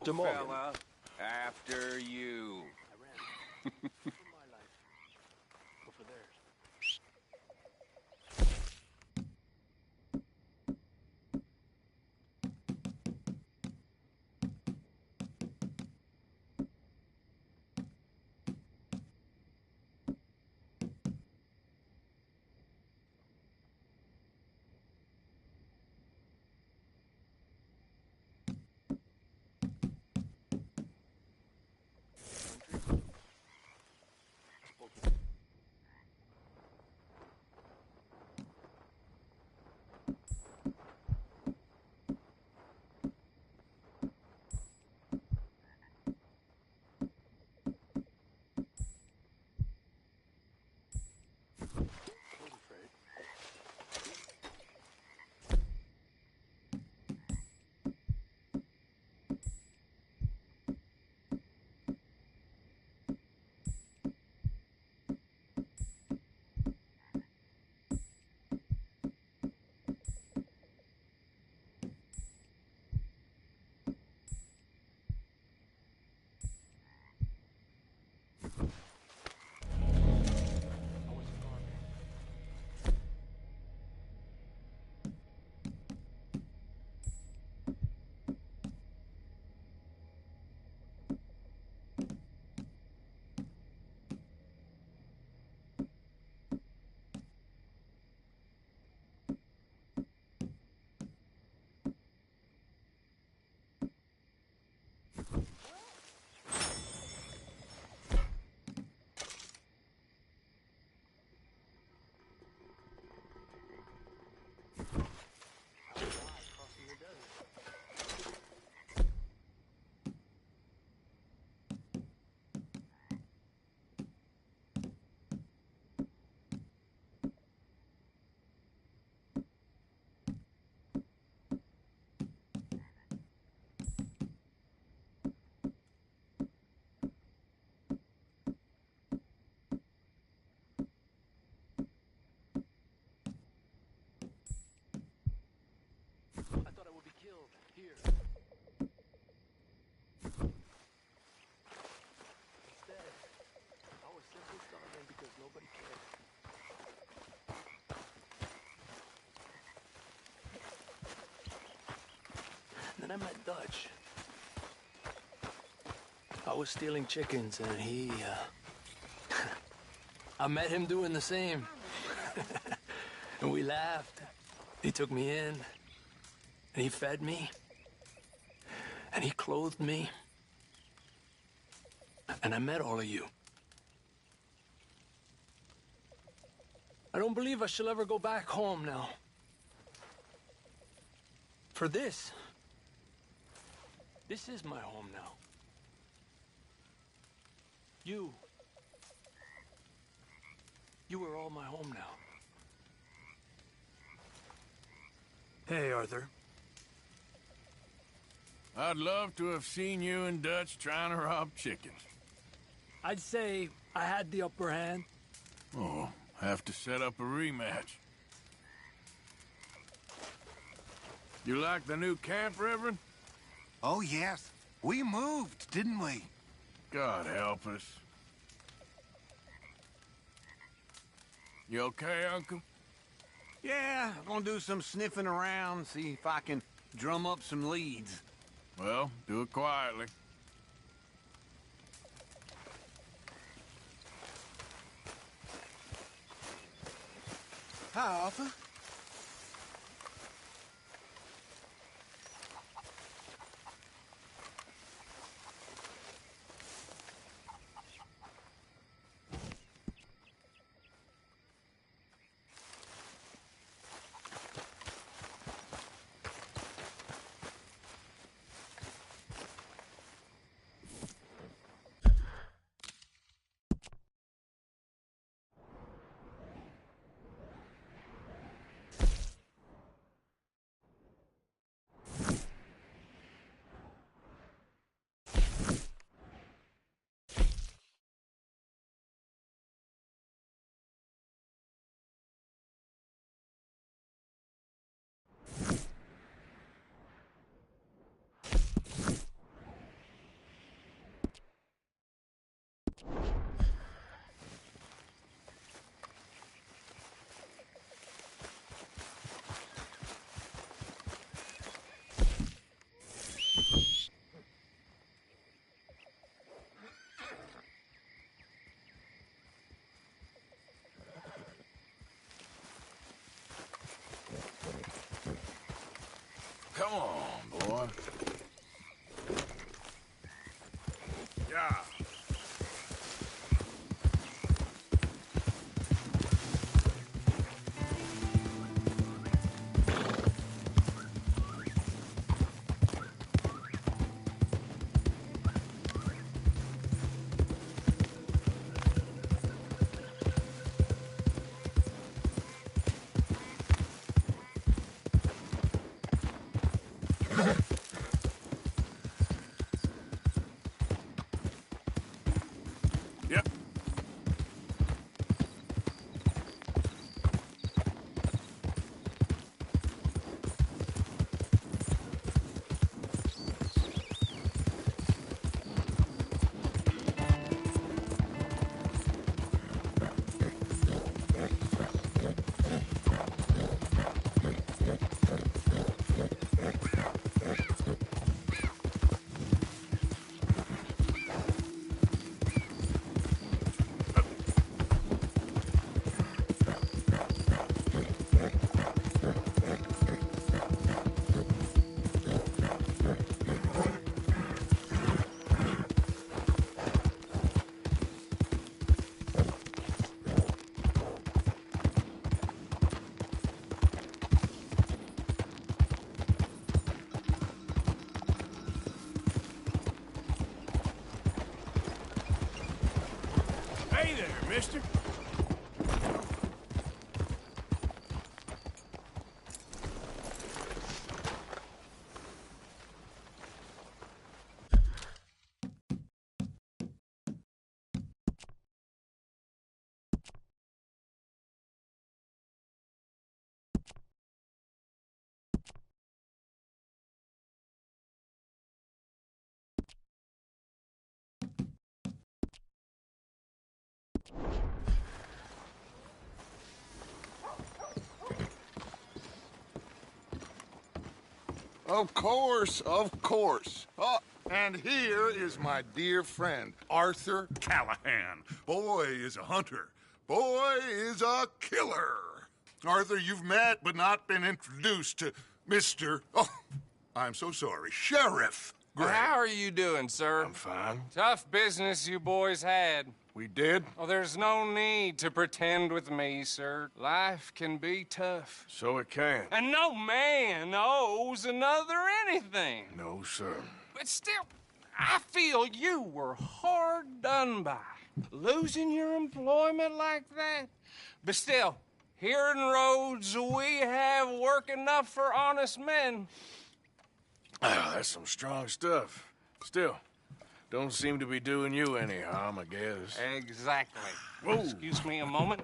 De Morgan. Fella, after you. I ran for my life. Go for theirs. Wasn't afraid. I wasn't gone. How was I crossing the desert? I thought I would be killed here. Instead, I was simply starving because nobody cared. Then I met Dutch. I was stealing chickens and I met him doing the same. And we laughed. He took me in. And he fed me. And he clothed me. And I met all of you. I don't believe I shall ever go back home now. For this is my home now. You are all my home now. Hey, Arthur. I'd love to have seen you and Dutch trying to rob chickens. I'd say I had the upper hand. Oh, have to set up a rematch. You like the new camp, Reverend? Oh, yes. We moved, didn't we? God help us. You okay, Uncle? Yeah, I'm gonna do some sniffing around, see if I can drum up some leads. Well, do it quietly. Hi, Arthur. Come on, boy. Yeah. Yep. Hey there, mister. Of course, of course. Oh, and here is my dear friend, Arthur Callahan. Boy is a hunter. Boy is a killer. Arthur, you've met but not been introduced to Mr. Oh, I'm so sorry, Sheriff Gray. How are you doing, sir? I'm fine. Tough business you boys had. We did? Oh, there's no need to pretend with me, sir. Life can be tough. So it can. And no man owes another anything. No, sir. But still, I feel you were hard done by. Losing your employment like that. But still, here in Rhodes, we have work enough for honest men. Ah, that's some strong stuff. Still, don't seem to be doing you any harm, I guess. Exactly. Whoa. Excuse me a moment.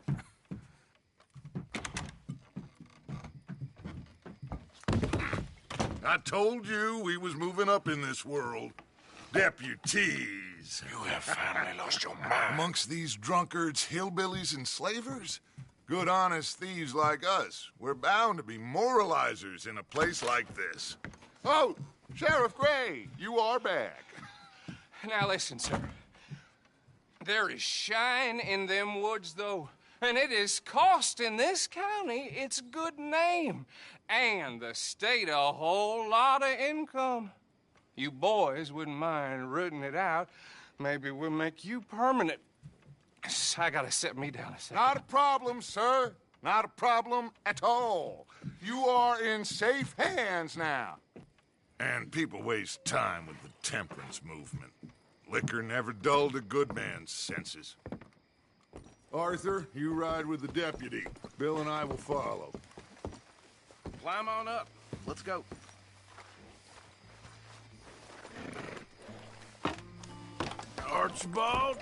I told you we was moving up in this world. Deputies. You have finally lost your mind. Amongst these drunkards, hillbillies, and slavers? Good honest thieves like us. We're bound to be moralizers in a place like this. Oh, Sheriff Gray, you are back. Now listen, sir. There is shine in them woods, though, and it is costing this county its good name and the state a whole lot of income. You boys wouldn't mind rooting it out. Maybe we'll make you permanent. I gotta sit me down a second. Not a problem, sir. Not a problem at all. You are in safe hands now. And people waste time with the temperance movement. Liquor never dulled a good man's senses. Arthur, you ride with the deputy. Bill and I will follow. Climb on up. Let's go. Archibald?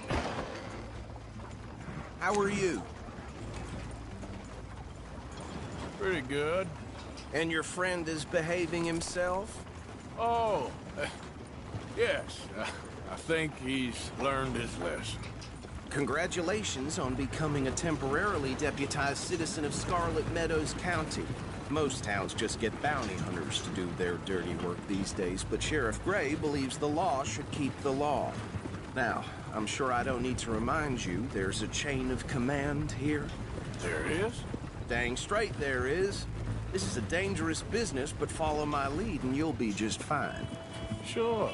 How are you? Pretty good. And your friend is behaving himself? Oh, yes. I think he's learned his lesson. Congratulations on becoming a temporarily deputized citizen of Scarlet Meadows County. Most towns just get bounty hunters to do their dirty work these days, but Sheriff Gray believes the law should keep the law. Now, I'm sure I don't need to remind you there's a chain of command here. There is? Dang straight there is. This is a dangerous business, but follow my lead and you'll be just fine. Sure.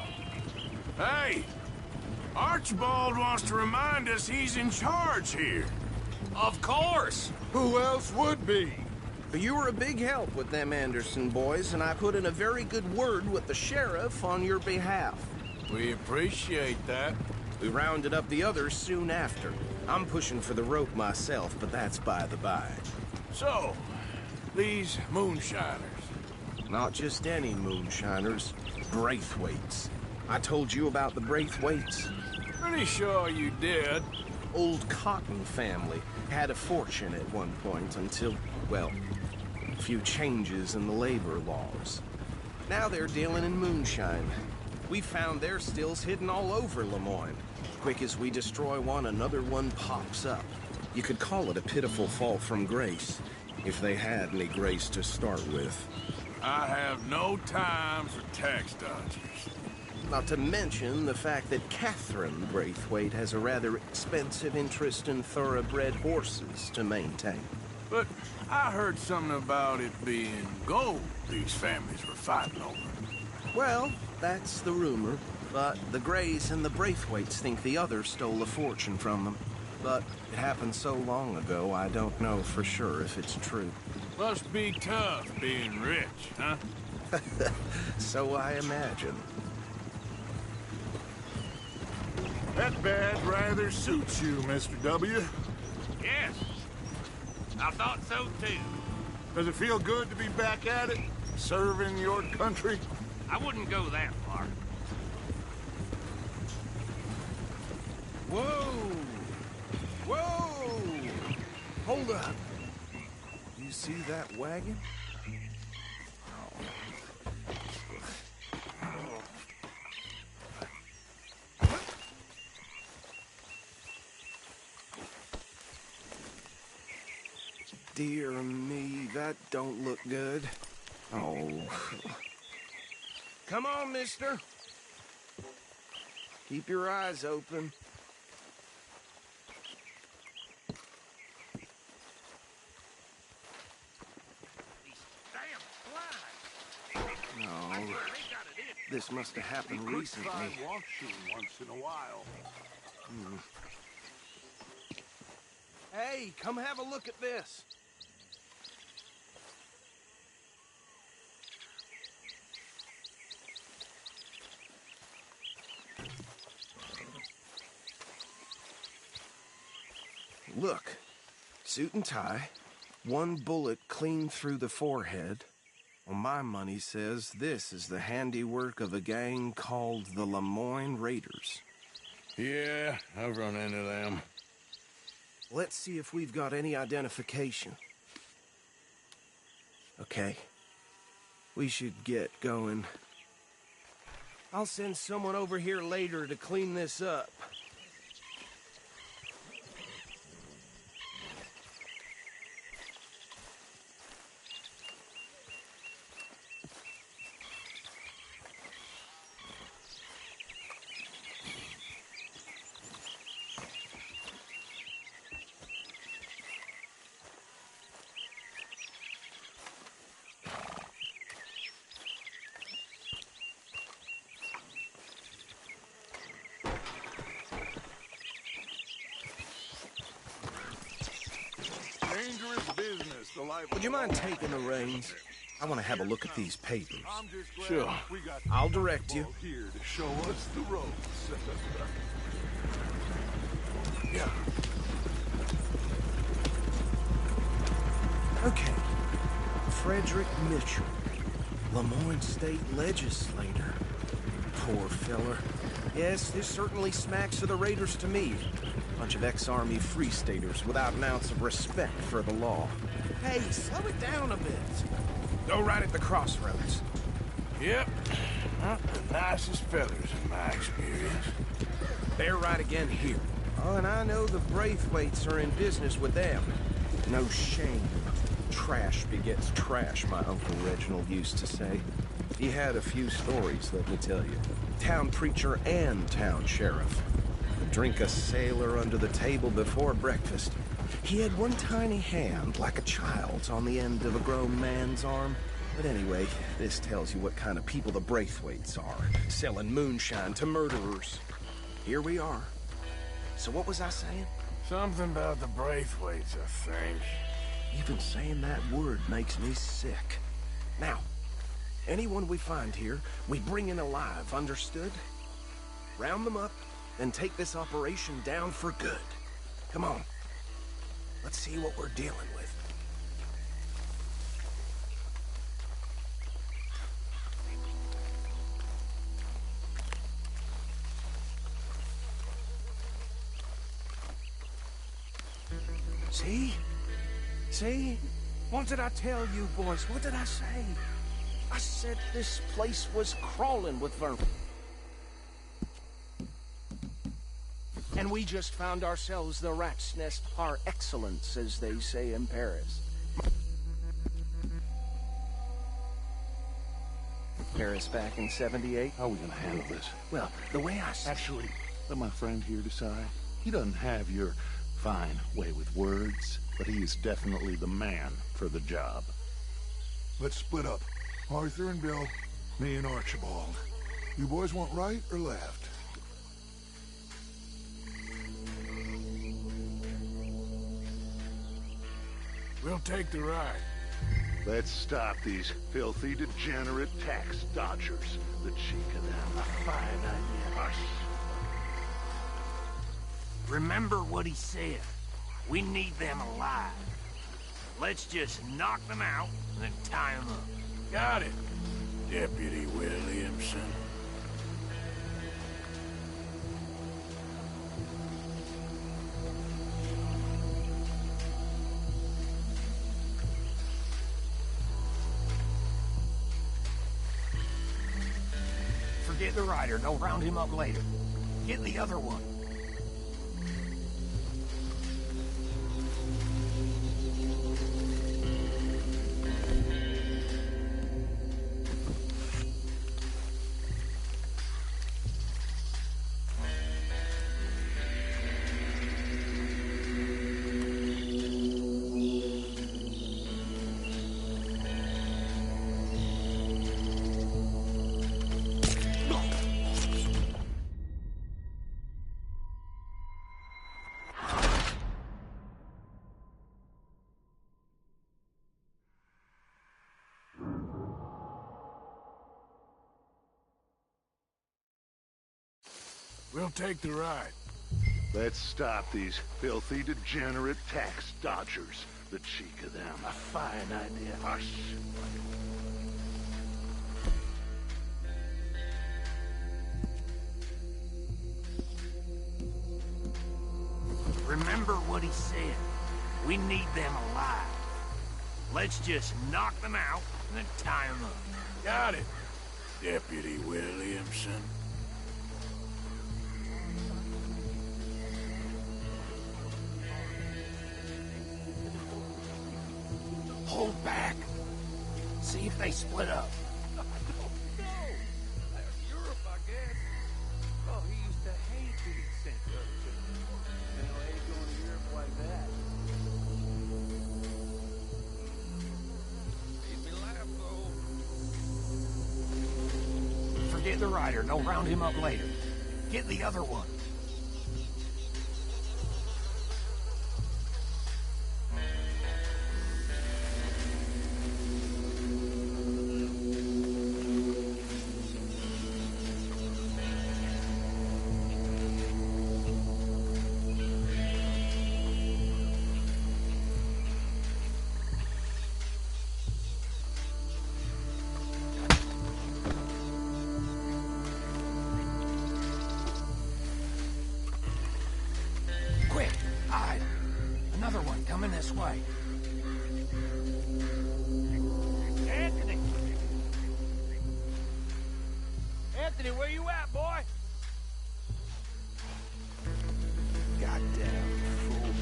Hey! Archibald wants to remind us he's in charge here. Of course! Who else would be? You were a big help with them Anderson boys, and I put in a very good word with the sheriff on your behalf. We appreciate that. We rounded up the others soon after. I'm pushing for the rope myself, but that's by the by. So, these moonshiners. Not just any moonshiners, Braithwaites. I told you about the Braithwaites. Pretty sure you did. Old Cotton family had a fortune at one point until, well, a few changes in the labor laws. Now they're dealing in moonshine. We found their stills hidden all over Lemoyne. Quick as we destroy one, another one pops up. You could call it a pitiful fall from grace, if they had any grace to start with. I have no time for tax dodgers. Not to mention the fact that Catherine Braithwaite has a rather expensive interest in thoroughbred horses to maintain. But I heard something about it being gold these families were fighting over. Well, that's the rumor, but the Greys and the Braithwaites think the other stole a fortune from them. But it happened so long ago, I don't know for sure if it's true. Must be tough being rich, huh? So I imagine. That badge rather suits you, Mr. W. Yes. I thought so, too. Does it feel good to be back at it? Serving your country? I wouldn't go that far. Whoa! Whoa! Hold up. You see that wagon? Dear me, that don't look good. Oh. Come on, mister. Keep your eyes open. No. This must have happened recently. Once in a while. Hey, come have a look at this. Look, suit and tie, one bullet clean through the forehead. Well, my money says this is the handiwork of a gang called the Lemoyne Raiders. Yeah, I've run into them. Let's see if we've got any identification. Okay. We should get going. I'll send someone over here later to clean this up. Dangerous business, the life Would you mind taking the reins? I want to have a look at these papers. I'm just glad Sure. we got I'll direct you. here to show us the ropes. Yeah. Okay. Frederick Mitchell, Lemoyne State Legislator. Poor feller. Yes, this certainly smacks of the Raiders to me. Bunch of ex-Army Free Staters without an ounce of respect for the law. Hey, slow it down a bit. Go right at the crossroads. Yep. Not the nicest fellas in my experience. They're right again here. Oh, and I know the Braithwaites are in business with them. No shame. Trash begets trash, my Uncle Reginald used to say. He had a few stories, let me tell you. Town preacher and town sheriff. drink a sailor under the table before breakfast. He had one tiny hand, like a child's, on the end of a grown man's arm. But anyway, this tells you what kind of people the Braithwaites are, selling moonshine to murderers. Here we are. So what was I saying? Something about the Braithwaites, I think. Even saying that word makes me sick. Now, anyone we find here, we bring in alive, understood? Round them up, and take this operation down for good. Come on. Let's see what we're dealing with. See? See? What did I tell you, boys? What did I say? I said this place was crawling with vermin. And we just found ourselves the rat's nest par excellence, as they say in Paris. Paris back in 78? How are we gonna handle this? Well, the way I see... Actually, let my friend here decide. He doesn't have your fine way with words, but he is definitely the man for the job. Let's split up. Arthur and Bill, me and Archibald. You boys want right or left? We'll take the ride. Let's stop these filthy, degenerate tax dodgers. The cheek of them. A fine idea. Hush. Remember what he said. We need them alive. Let's just knock them out and then tie them up. Got it, Deputy Williamson. Forget the rider. Don't round him up later. Get the other one. We'll take the ride. Let's stop these filthy, degenerate tax dodgers. The cheek of them. A fine idea. Hush. Remember what he said. We need them alive. Let's just knock them out and then tie them up. Got it, Deputy Williamson. Hold back. See if they split up. No. Europe, I guess. Oh, he used to hate being sent up to. Now, I ain't going to Europe like that. Made me laugh, though. Forget the rider. Don't round him up later. Get the other one. Another one coming this way. Anthony! Anthony, where you at, boy? Goddamn fool.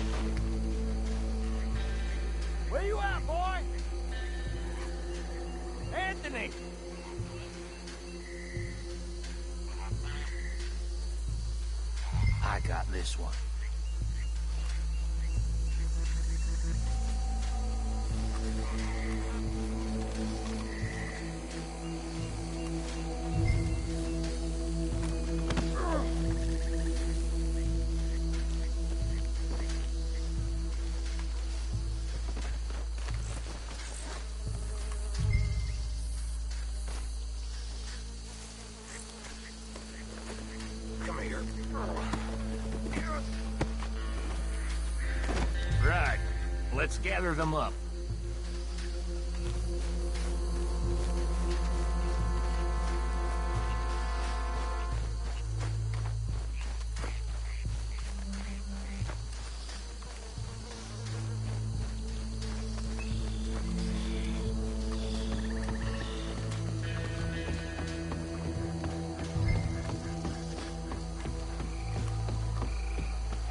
Where you at, boy? Anthony! I got this one. Right. Let's gather them up.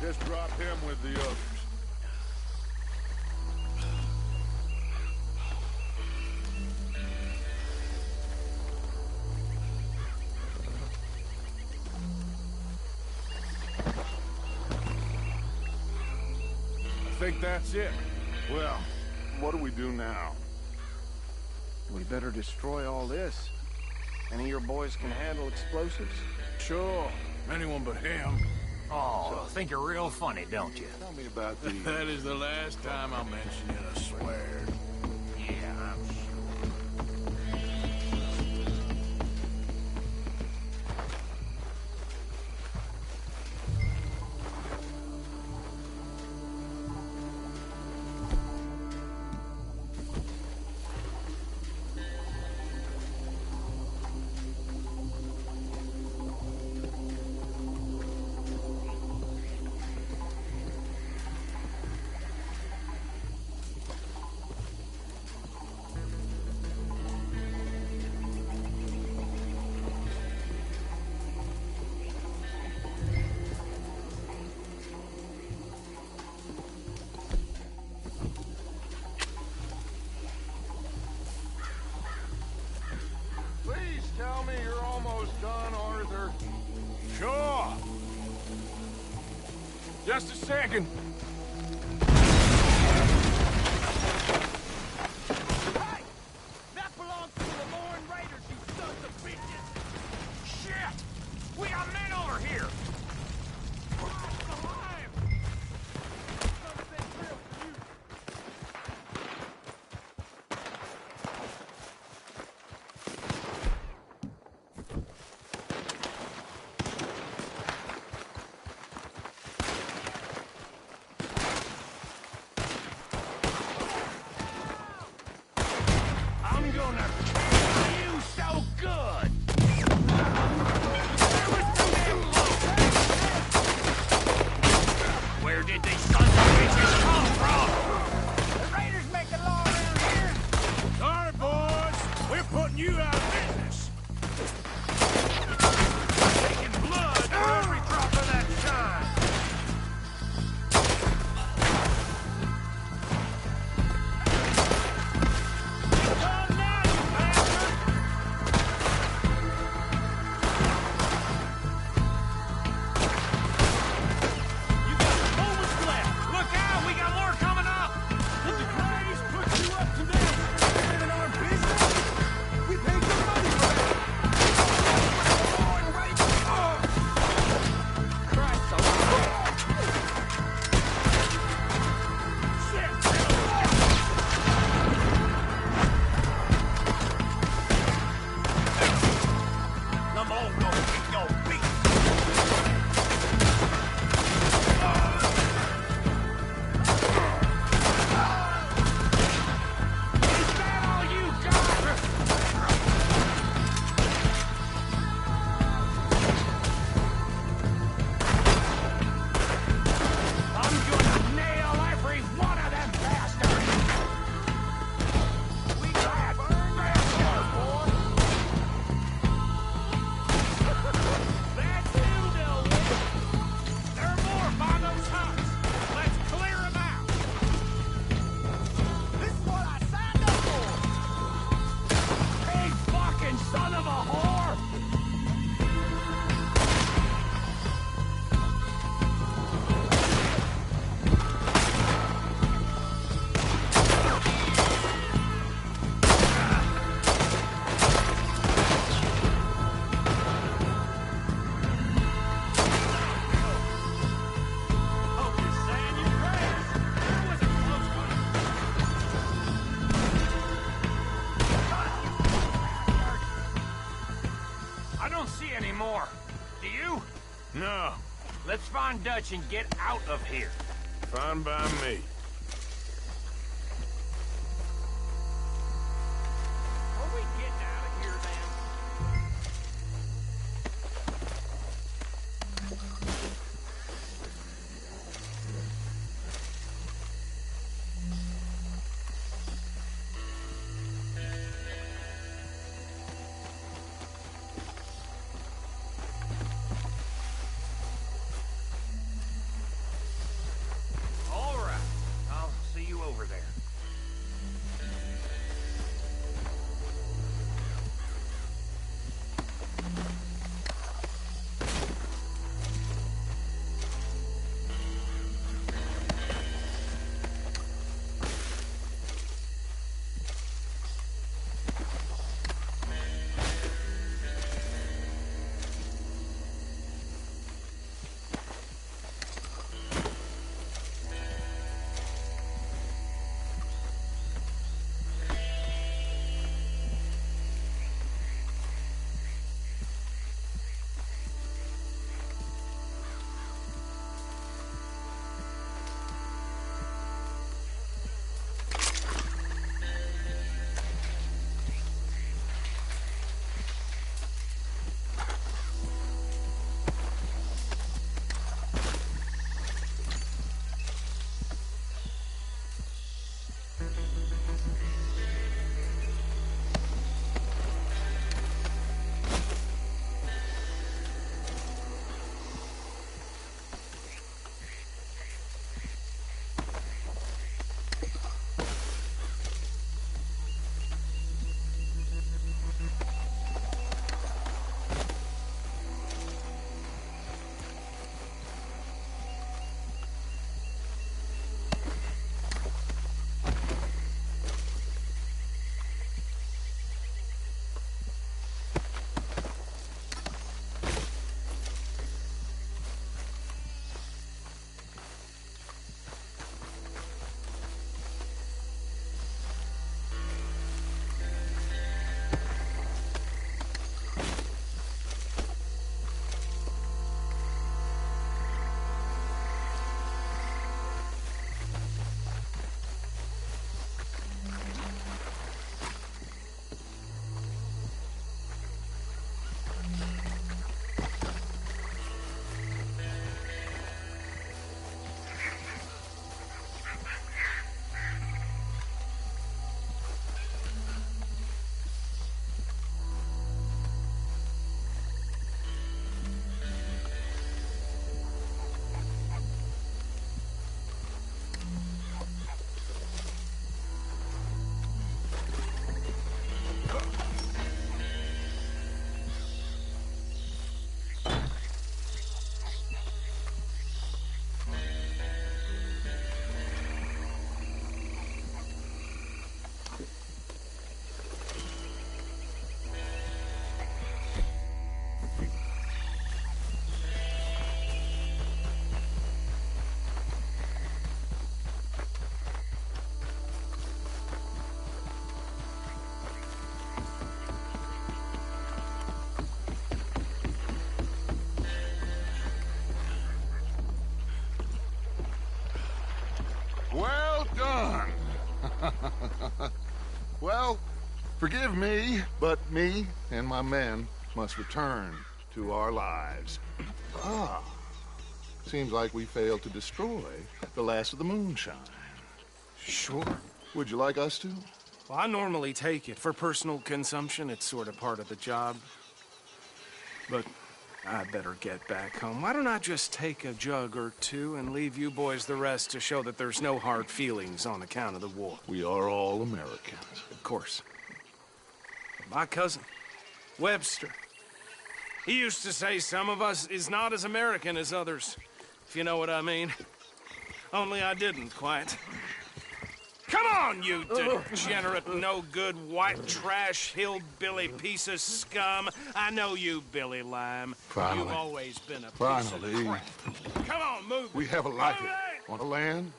Just drop him with the others. I think that's it. Well, what do we do now? We better destroy all this. Any of your boys can handle explosives? Sure. Anyone but him. Oh, think you're real funny, don't you? Tell me about the... That is the last time I'll mention it, I swear. Yeah, I'm sure. Please tell me you're almost done, Arthur. Sure. Just a second. Hey! That belongs to the Lauren Raiders, you sons of bitches! Shit! We got men over here! Alive! Something real for you. I'm gonna kill you so good! Where did these sons of bitches come from? The Raiders make the law around here! Sorry, boys. We're putting you out of business. Taking blood for every drop of that shine! Come now, you bastard! You got moments left! Look out! We got more coming up! Did the Grays put you up to this? In our business? We paid you Let's find Dutch and get out of here. Fine by me. Are we getting out of here, then? All right. I'll see you over there. Well done. Well, forgive me, but me and my men must return to our lives. Seems like we failed to destroy the last of the moonshine. Sure. Would you like us to? Well, I normally take it. For personal consumption, it's sort of part of the job. But I better get back home. Why don't I just take a jug or two and leave you boys the rest to show that there's no hard feelings on account of the war? We are all Americans. Of course. My cousin, Webster, he used to say some of us is not as American as others, if you know what I mean. Only I didn't quite. Come on, you degenerate, no-good, white trash, hillbilly piece of scum. I know you, Billy Lime. Finally. You've always been a piece Finally. of crap. Come on, move. We have a life on a land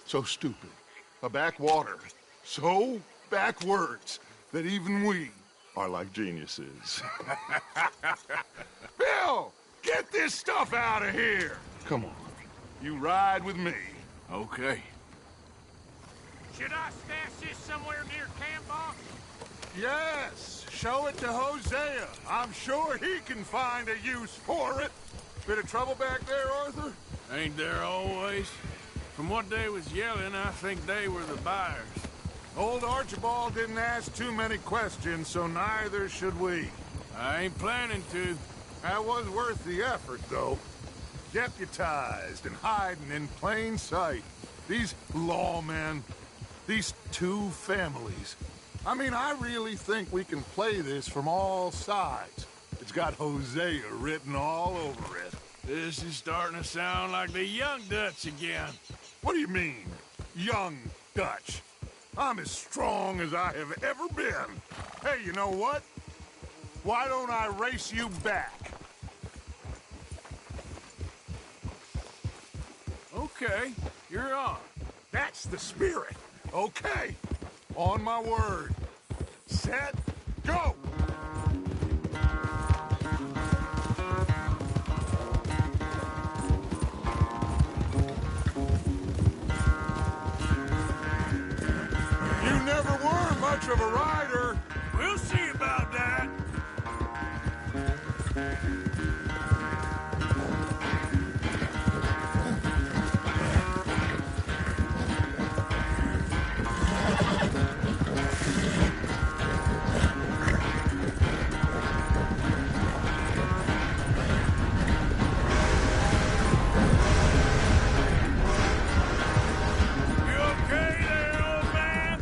so stupid, a backwater so backwards that even we are like geniuses. Bill! get this stuff out of here! Come on. You ride with me. Okay. Should I stash this somewhere near camp, boss? Yes, show it to Hosea. I'm sure he can find a use for it. Bit of trouble back there, Arthur? Ain't there always? From what they was yelling, I think they were the buyers. Old Archibald didn't ask too many questions, so neither should we. I ain't planning to. That was worth the effort, though. Deputized and hiding in plain sight. These lawmen, these two families. I mean, I really think we can play this from all sides. It's got Hosea written all over it. This is starting to sound like the Young Dutch again. What do you mean, young Dutch? I'm as strong as I have ever been. Hey, you know what? Why don't I race you back? Okay, you're on. That's the spirit. Okay. On my word. Set, go! You never were much of a rider. We'll see about that. You okay there, old man?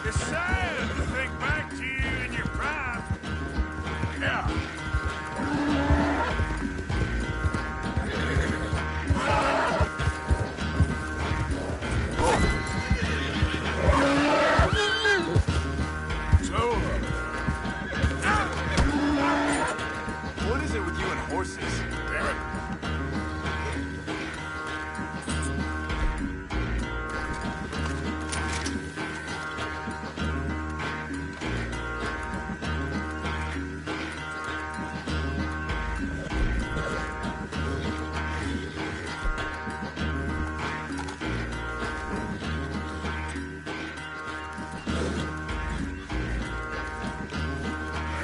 It's sad to think back to you in your prime. Yeah. So, What is it with you and horses? damn it.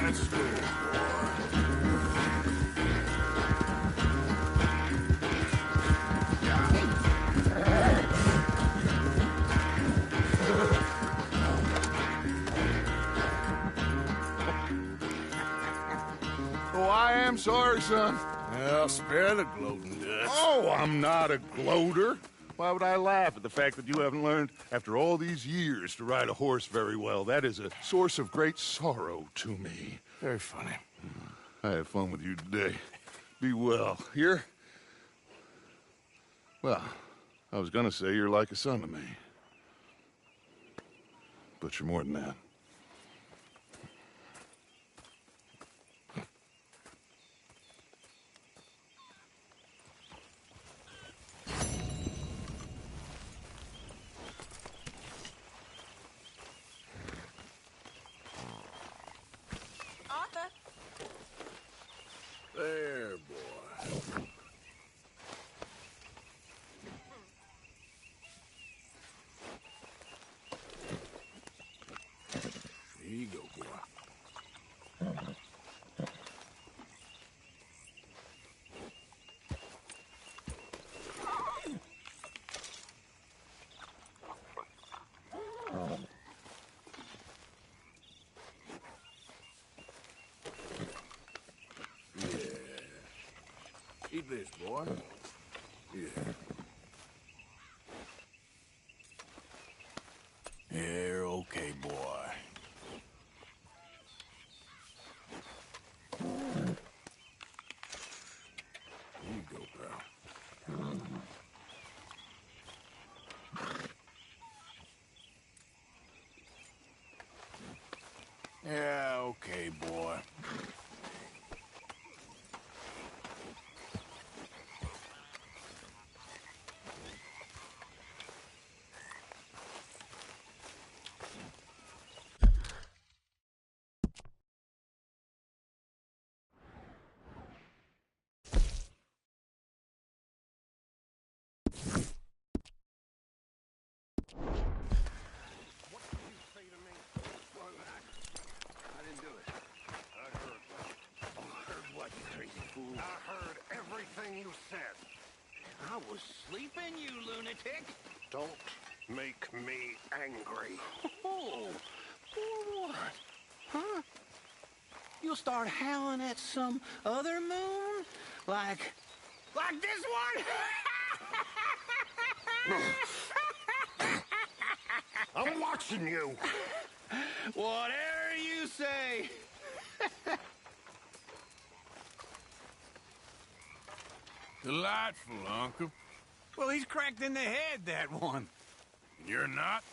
That's cool, boy. Oh, I am sorry, son. Well, spare the gloating, Dutch. Oh, I'm not a gloater. Why would I laugh at the fact that you haven't learned, after all these years, to ride a horse very well? That is a source of great sorrow to me. Very funny. I had fun with you today. Be well. Here? Well, I was gonna say you're like a son to me. But you're more than that. Arthur, There, boy. Eat this, boy. Yeah. You're okay, boy. Here you go, pal. Yeah, okay, boy. I heard everything you said. I was sleeping, you lunatic. Don't make me angry. Oh, for what? Huh? You'll start howling at some other moon? Like this one? I'm watching you. Whatever you say. Delightful, Uncle. Well, he's cracked in the head, that one. You're not?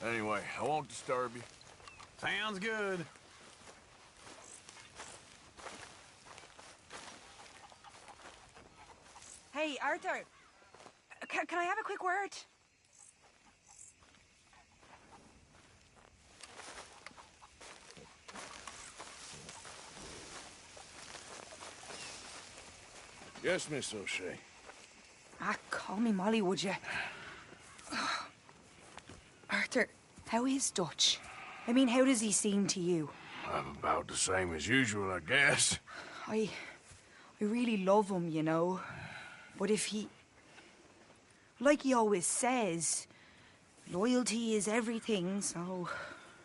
Anyway, I won't disturb you. Sounds good. Hey, Arthur. Can I have a quick word? Yes, Miss O'Shea. Call me Molly, would you? Arthur, how is Dutch? I mean, how does he seem to you? I'm about the same as usual, I guess. I really love him, you know. But if he... Like he always says, loyalty is everything, so...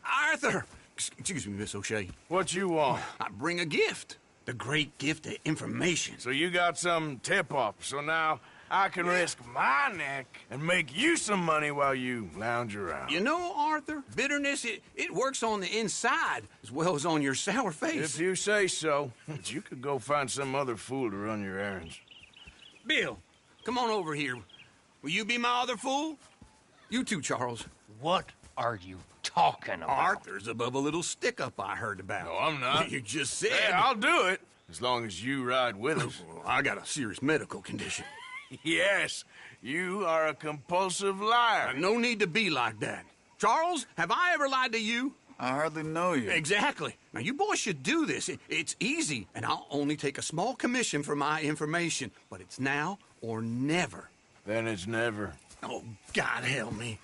Arthur! Excuse me, Miss O'Shea. What you want? I bring a gift. The great gift of information. So you got some tip-off, so now I can risk my neck and make you some money while you lounge around. You know, Arthur, bitterness, it works on the inside as well as on your sour face. If you say so. But you could go find some other fool to run your errands. Bill, come on over here. Will you be my other fool? You too, Charles. What are you talking about? Arthur's above a little stick-up I heard about. No, I'm not. You just said... Yeah, I'll do it, as long as you ride with us. Well, I got a serious medical condition. Yes, you are a compulsive liar. No need to be like that. Charles, have I ever lied to you? I hardly know you. Exactly. Now, you boys should do this. It's easy, and I'll only take a small commission for my information. But it's now or never. Then it's never. Oh, God help me.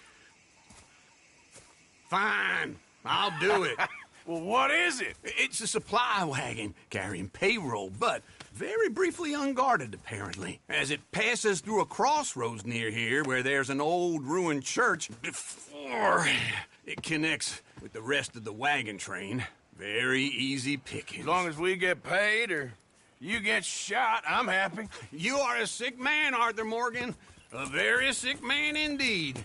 Fine. I'll do it. Well, what is it? It's a supply wagon carrying payroll, but very briefly unguarded, apparently, as it passes through a crossroads near here where there's an old ruined church before it connects with the rest of the wagon train. Very easy pickings. As long as we get paid or you get shot, I'm happy. You are a sick man, Arthur Morgan. A very sick man indeed.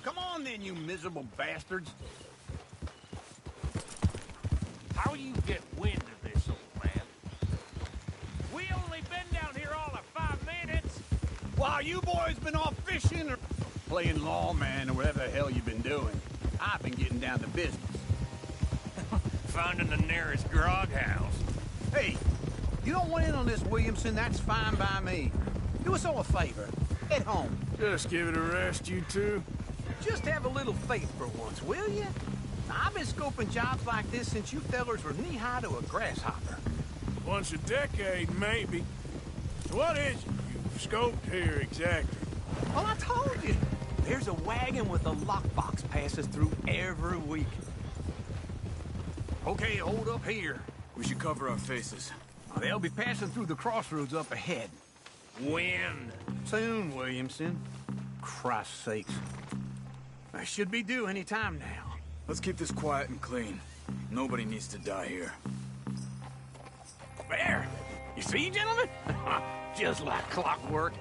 Come on then, you miserable bastards. How you get wind of this, old man? We only been down here all of 5 minutes. While you boys been off fishing or playing lawman or whatever the hell you've been doing, I've been getting down to business. Finding the nearest grog house. Hey, you don't want in on this, Williamson, that's fine by me. Do us all a favor. Head home. Just give it a rest, you two. Just have a little faith for once, will you? I've been scoping jobs like this since you fellers were knee-high to a grasshopper. Once a decade, maybe. What is it you've scoped here exactly? Well, I told you. There's a wagon with a lockbox passes through every week. Okay, hold up here. We should cover our faces. They'll be passing through the crossroads up ahead. When? Soon, Williamson. Christ's sakes. I should be due any time now. Let's keep this quiet and clean. Nobody needs to die here. There! You see, gentlemen? Just like clockwork.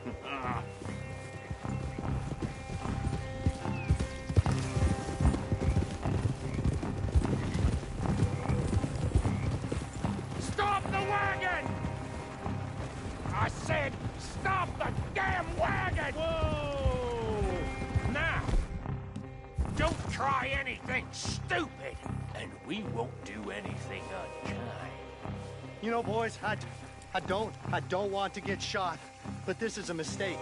Stop the wagon! I said, stop the damn wagon! Whoa! Now, don't try anything stupid, and we won't do anything unkind. You know, boys, I don't want to get shot, but this is a mistake.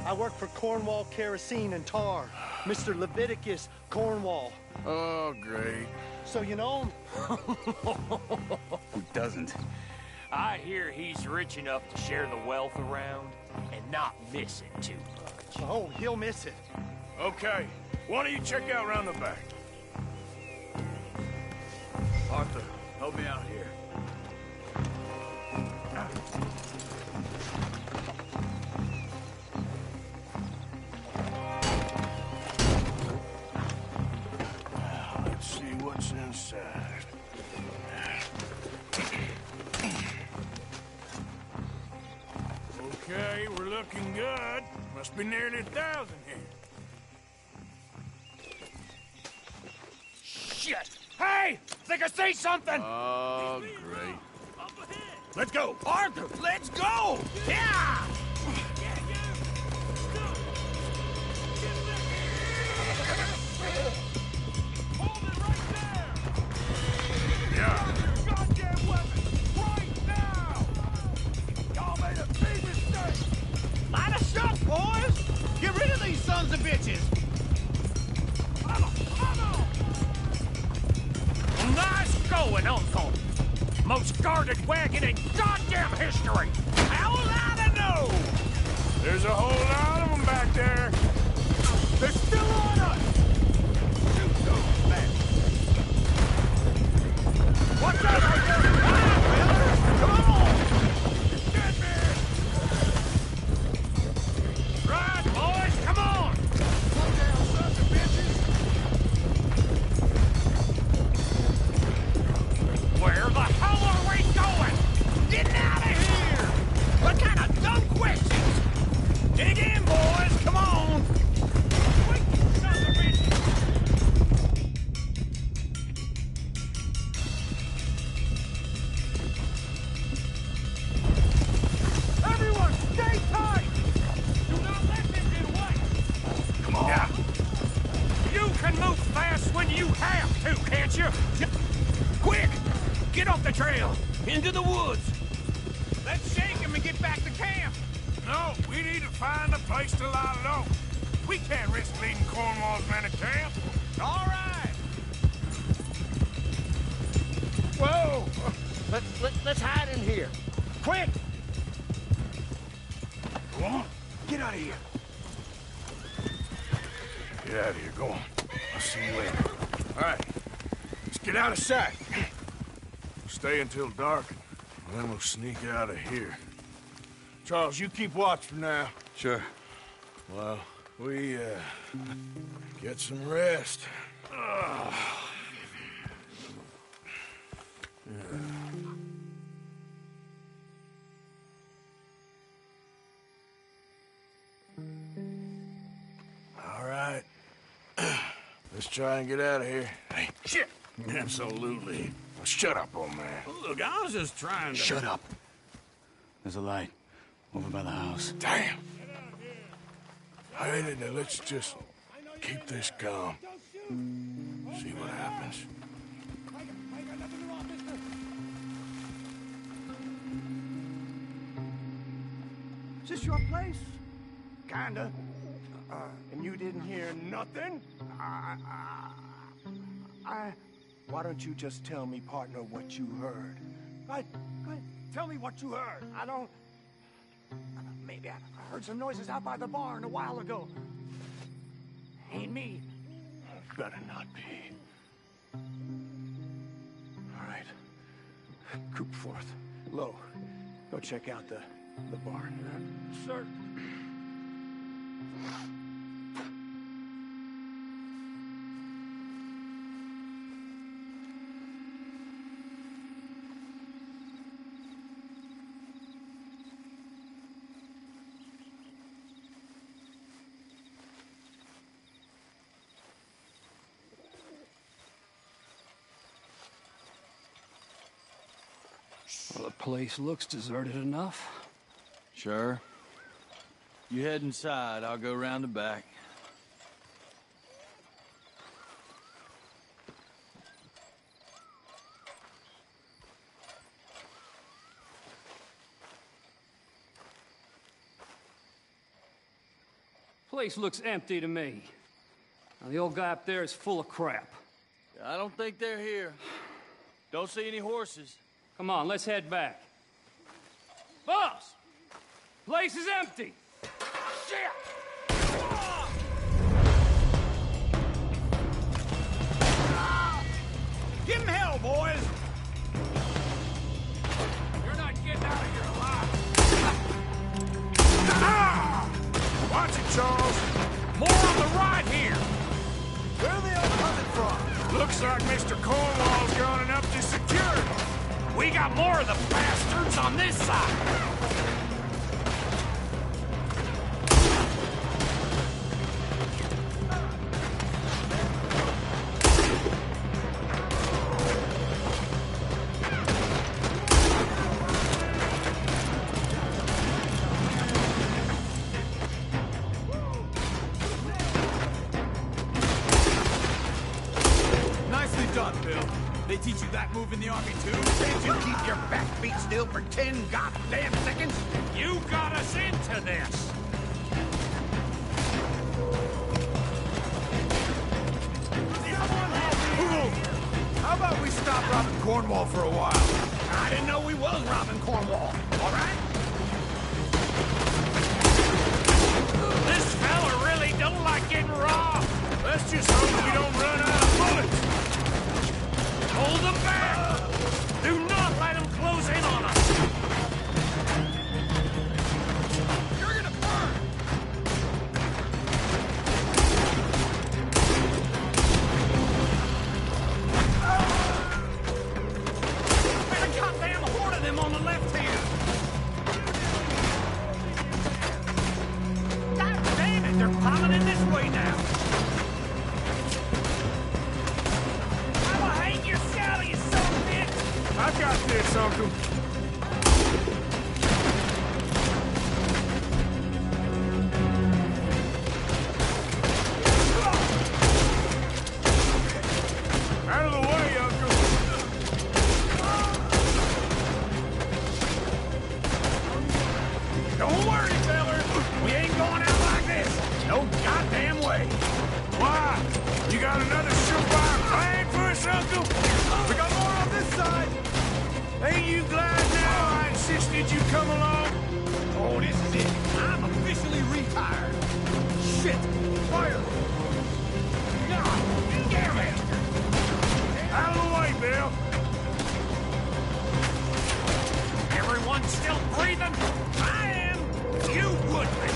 I work for Cornwall Kerosene and Tar, Mr. Leviticus Cornwall. Oh, great. So you know him? Who doesn't? I hear he's rich enough to share the wealth around and not miss it too much. Oh, he'll miss it. Okay, why don't you check out around the back? Arthur, help me out here. Let's see what's inside. Okay, we're looking good. Must be nearly 1,000 here. Shit! Hey! Think I see something! Oh, great. Let's go! Arthur, let's go! Yeah! Hold it right there! Yeah. Goddamn weapon! Right now! Y'all made a big mistake! Line us up, boys! Get rid of these sons of bitches! Nice going, Uncle! Most guarded wagon in goddamn history! How'll I know? There's a whole lot of them back there. They're still on us! Shoot those bastards! What's up, Arthur? Come on! Get me! Right, boys, come on! Come down, sons of bitches! Where the hell are we going? Getting out of here! What kind of dumb questions? Dig in, boys! Come on! Quick, sons of bitches! Everyone, stay tight! Do not let them get away! Come on! Yeah. You can move fast when you have to, can't you? Quick! Get off the trail! Into the woods! Let's shake him and get back to camp! No, we need to find a place to lie low. We can't risk leading Cornwall's men to camp. All right! Whoa! Let's hide in here. Quick! Go on, get out of here. Get out of here, go on. I'll see you later. All right, let's get out of sight. Stay until dark, and then we'll sneak out of here. Charles, you keep watch for now. Sure. Well, we, get some rest. All right. Let's try and get out of here. Hey, shit! Absolutely. Well, shut up, old man. Look, I was just trying to... Shut up. There's a light over by the house. Damn. All right, now let's just keep this calm. See what happens. Is this your place? Kinda. And you didn't hear nothing? Why don't you just tell me, partner, what you heard? Go ahead. Tell me what you heard. I don't... Maybe I heard some noises out by the barn a while ago. Ain't me. Better not be. All right. Coop forth. Low. Go check out the barn. Sir. Well, the place looks deserted enough. Sure. You head inside, I'll go round the back. Place looks empty to me. Now, the old guy up there is full of crap. I don't think they're here. Don't see any horses. Come on, let's head back. Boss! Place is empty! Shit! Give him hell, boys! You're not getting out of here alive. Watch it, Charles. More on the right here. Where are they all coming from? Looks like Mr. Cornwall's gone and upped his security. We got more of the bastards on this side. Nicely done, Bill. They teach you that move in the army, too? Can't you keep your back feet still for 10 goddamn seconds? You got us into this. How about we stop robbing Cornwall for a while? I didn't know we was robbing Cornwall. All right? This fella really don't like getting robbed. Let's just hope we don't run out of bullets. Hold them back. Do not let them close in on us. You're gonna burn. There's a goddamn horde of them on the left here. God damn it, they're piling in this way now. I hate your shadow, you son of a bitch. I've got this, Uncle. Out of the way, Uncle. Don't worry, fellers. We ain't going out like this. No goddamn way. Why? You got another surefire plan for us, Uncle? We got more on this side. Ain't you glad now I insisted you come along? Oh, this is it. I'm officially retired. Shit. Fire. God damn it. Out of the way, Bill. Everyone still breathing? I am. You would be.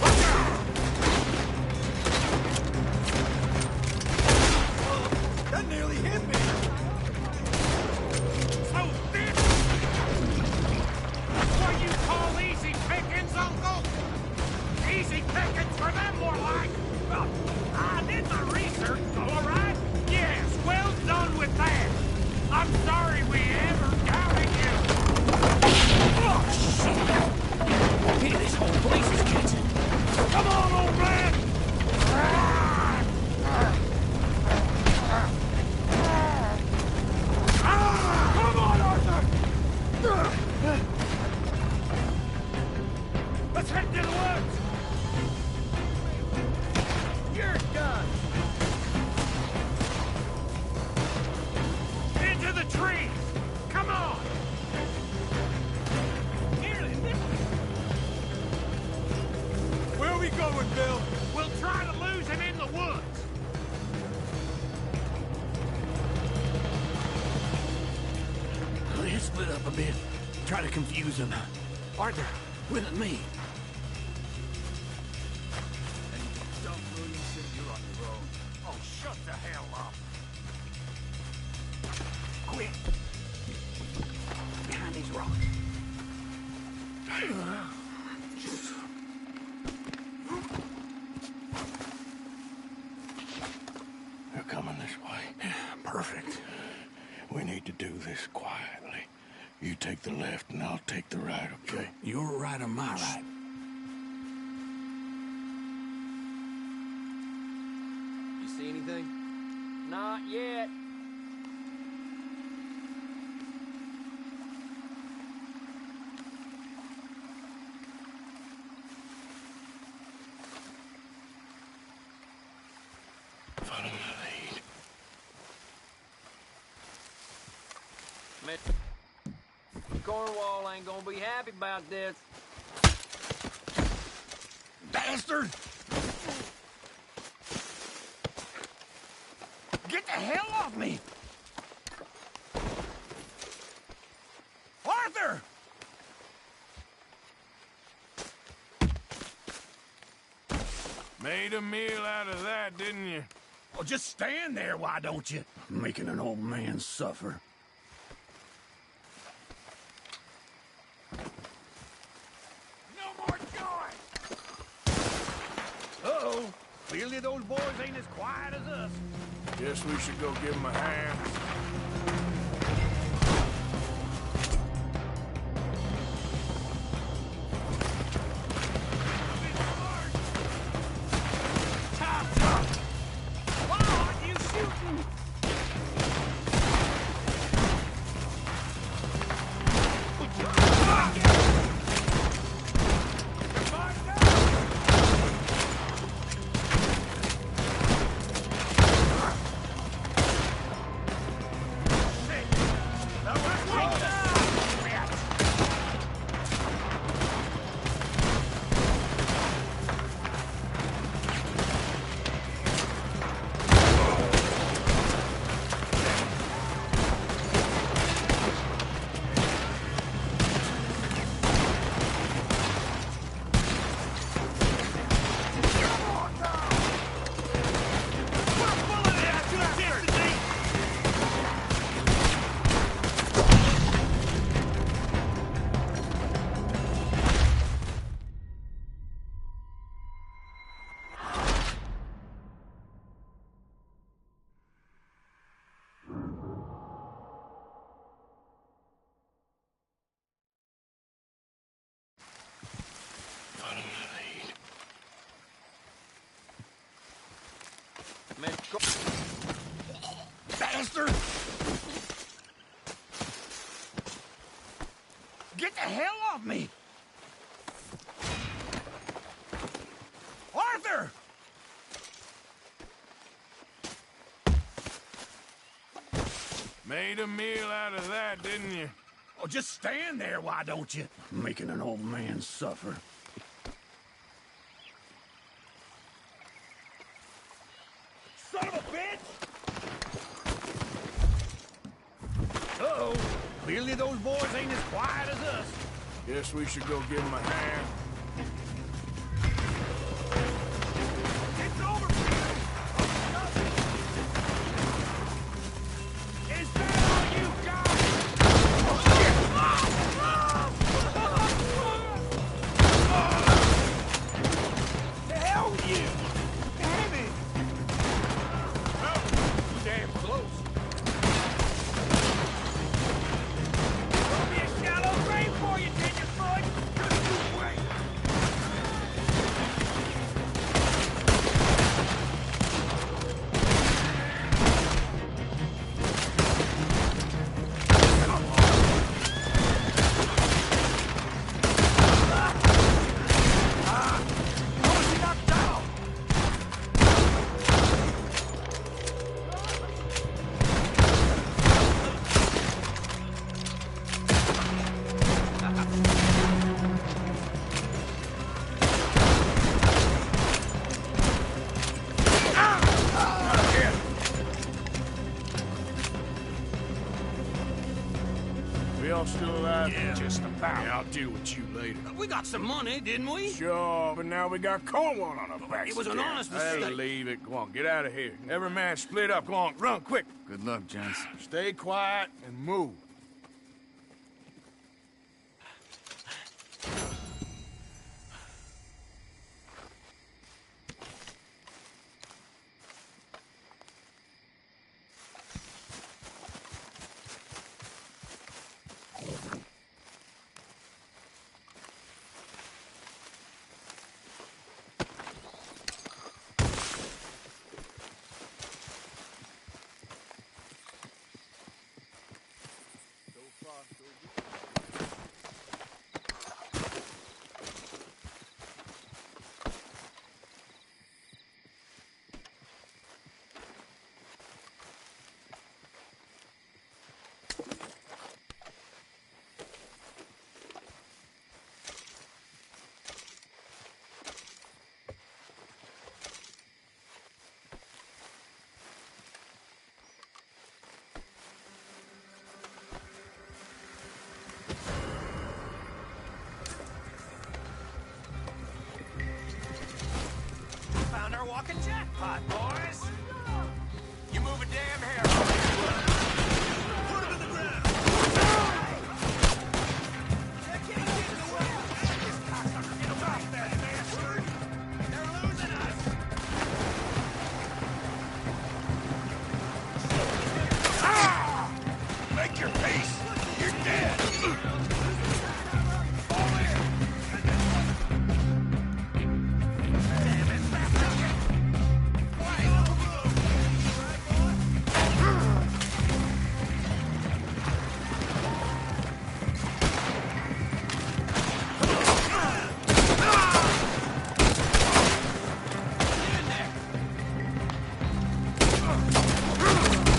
Watch out! That nearly hit me. So this what you call easy pickings, Uncle? Easy pickings for them, more like. Well, I did my research, all right? Yes, well done with that. I'm sorry we ever doubted you. Oh, shit. Hey, this whole place is catching. Come on, old man. Come on, Arthur. Let's head to the woods. You're done. Into the trees. Come on. Nearly missed it. Where are we going, Bill? We'll try to lose him in the woods. Let's split up a bit. Try to confuse them. Arthur, with me. Oh, shut the hell up. Quick. Behind these rocks. They're coming this way. Perfect. We need to do this quietly. You take the left and I'll take the right, okay? Your right or my right? You see anything? Not yet. Follow my lead. Cornwall ain't gonna be happy about this. Bastard! Get the hell off me! Arthur! Made a meal out of that, didn't you? Well, just stand there, why don't you? Making an old man suffer. No more going! Uh-oh. Clearly those boys ain't as quiet as us. Guess we should go give them a hand. Bastard! Get the hell off me! Arthur! Made a meal out of that, didn't you? Oh, just stand there, why don't you? Making an old man suffer. Son of a bitch! Uh-oh. Clearly those boys ain't as quiet as us. Guess we should go give them a hand. It's over, Peter! Is that all you got? The hell with you! Damn it! Oh, damn close. There'll be a shallow grave for you, tenderfoot! Just you wait! We all still alive? Yeah. Just about. Yeah, I'll deal with you later. We got some money, didn't we? Sure, but now we got Cornwall on our backs. It was an again. honest Hey, mistake. leave it. Go on, get out of here. Every man split up. Go on, run, quick. Good luck, gents. Stay quiet and move. pot, boys. You move a damn hair. Put him in the ground. Get off that bastard. They're losing us. Make your peace! You're dead! Fall in! Damn it,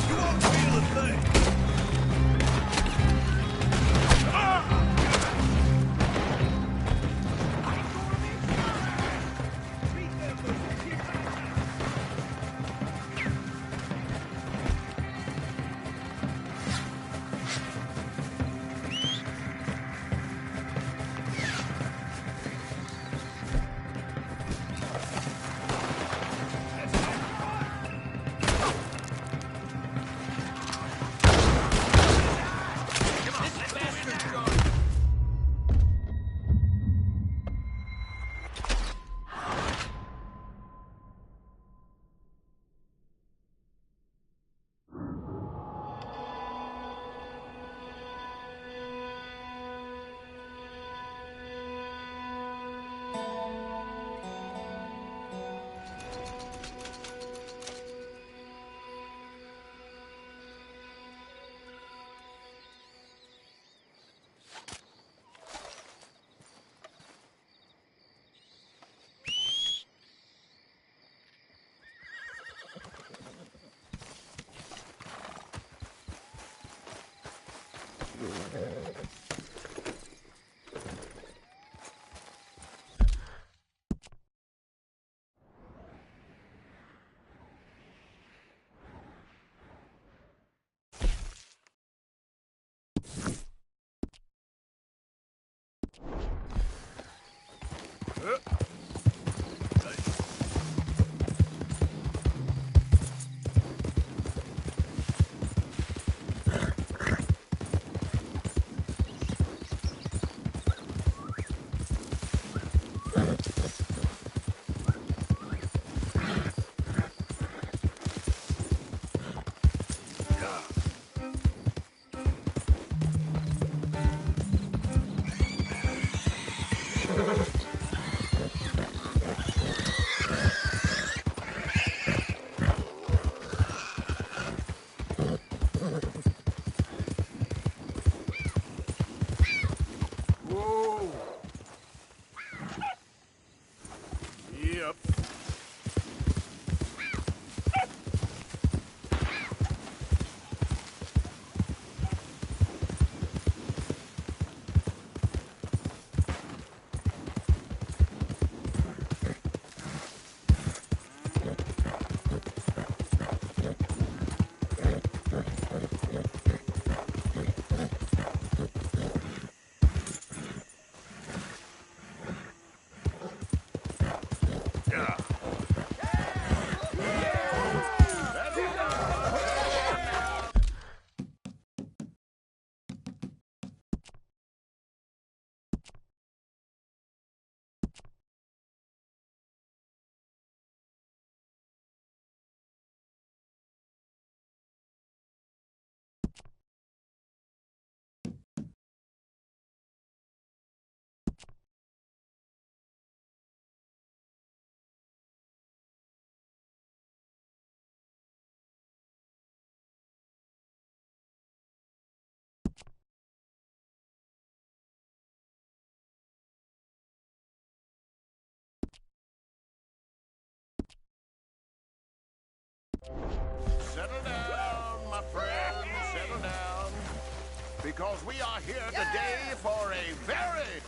you won't feel a thing! Settle down, my friend, settle down. Because we are here today for a very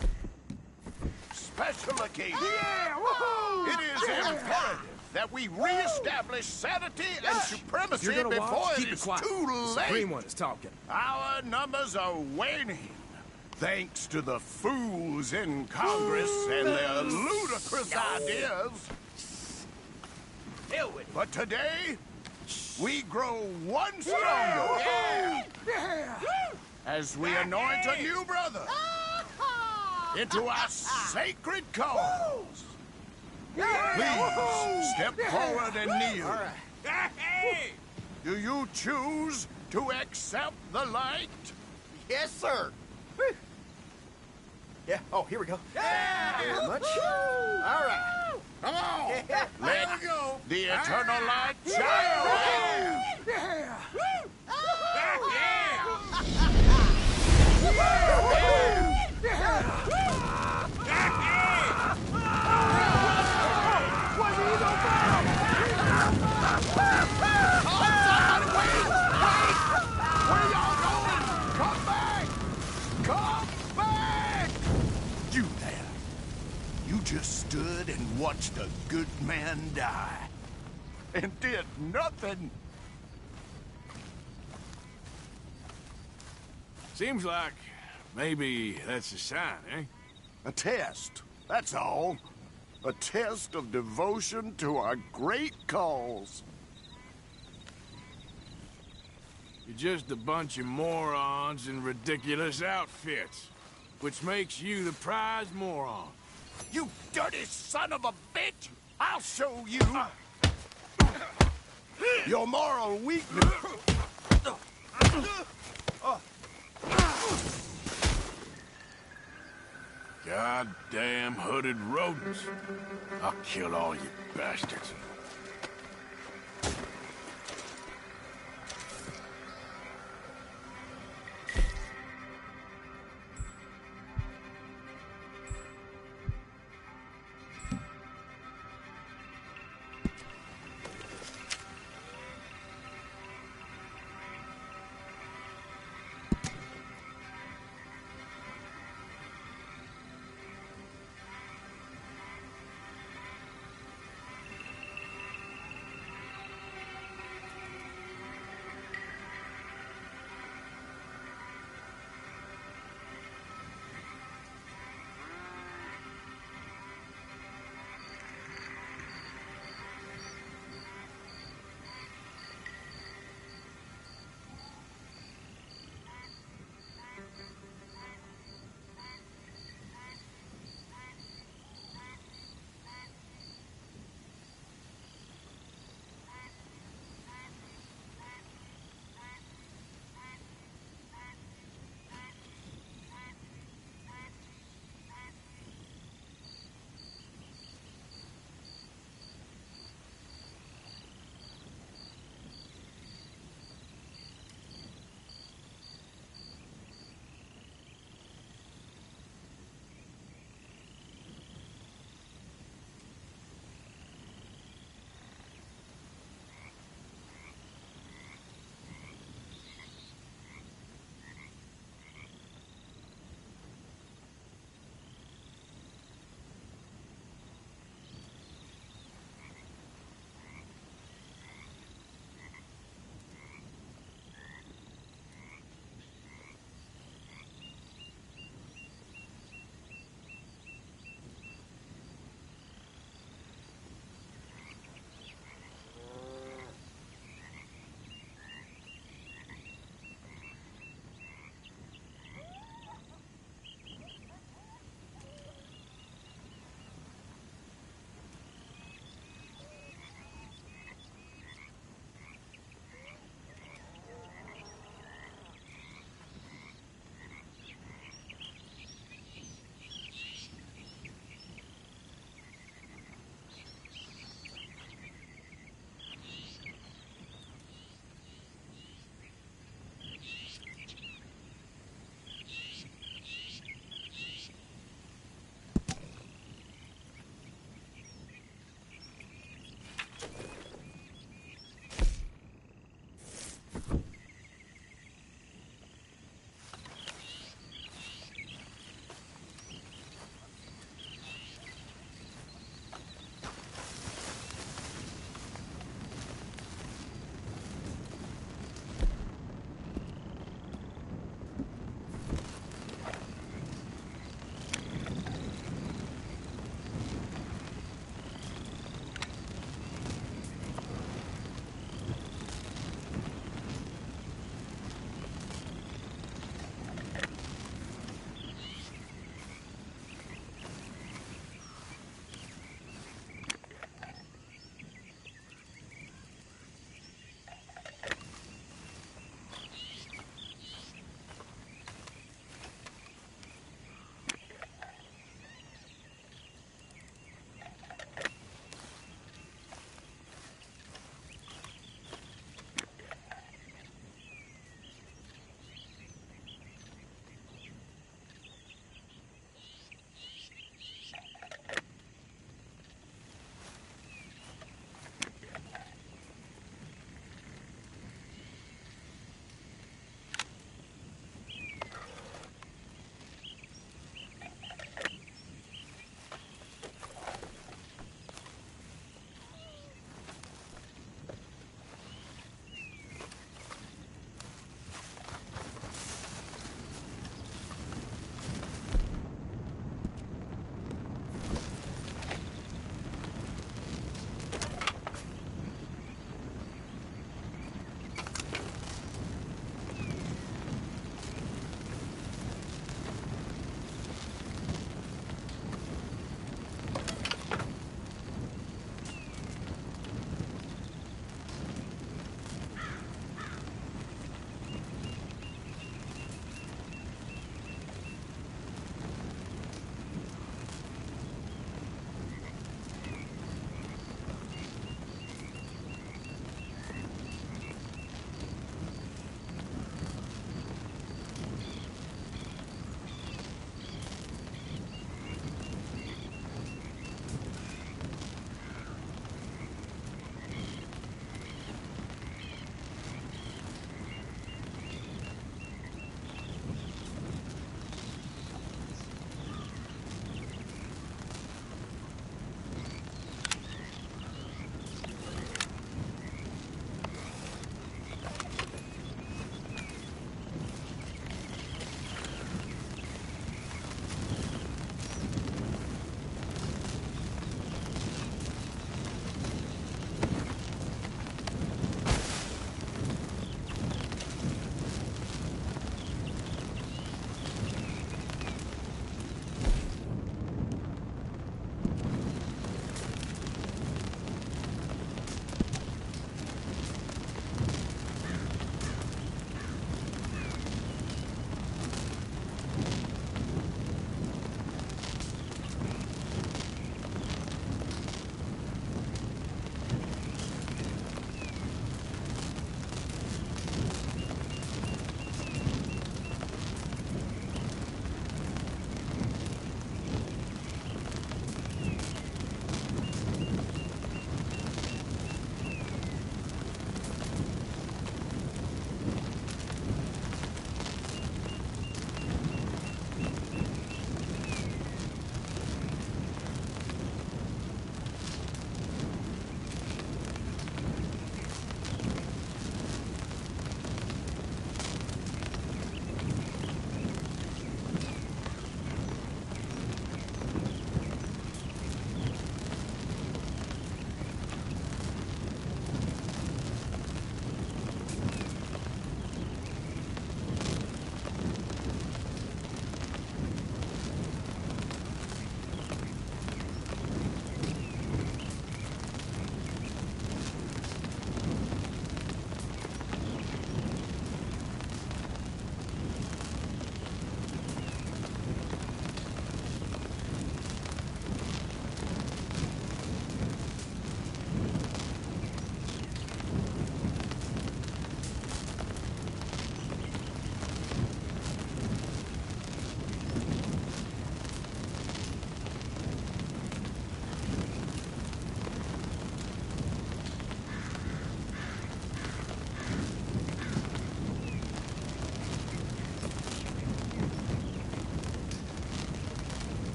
special occasion. Yeah, woohoo! It is imperative that we reestablish sanity and supremacy before it is too late. Green one is talking. Our numbers are waning, thanks to the fools in Congress and their ludicrous ideas. hell with it. But today, we grow one stronger. As we anoint a new brother into our sacred cause. Please step forward and kneel. All right. Do you choose to accept the light? Yes, sir. Yeah. Oh, here we go. Very much. All right. Come on. Yeah. Let the eternal light shine. You there. You just stood and watched a good man die. And did nothing. Seems like maybe that's a sign, eh? A test, that's all. A test of devotion to our great cause. You're just a bunch of morons in ridiculous outfits, which makes you the prize moron. You dirty son of a bitch! I'll show you your moral weakness. Goddamn hooded rodents. I'll kill all you bastards.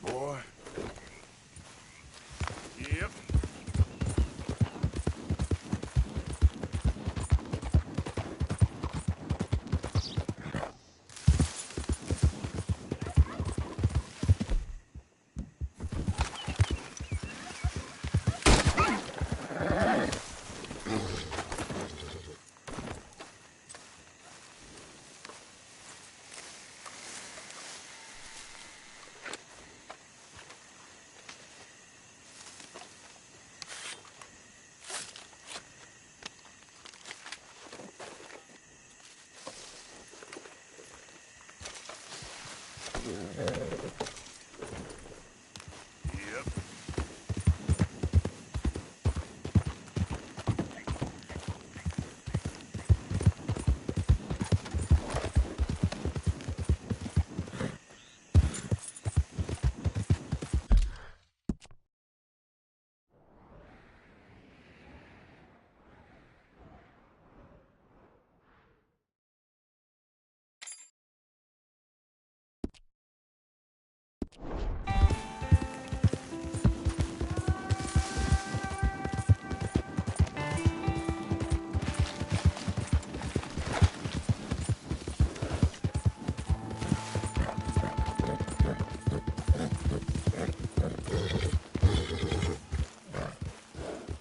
boy. Yep.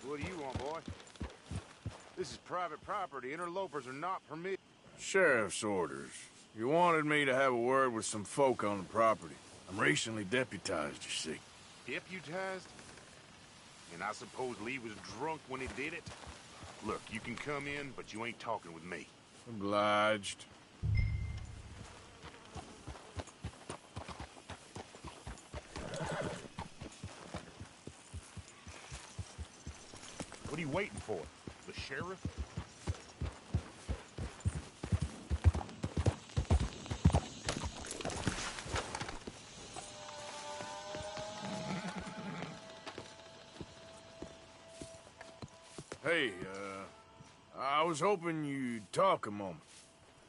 What do you want, boy? This is private property. Interlopers are not permitted. Sheriff's orders. You wanted me to have a word with some folk on the property. I'm recently deputized, you see. Deputized? And I suppose Lee was drunk when he did it? Look, you can come in, but you ain't talking with me. Obliged. What are you waiting for? The sheriff? Hey, I was hoping you'd talk a moment.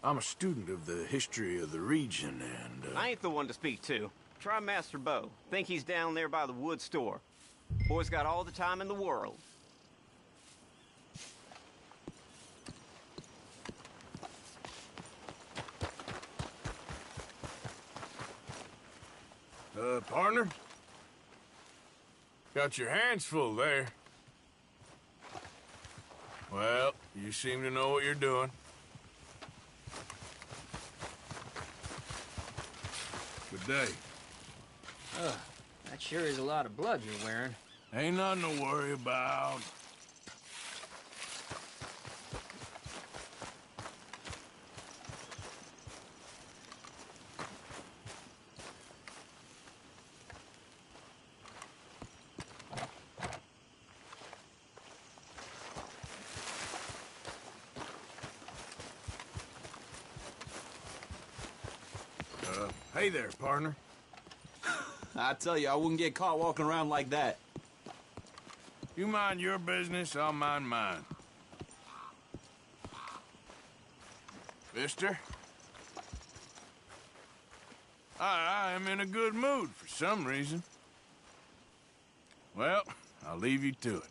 I'm a student of the history of the region, and, I ain't the one to speak to. Try Master Bo. Think he's down there by the wood store. Boy's got all the time in the world. Partner? Got your hands full there. Well, you seem to know what you're doing. Good day. That sure is a lot of blood you're wearing. Ain't nothing to worry about. Hey there, partner. I tell you, I wouldn't get caught walking around like that. You mind your business, I'll mind mine. Mister? I am in a good mood for some reason. Well, I'll leave you to it.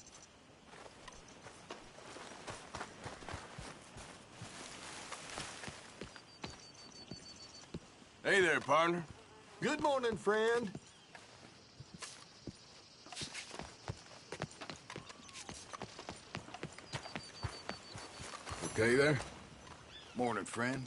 Hey there, partner. Good morning, friend. Okay there? Morning, friend.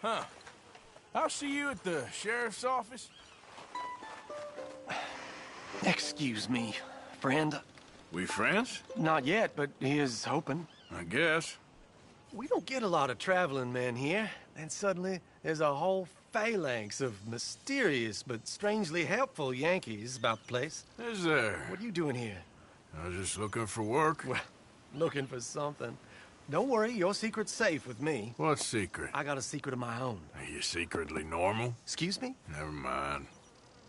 Huh. I'll see you at the sheriff's office. Excuse me, friend. We friends? Not yet, but he is hoping. I guess. We don't get a lot of traveling men here, and suddenly there's a whole phalanx of mysterious but strangely helpful Yankees about the place. Is there? What are you doing here? I was just looking for work. Well, looking for something. Don't worry, your secret's safe with me. What secret? I got a secret of my own. Are you secretly normal? Excuse me? Never mind.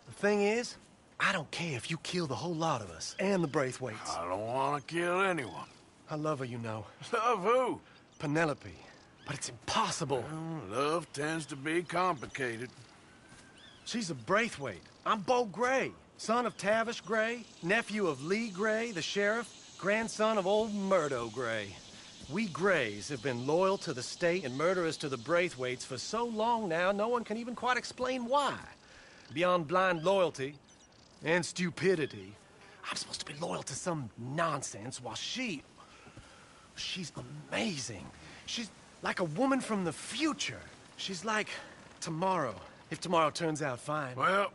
The thing is, I don't care if you kill the whole lot of us, and the Braithwaites. I don't want to kill anyone. I love her, you know. Love who? Penelope. But it's impossible. Well, love tends to be complicated. She's a Braithwaite. I'm Beau Gray, son of Tavish Gray, nephew of Lee Gray, the sheriff, grandson of old Murdo Gray. We Grays have been loyal to the state and murderous to the Braithwaites for so long now, no one can even quite explain why. Beyond blind loyalty and stupidity, I'm supposed to be loyal to some nonsense while she's amazing. She's like a woman from the future. She's like tomorrow, if tomorrow turns out fine. Well,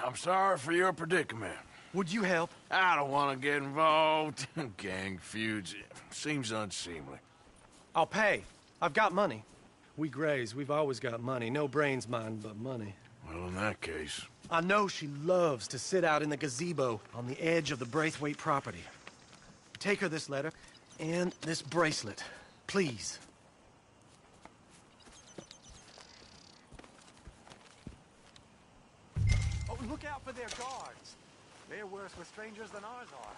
I'm sorry for your predicament. Would you help? I don't want to get involved. Gang feuds seems unseemly. I'll pay. I've got money. We Grays, we've always got money. No brains, mind, but money. Well, in that case... I know she loves to sit out in the gazebo on the edge of the Braithwaite property. Take her this letter and this bracelet, please. Oh, look out for their guards. They're worse with strangers than ours are.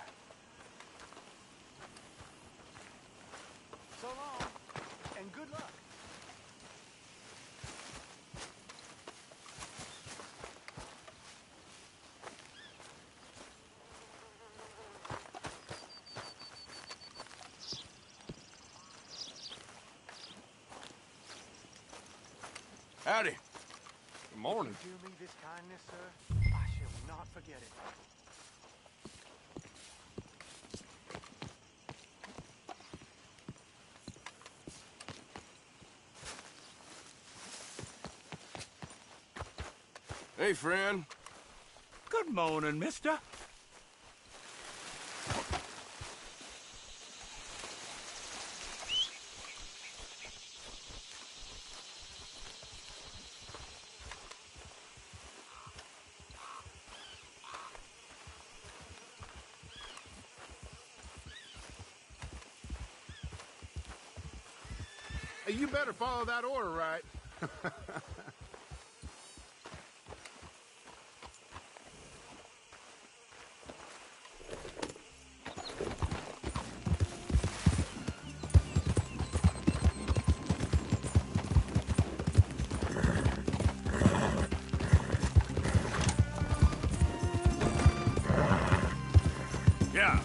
So long, and good luck. Howdy. Good morning. Do me this kindness, sir. I shall not forget it. Hey, friend. Good morning, mister. You better follow that order right. Yeah.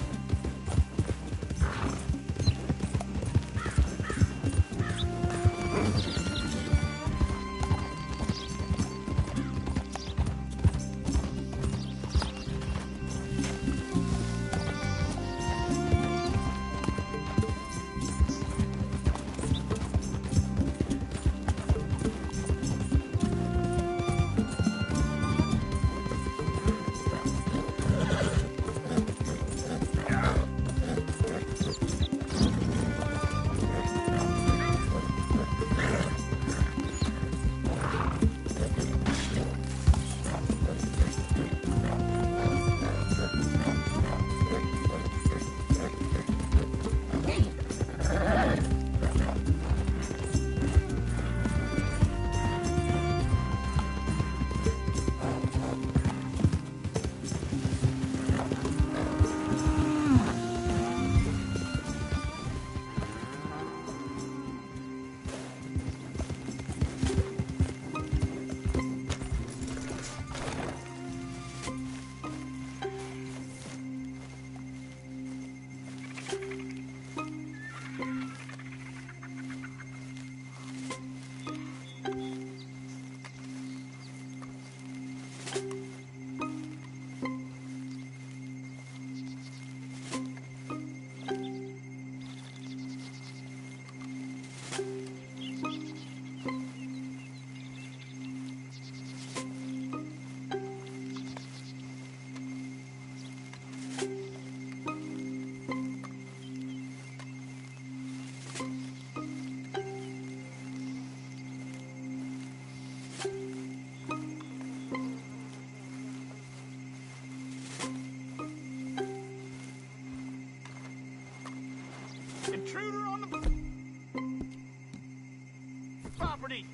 property!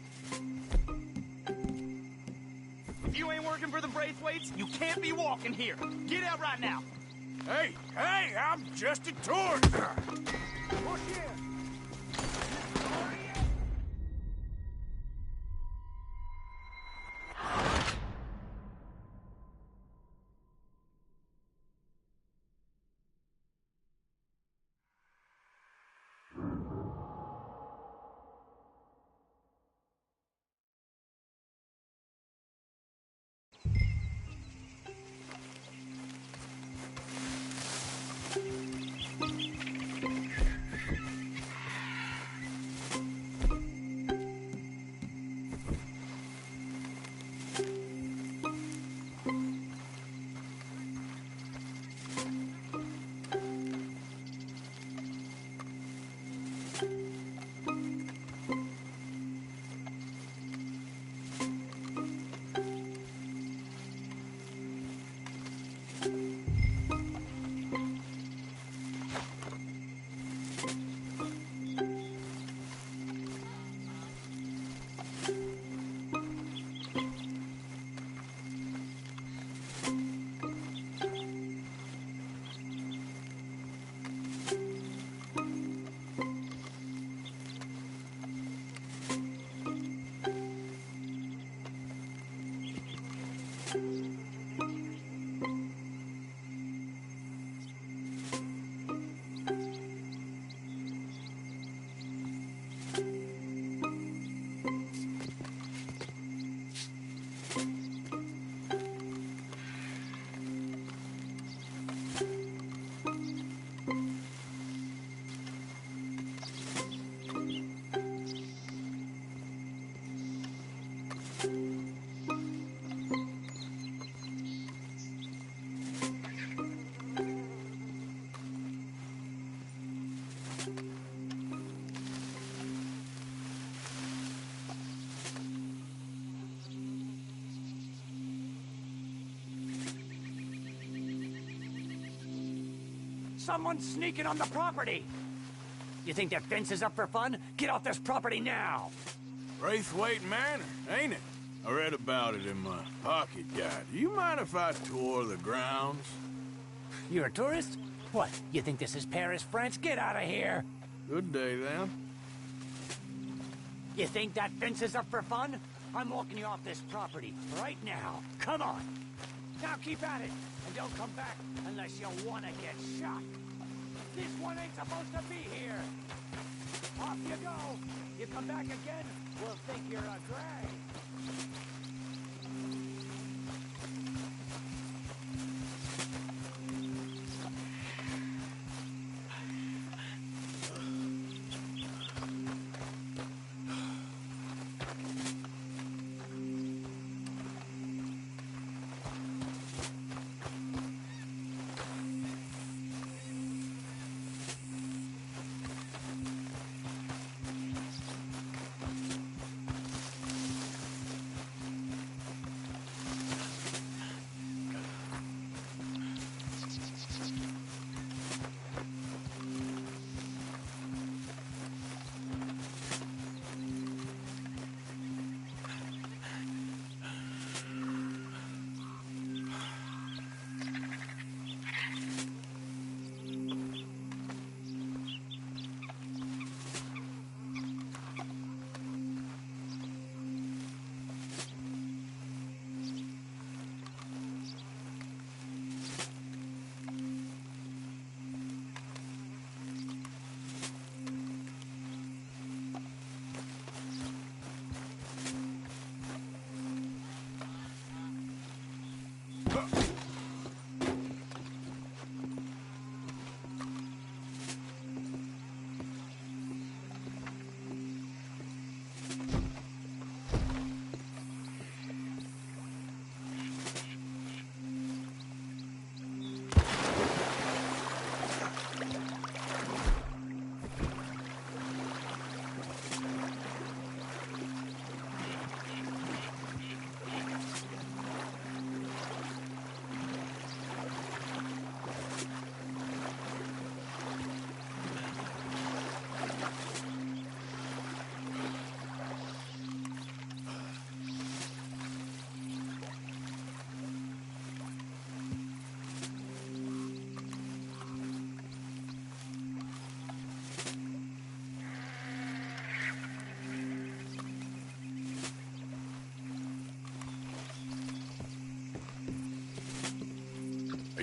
If you ain't working for the Braithwaites, you can't be walking here. Get out right now. Hey, I'm just a tourist. Push in. Someone's sneaking on the property! You think that fence is up for fun? Get off this property now! Braithwaite Manor, ain't it? I read about it in my pocket guide. Do you mind if I tour the grounds? You're a tourist? What, you think this is Paris, France? Get out of here! Good day, then. You think that fence is up for fun? I'm walking you off this property right now. Come on! Now keep at it, and don't come back unless you want to get shot. This one ain't supposed to be here. Off you go. You come back again, we'll think you're a Gray.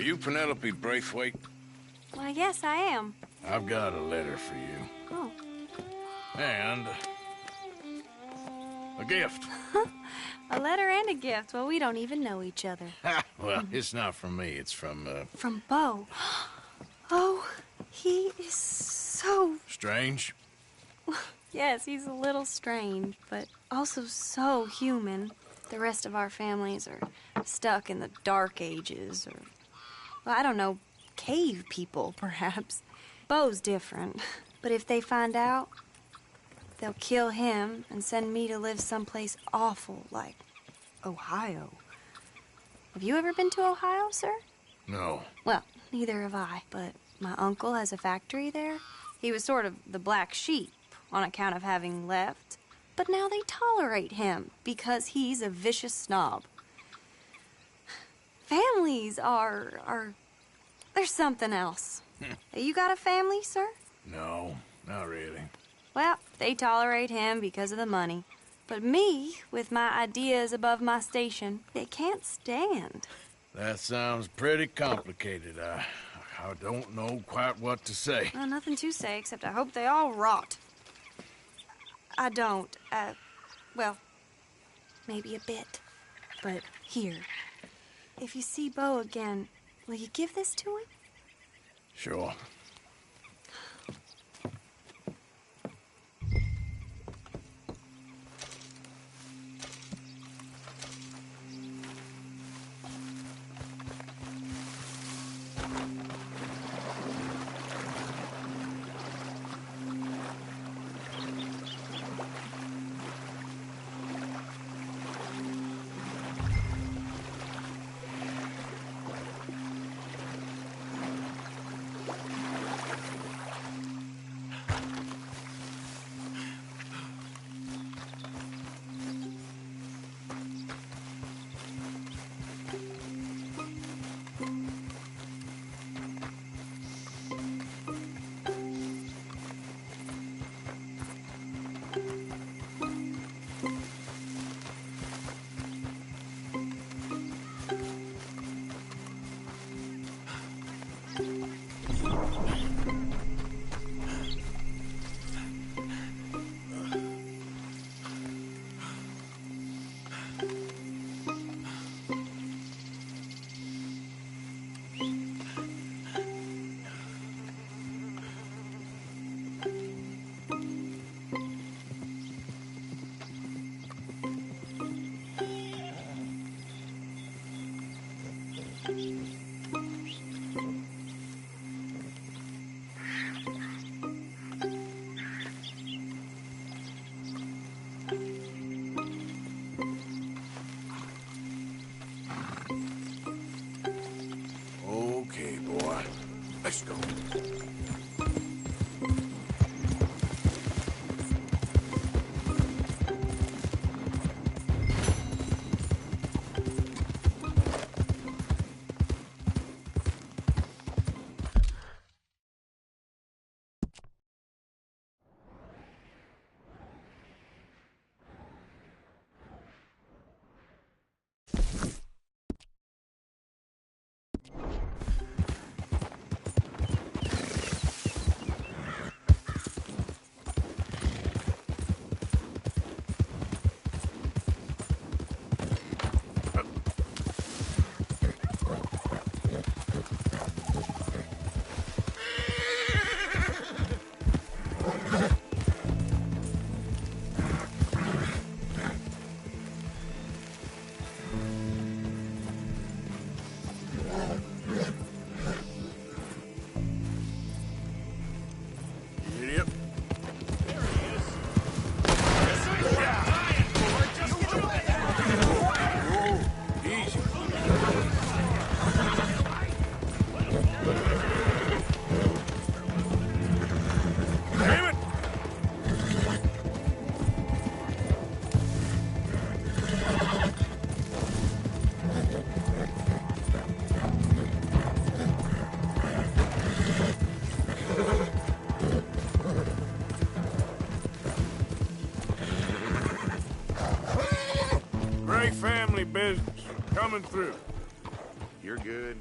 you Penelope Braithwaite? Well, yes, I am. I've got a letter for you. Oh. And a gift. A letter and a gift. Well, we don't even know each other. Well, it's not from me. It's from, From Beau. Oh, he is so... Strange? Yes, he's a little strange, but also so human. The rest of our families are stuck in the Dark Ages, or, well, I don't know, cave people, perhaps. Beau's different, but if they find out, they'll kill him and send me to live someplace awful like Ohio. Have you ever been to Ohio, sir? No. Well, neither have I, but my uncle has a factory there. He was sort of the black sheep on account of having left, but now they tolerate him because he's a vicious snob. Families are there's something else. You got a family, sir? No, not really. Well, they tolerate him because of the money. But me, with my ideas above my station, they can't stand. That sounds pretty complicated. I don't know quite what to say. Well, nothing to say, except I hope they all rot. I don't. Well, maybe a bit. But here, if you see Beau again, will you give this to him? Sure. Okay, boy. Let's go. Family business. Coming through. You're good.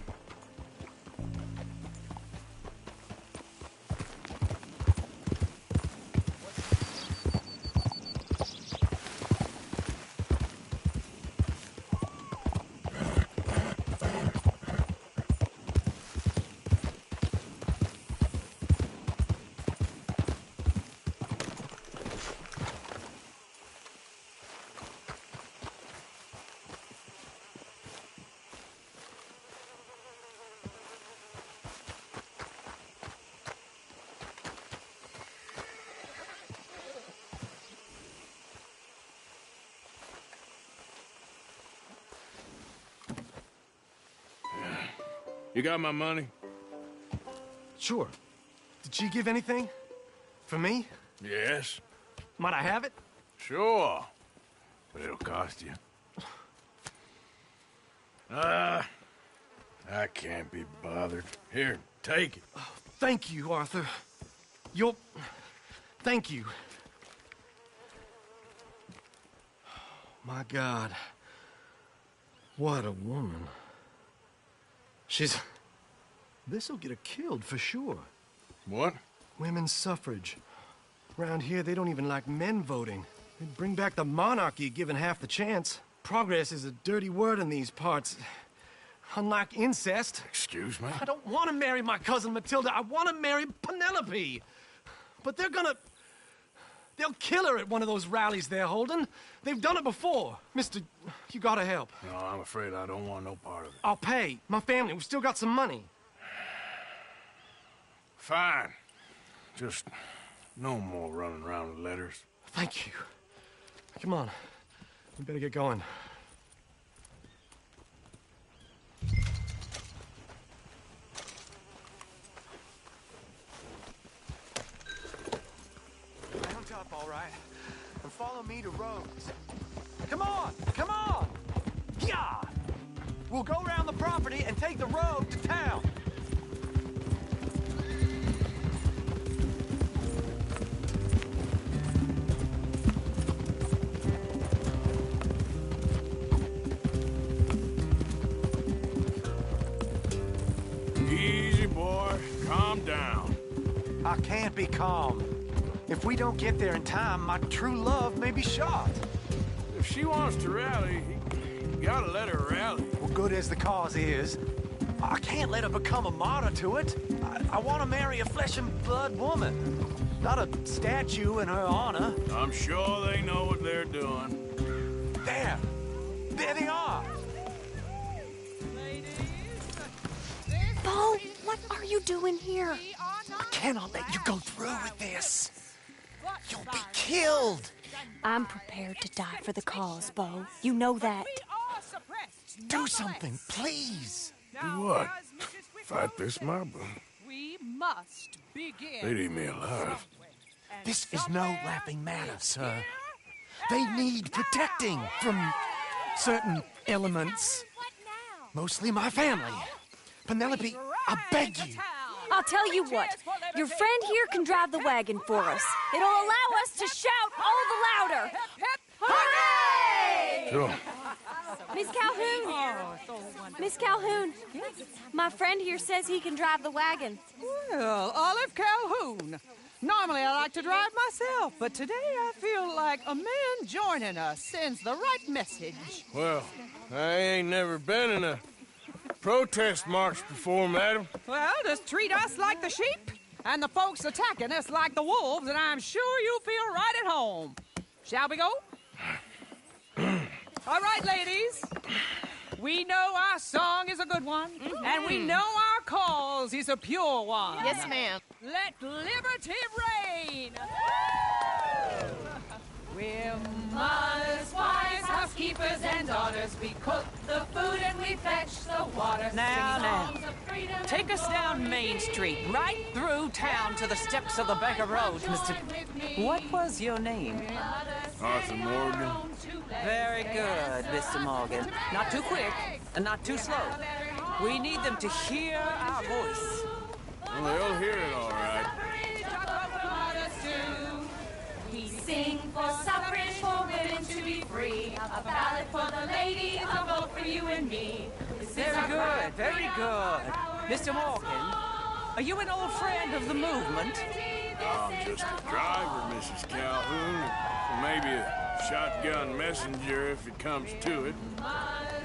You got my money? Sure. Did she give anything? For me? Yes. Might I have it? Sure. But it'll cost you. I can't be bothered. Here, take it. Oh, thank you, Arthur. Thank you. My God. What a woman. This'll get her killed for sure. What? Women's suffrage. Around here, they don't even like men voting. They'd bring back the monarchy given half the chance. Progress is a dirty word in these parts. Unlike incest. Excuse me? I don't want to marry my cousin Matilda. I want to marry Penelope. But they'll kill her at one of those rallies they're holding. They've done it before. Mister, you gotta help. No, I'm afraid I don't want no part of it. I'll pay. My family, we've still got some money. Fine. Just no more running around with letters. Thank you. Come on. We better get going. Mount up, all right? And follow me to Rhodes. Come on! Come on! Yeah! We'll go around the property and take the road to town. Easy, boy. Calm down. I can't be calm. If we don't get there in time, my true love may be shot. If she wants to rally, you gotta let her rally. Well, good as the cause is, I can't let her become a martyr to it. I want to marry a flesh and blood woman, not a statue in her honor. I'm sure they know what they're doing. There they are. Bo, what are you doing here? I cannot let you go through with this. You'll be killed. I'm prepared to die for the cause, Bo. You know that. Do something, please. Do what? Fight this mob? We must begin. They'd eat me alive. This is no laughing matter, sir. They need protecting from certain elements. Mostly my family. Penelope, I beg you. I'll tell you what. Your friend here can drive the wagon for us. It'll allow us to shout all the louder. Hooray! Sure. Miss Calhoun. Miss Calhoun. My friend here says he can drive the wagon. Well, Olive Calhoun. Normally I like to drive myself, but today I feel like a man joining us sends the right message. Well, I ain't never been in a protest march before, madam. Well, just treat us like the sheep, and the folks attacking us like the wolves, and I'm sure you'll feel right at home. Shall we go? All right, ladies. We know our song is a good one, and we know our cause is a pure one. Yes, ma'am. Let liberty reign. We're mothers, wives, housekeepers, and daughters. We cook the food and we fetch the water. Now, take us down Main Street, right through town to the steps of the Bank of Rhodes, Mr. What was your name? Arthur Morgan. Very good, Mr. Morgan. Not too quick and not too slow. We need them to hear our voice. Well, they'll hear it all right. We sing for suffrage, for women to be free. A ballot for the ladies, a vote for you and me. Very good, very good. Mr. Morgan, are you an old friend of the movement? I'm just a driver, Mrs. Calhoun. Maybe a shotgun messenger if it comes to it. I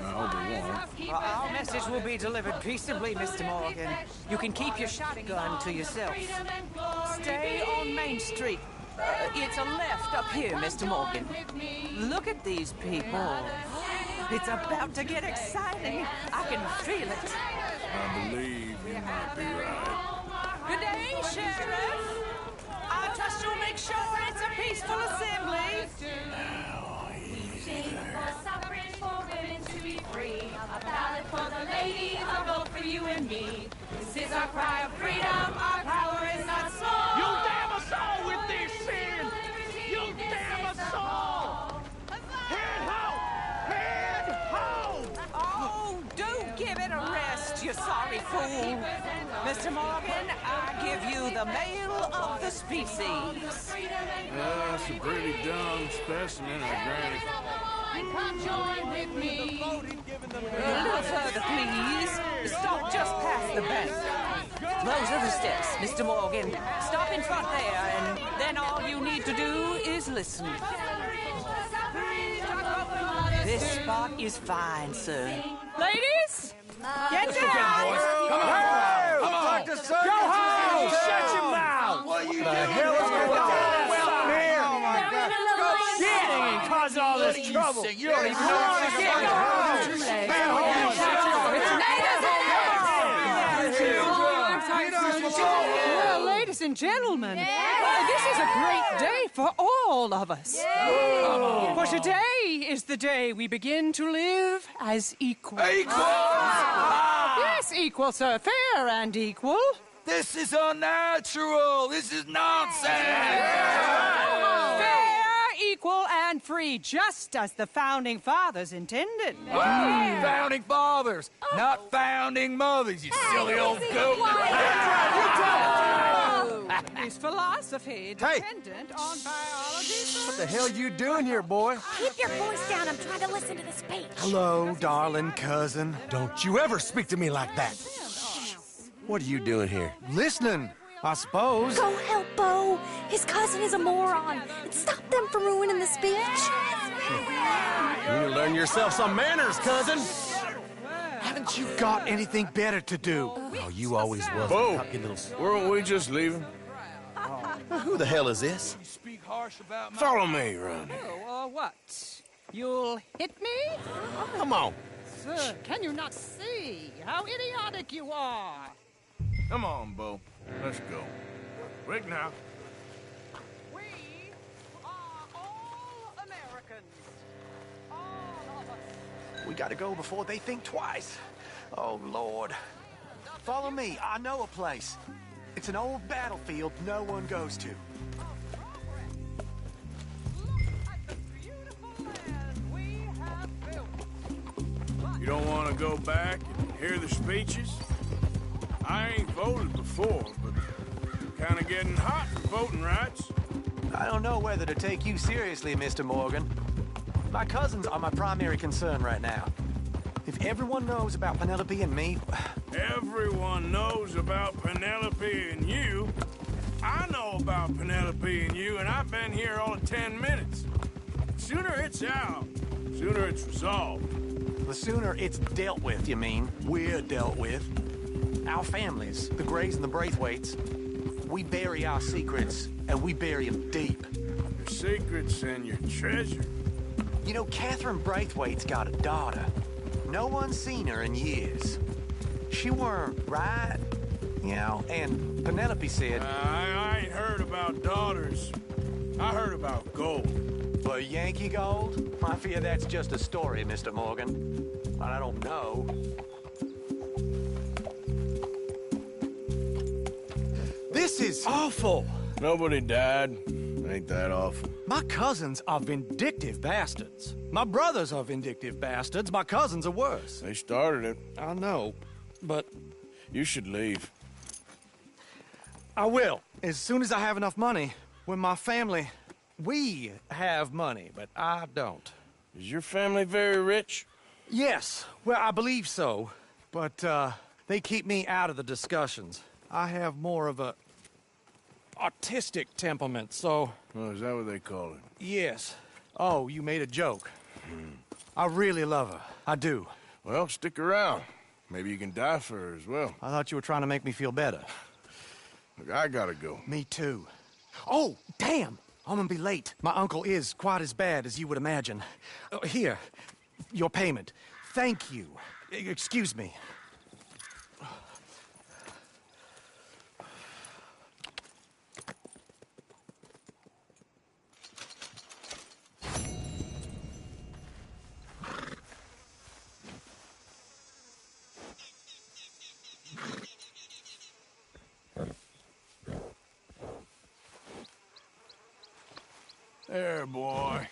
hope it won't. Our message will be delivered peaceably, Mr. Morgan. You can keep your shotgun to yourself. Stay on Main Street. It's a left up here, Mr. Morgan. Look at these people. It's about to get exciting. I can feel it. I believe you might be right. Good day, Sheriff. I trust you'll make sure it's a peaceful assembly. Sing for suffrage, for women to be free. A ballot for the ladies, a vote for you and me. Saul! Head home! Head home! Oh, do give it a rest, you sorry fool. Mr. Morgan, I give you the male of the species. That's a pretty dumb specimen, I grant it. Come join with me. A little further, please. Stop just past the bank. Those are the steps, Mr. Morgan. Stop in front there, and then all you need to do is listen. This spot is fine, sir. Ladies, get down! Come on! Come on! Go home! Shut your mouth! What the hell is going on? Here! Oh my God! Get and cause all this trouble! You don't even know what Well, ladies and gentlemen, this is a great day for all of us. For today is the day we begin to live as equals. Yes, equal, sir. Fair and equal. This is unnatural! This is nonsense! Fair, equal, and free, just as the Founding Fathers intended. Founding fathers, not founding mothers, you silly old goat! Is philosophy dependent on biology? What the hell you doing here, boy? Keep your voice down. I'm trying to listen to the speech. Hello, darling cousin. Don't you ever speak to me like that. What are you doing here? Listening, I suppose. Go help Bo. His cousin is a moron. And stop them from ruining the speech. You need to learn yourself some manners, cousin. Haven't you got anything better to do? Oh, you always was. Bo, weren't we just leaving? Who the hell is this? Follow me around here. Oh, what? You'll hit me? Come on. Sir, can you not see how idiotic you are? Come on, Bo. Let's go. Quick now. We are all Americans. All of us. We gotta go before they think twice. Oh, Lord. Follow me. I know a place. It's an old battlefield no one goes to. You don't want to go back and hear the speeches? I ain't voted before, but kind of getting hot for voting rights. I don't know whether to take you seriously, Mr. Morgan. My cousins are my primary concern right now. If everyone knows about Penelope and me... Everyone knows about Penelope and you. I know about Penelope and you, and I've been here all of 10 minutes. Sooner it's out, sooner it's resolved. The sooner it's dealt with, you mean? We're dealt with. Our families, the Grays and the Braithwaites, we bury our secrets, and we bury them deep. Your secrets and your treasure. You know, Catherine Braithwaite's got a daughter. No one's seen her in years. She weren't right, you know, and Penelope said... I ain't heard about daughters. I heard about gold. But Yankee gold? I fear that's just a story, Mr. Morgan. I don't know. This is awful. Nobody died. Ain't that awful. My cousins are vindictive bastards. My brothers are vindictive bastards. My cousins are worse. They started it. I know, but... You should leave. I will, as soon as I have enough money. When my family... We have money, but I don't. Is your family very rich? Yes, well, I believe so. But, they keep me out of the discussions. I have more of a... artistic temperament, so... Oh, is that what they call it? Yes. Oh, you made a joke. I really love her. I do. Well, stick around. Maybe you can die for her as well. I thought you were trying to make me feel better. Look, I gotta go. Me too. Oh, damn! I'm gonna be late. My uncle is quite as bad as you would imagine. Here, your payment. Thank you. Excuse me. There, boy.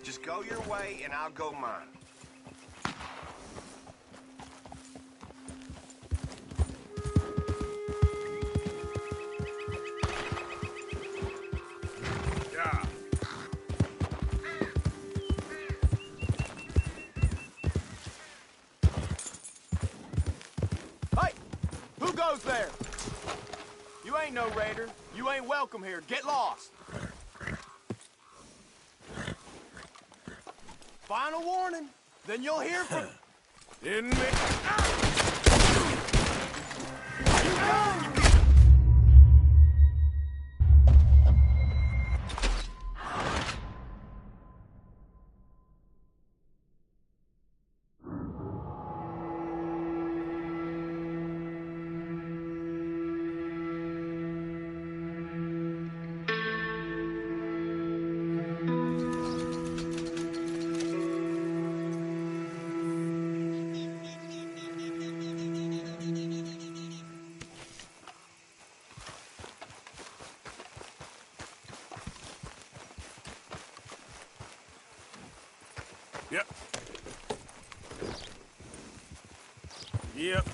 Just go your way, and I'll go mine. Yeah. Hey! Who goes there? You ain't no raider. You ain't welcome here. Get lost. Final warning. Then you'll hear from... In me. Yep. Yep.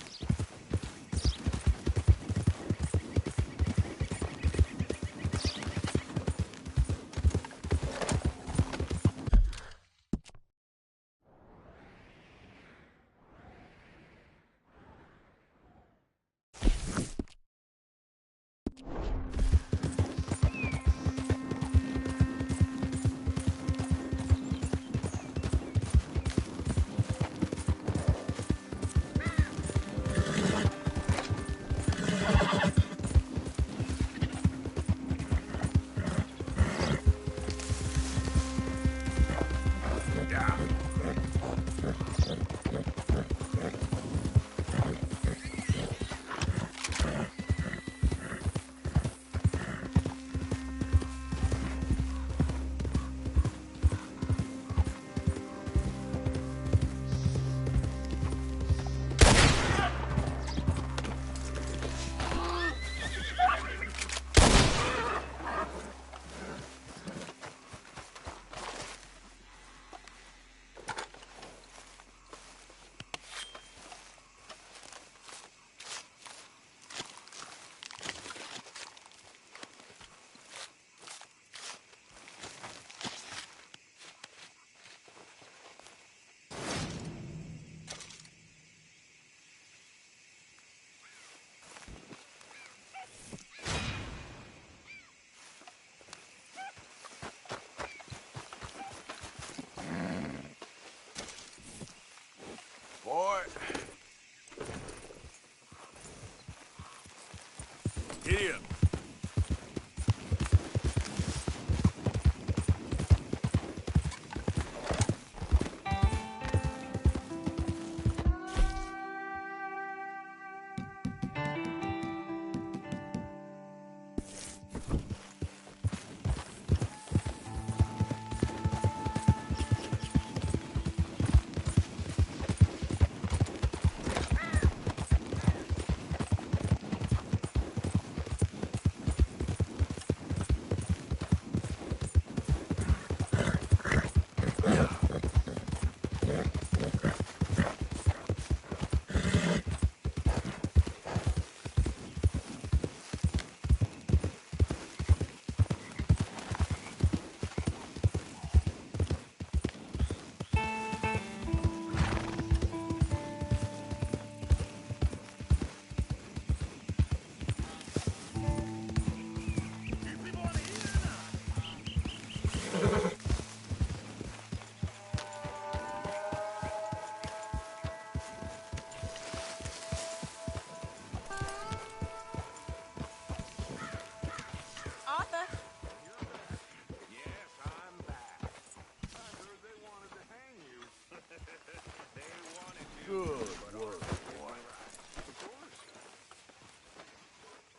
Good work, boy.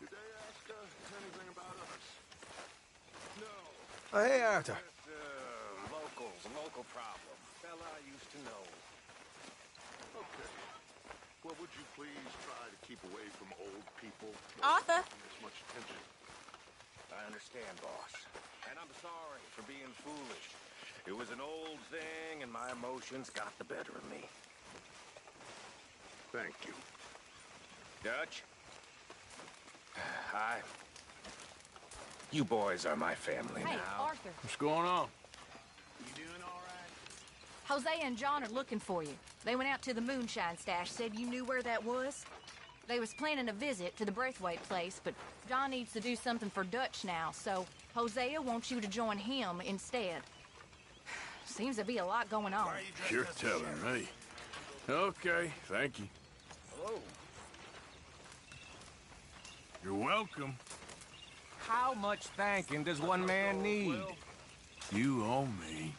Did they ask anything about us? No. Oh, hey, Arthur. Local problem. Fella I used to know. Okay. Well, would you please try to keep away from old people? Arthur. This much attention. I understand, boss. And I'm sorry for being foolish. It was an old thing, and my emotions got the better of me. Thank you. Dutch? Hi. You boys are my family Hey, now. Arthur. What's going on? You doing all right? Hosea and John are looking for you. They went out to the moonshine stash, said you knew where that was. They was planning a visit to the Braithwaite place, but John needs to do something for Dutch now, so Hosea wants you to join him instead. Seems to be a lot going on. You're telling me. Okay, thank you. Hello. You're welcome. How much thanking does one man need? You owe me.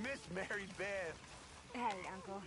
Miss Mary Beth. Hey, Uncle.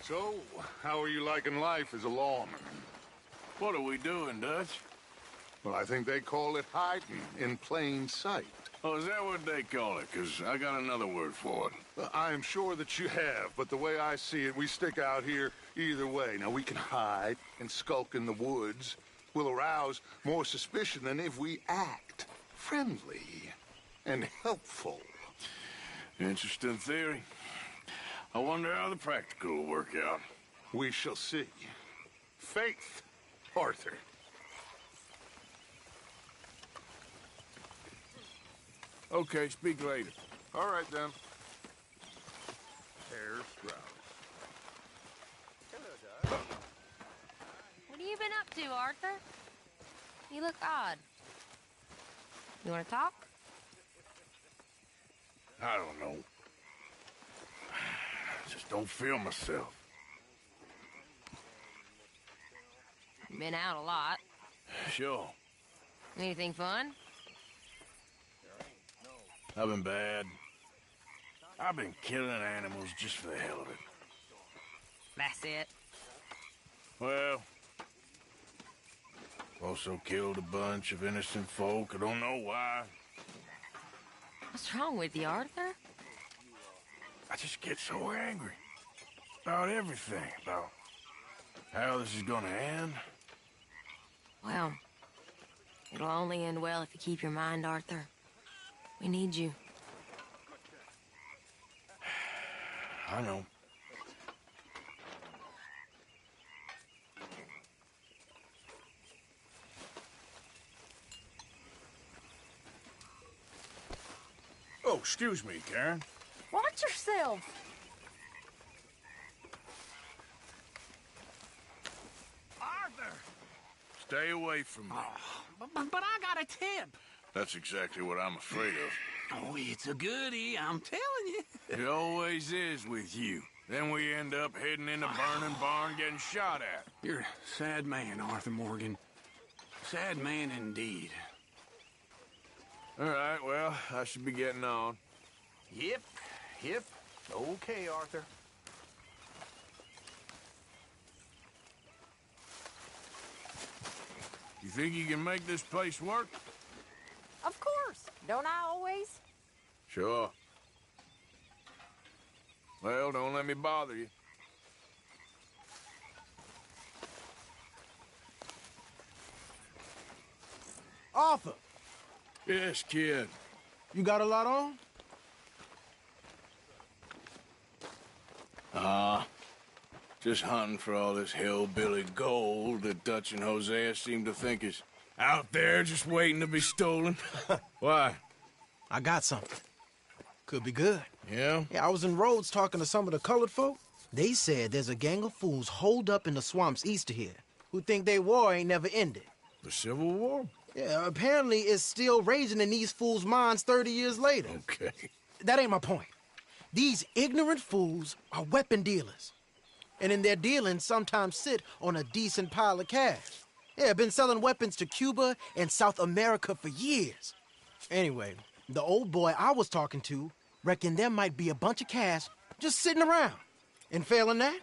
So, how are you liking life as a lawman? What are we doing, Dutch? Well, I think they call it hiding in plain sight. Oh, is that what they call it? Because I got another word for it. I am sure that you have, but the way I see it, we stick out here either way. Now, we can hide and skulk in the woods. We'll arouse more suspicion than if we act friendly and helpful. Interesting theory. I wonder how the practical will work out. We shall see. Faith, Arthur. Okay, speak later. All right, then. Hair Strauss. What have you been up to, Arthur? You look odd. You want to talk? I don't know. I just don't feel myself. Been out a lot. Sure. Anything fun? I've been bad. I've been killing animals just for the hell of it. That's it. Well, also killed a bunch of innocent folk. I don't know why. What's wrong with you, Arthur? I just get so angry about everything, about how this is gonna end. Well, it'll only end well if you keep your mind, Arthur. We need you. I know. Oh, excuse me, Karen. Watch yourself. Arthur! Stay away from me. But I got a tip. That's exactly what I'm afraid of. Oh, it's a goodie, I'm telling you. It always is with you. Then we end up heading in a burning barn getting shot at. You're a sad man, Arthur Morgan. Sad man indeed. All right, well, I should be getting on. Yep. Okay, Arthur. You think you can make this place work? Of course. Don't I always? Sure. Well, don't let me bother you. Arthur! Yes, kid. You got a lot on? Just hunting for all this hillbilly gold that Dutch and Hosea seem to think is out there just waiting to be stolen. Why? I got something. Could be good. Yeah? Yeah, I was in Rhodes talking to some of the colored folk. They said there's a gang of fools holed up in the swamps east of here who think their war ain't never ended. The Civil War? Yeah, apparently it's still raging in these fools' minds 30 years later. Okay. That ain't my point. These ignorant fools are weapon dealers. And in their dealings sometimes sit on a decent pile of cash. Yeah, been selling weapons to Cuba and South America for years. Anyway, the old boy I was talking to reckoned there might be a bunch of cash just sitting around. And failing that,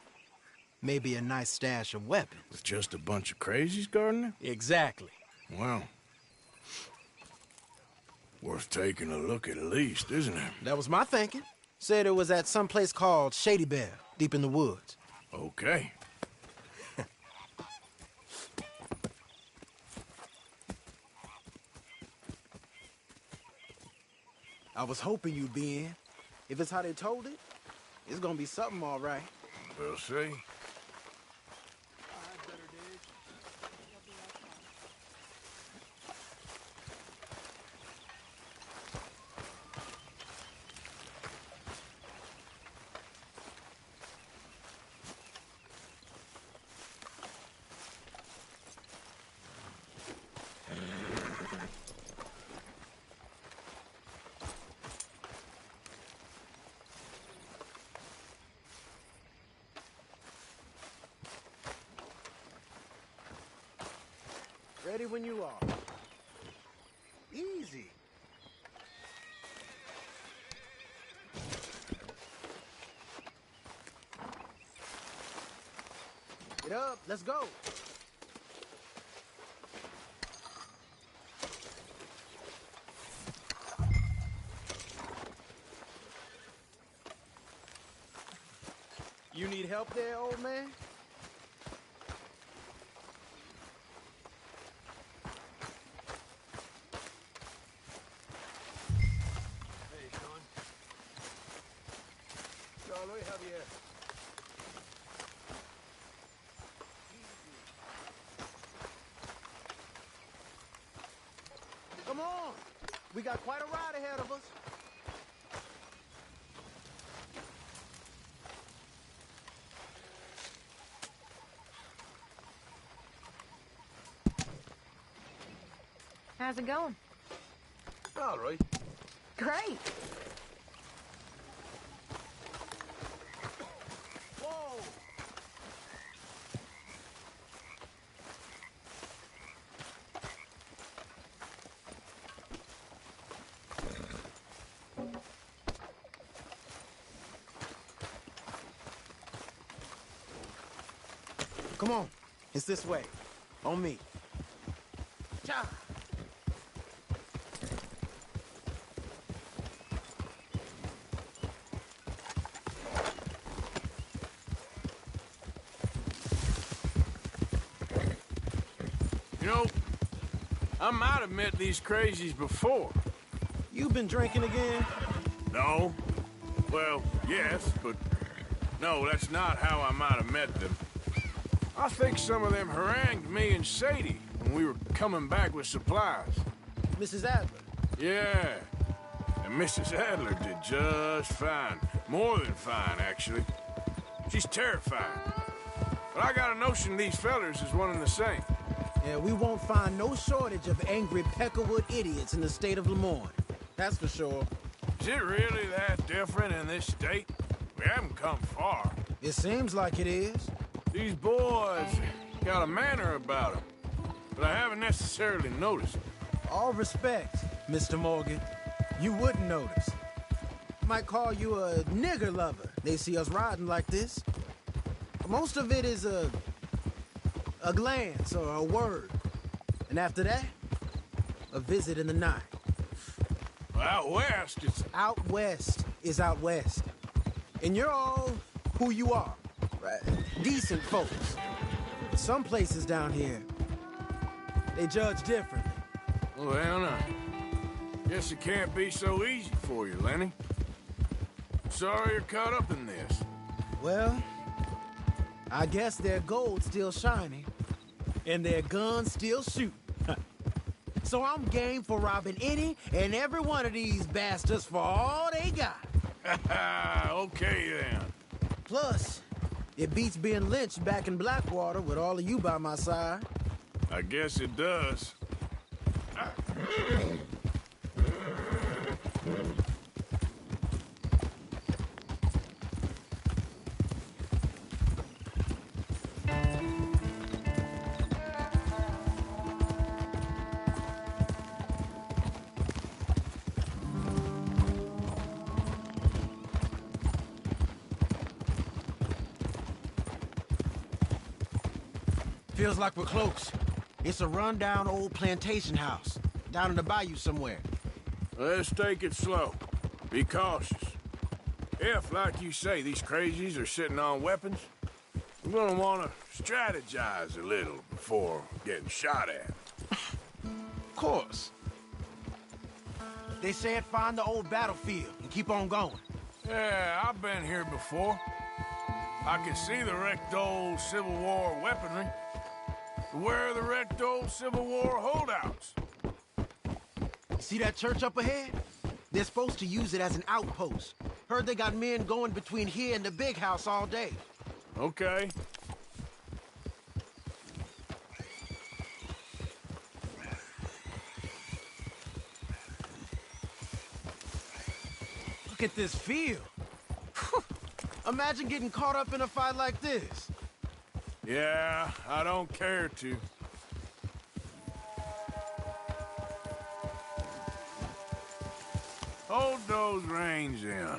maybe a nice stash of weapons. With just a bunch of crazies guarding it? Exactly. Well, worth taking a look at least, isn't it? That was my thinking. Said it was at some place called Shady Bear, deep in the woods. Okay. I was hoping you'd be in. If it's how they told it, it's gonna be something all right. We'll see. Ready when you are. Easy. Get up, let's go. You need help there, old man? Come on. We got quite a ride ahead of us. How's it going? All right. Great. Whoa. Come on. It's this way. On me. Cha! You know, I might have met these crazies before. You been drinking again? No. Well, yes, but no, that's not how I might have met them. I think some of them harangued me and Sadie when we were coming back with supplies. Mrs. Adler? Yeah. And Mrs. Adler did just fine. More than fine, actually. She's terrifying. But I got a notion these fellers is one and the same. Yeah, we won't find no shortage of angry Peckerwood idiots in the state of Lemoyne. That's for sure. Is it really that different in this state? We haven't come far. It seems like it is. These boys got a manner about them, but I haven't necessarily noticed it. All respect, Mr. Morgan. You wouldn't notice. Might call you a nigger lover. They see us riding like this. Most of it is a glance or a word. And after that, a visit in the night. Well, out west, it's... Out west is out west. And you're all who you are. Right? Decent folks. Some places down here, they judge differently. Well, no. Guess it can't be so easy for you, Lenny. Sorry you're caught up in this. Well, I guess their gold's still shining, and their guns still shoot. So I'm game for robbing any and every one of these bastards for all they got. Okay, then. Plus, it beats being lynched back in Blackwater with all of you by my side. I guess it does. Feels like we're close. It's a rundown old plantation house, down in the bayou somewhere. Let's take it slow. Be cautious. If, like you say, these crazies are sitting on weapons, we're gonna want to strategize a little before getting shot at. Of course. They said find the old battlefield and keep on going. Yeah, I've been here before. I can see the wrecked old Civil War weaponry. Where are the wrecked old Civil War holdouts? See that church up ahead? They're supposed to use it as an outpost. Heard they got men going between here and the big house all day. Okay. Look at this field. Imagine getting caught up in a fight like this. Yeah, I don't care to. Hold those reins in.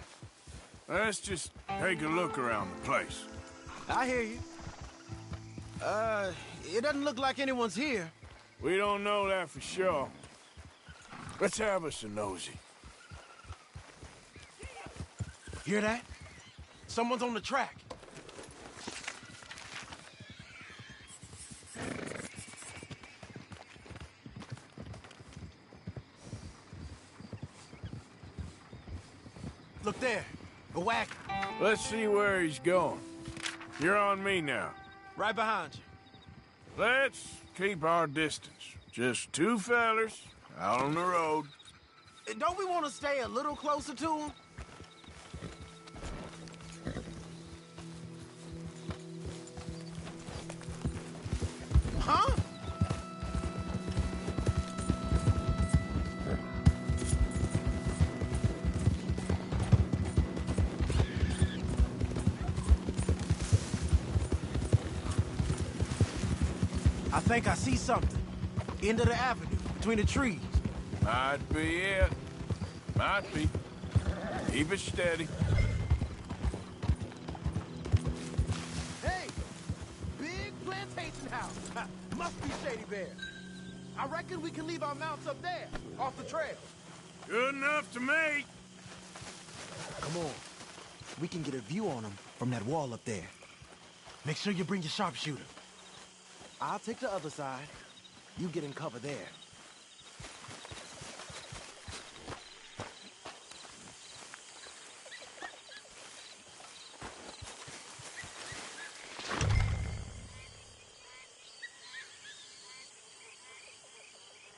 Let's just take a look around the place. I hear you. It doesn't look like anyone's here. We don't know that for sure. Let's have us a nosy. Hear that? Someone's on the track. Look there, a wagon. Let's see where he's going. You're on me now. Right behind you. Let's keep our distance. Just two fellers out on the road. Don't we want to stay a little closer to him? Huh? I think I see something. End of the avenue, between the trees. Might be it. Might be. Keep it steady. Hey! Big plantation house. Must be Shady Bear. I reckon we can leave our mounts up there, off the trail. Good enough to me. Come on. We can get a view on them from that wall up there. Make sure you bring your sharpshooter. I'll take the other side. You get in cover there.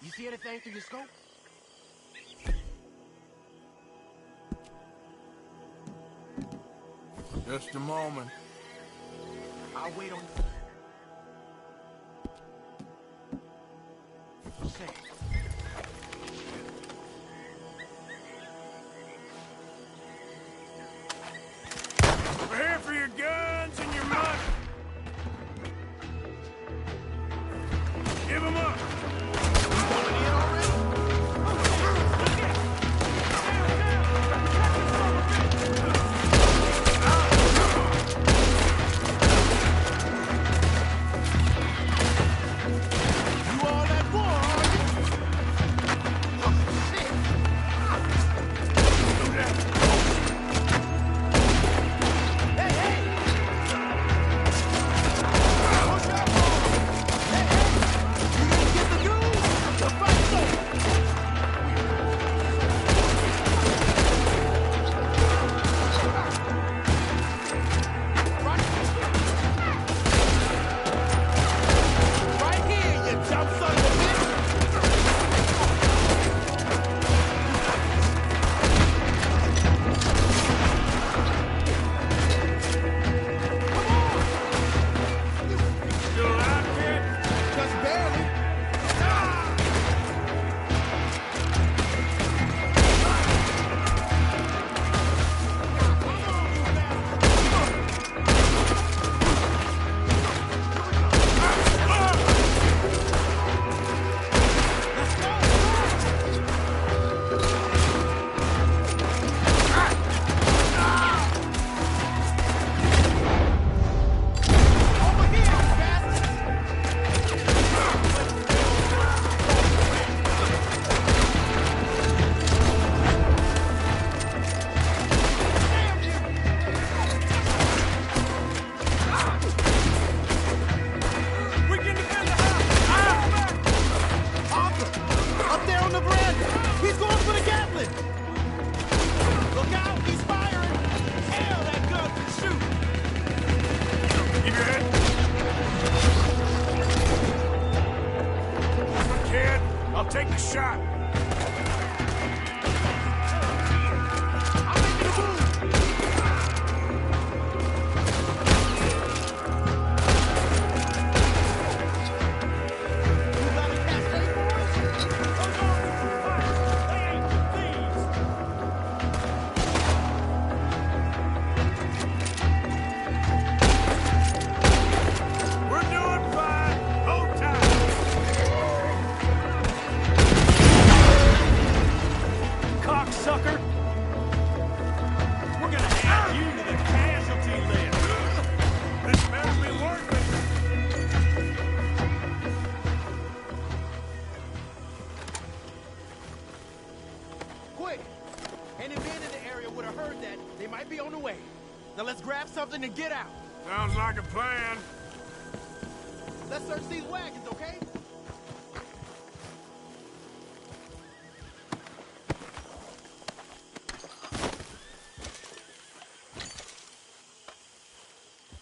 You see anything through your scope? Just a moment. I'll wait on you. Say. We're here for your guns and your money. Give them up. Take the shot. Something to get out. Sounds like a plan. Let's search these wagons, okay?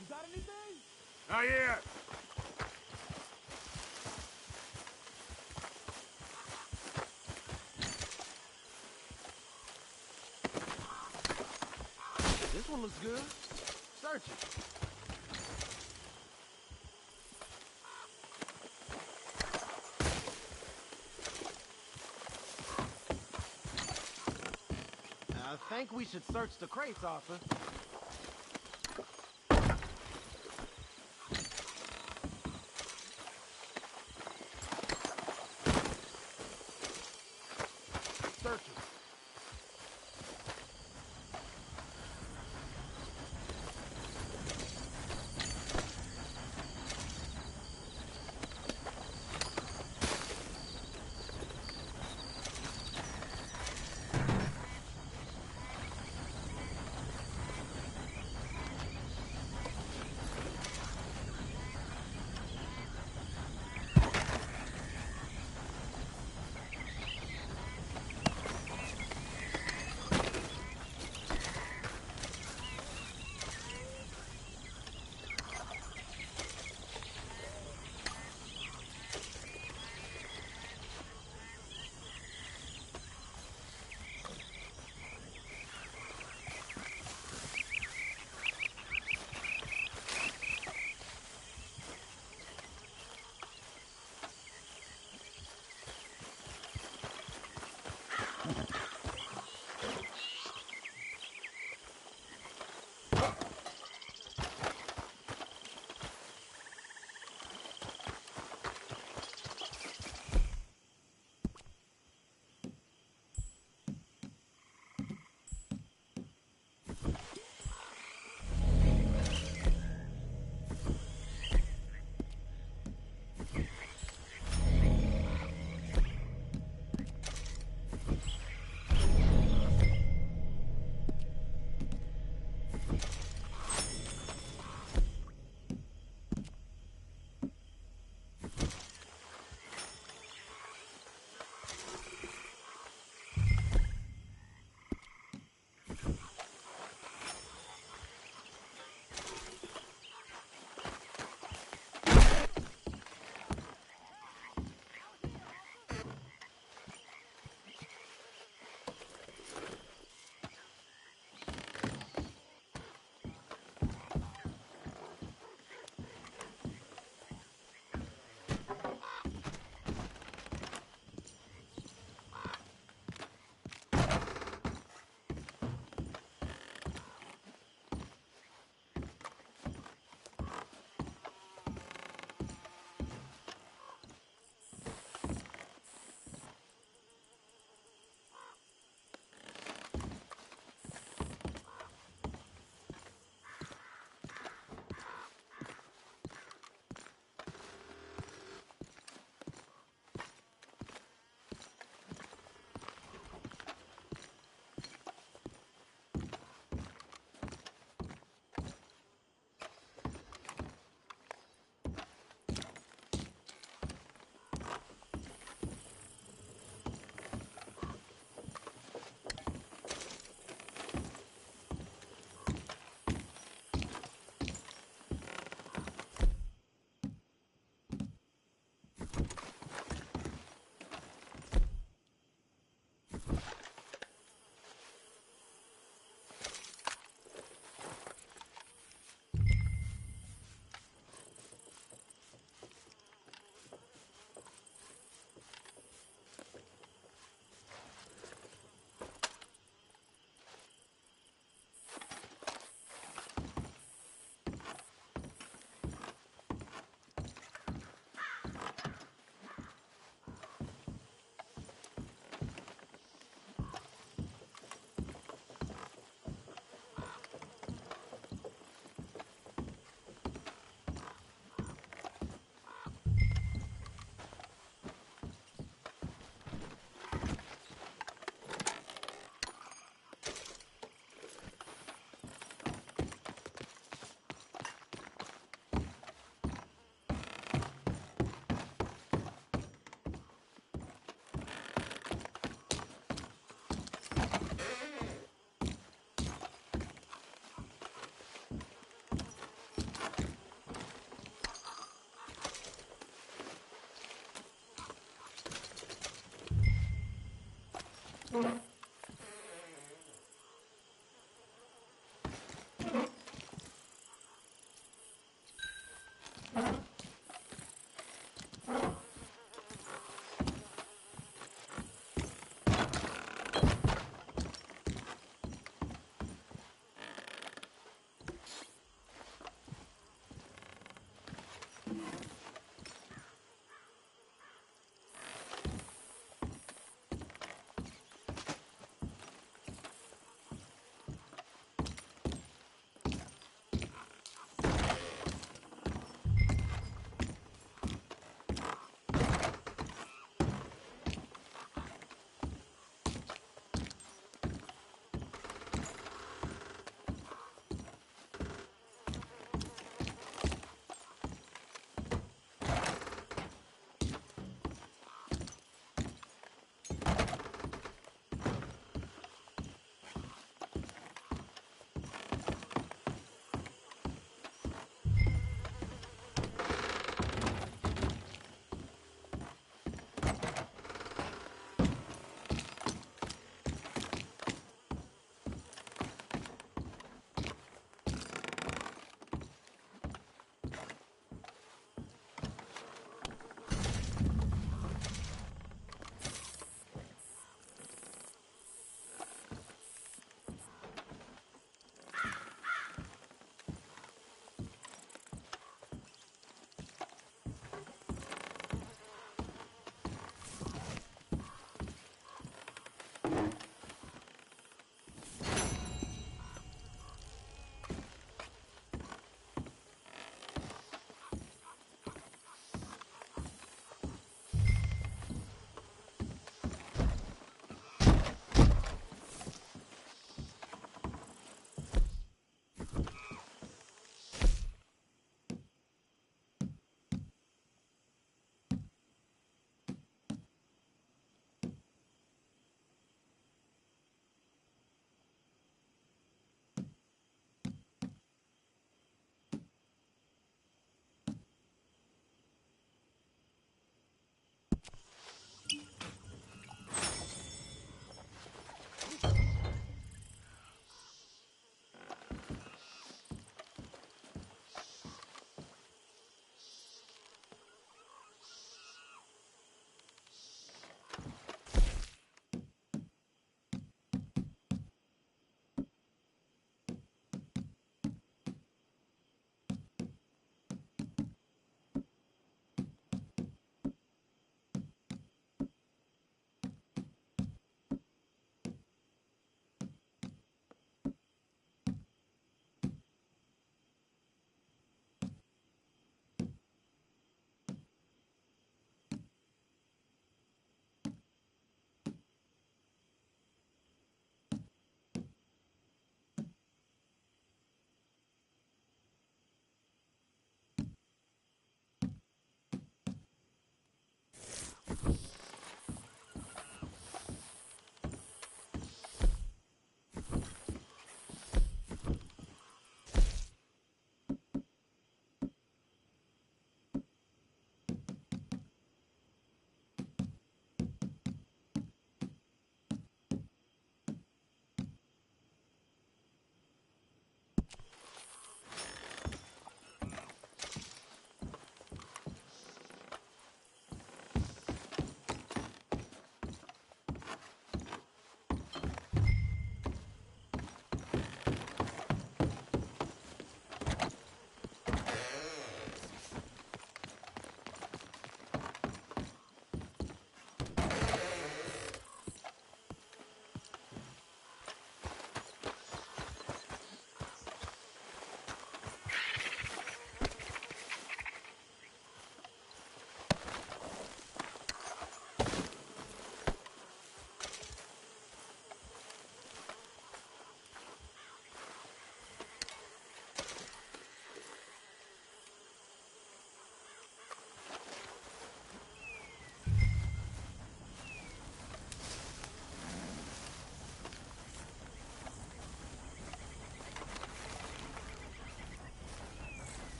You got anything? Not yet. This one looks good. Search it. I think we should search the crates, Arthur. Search it.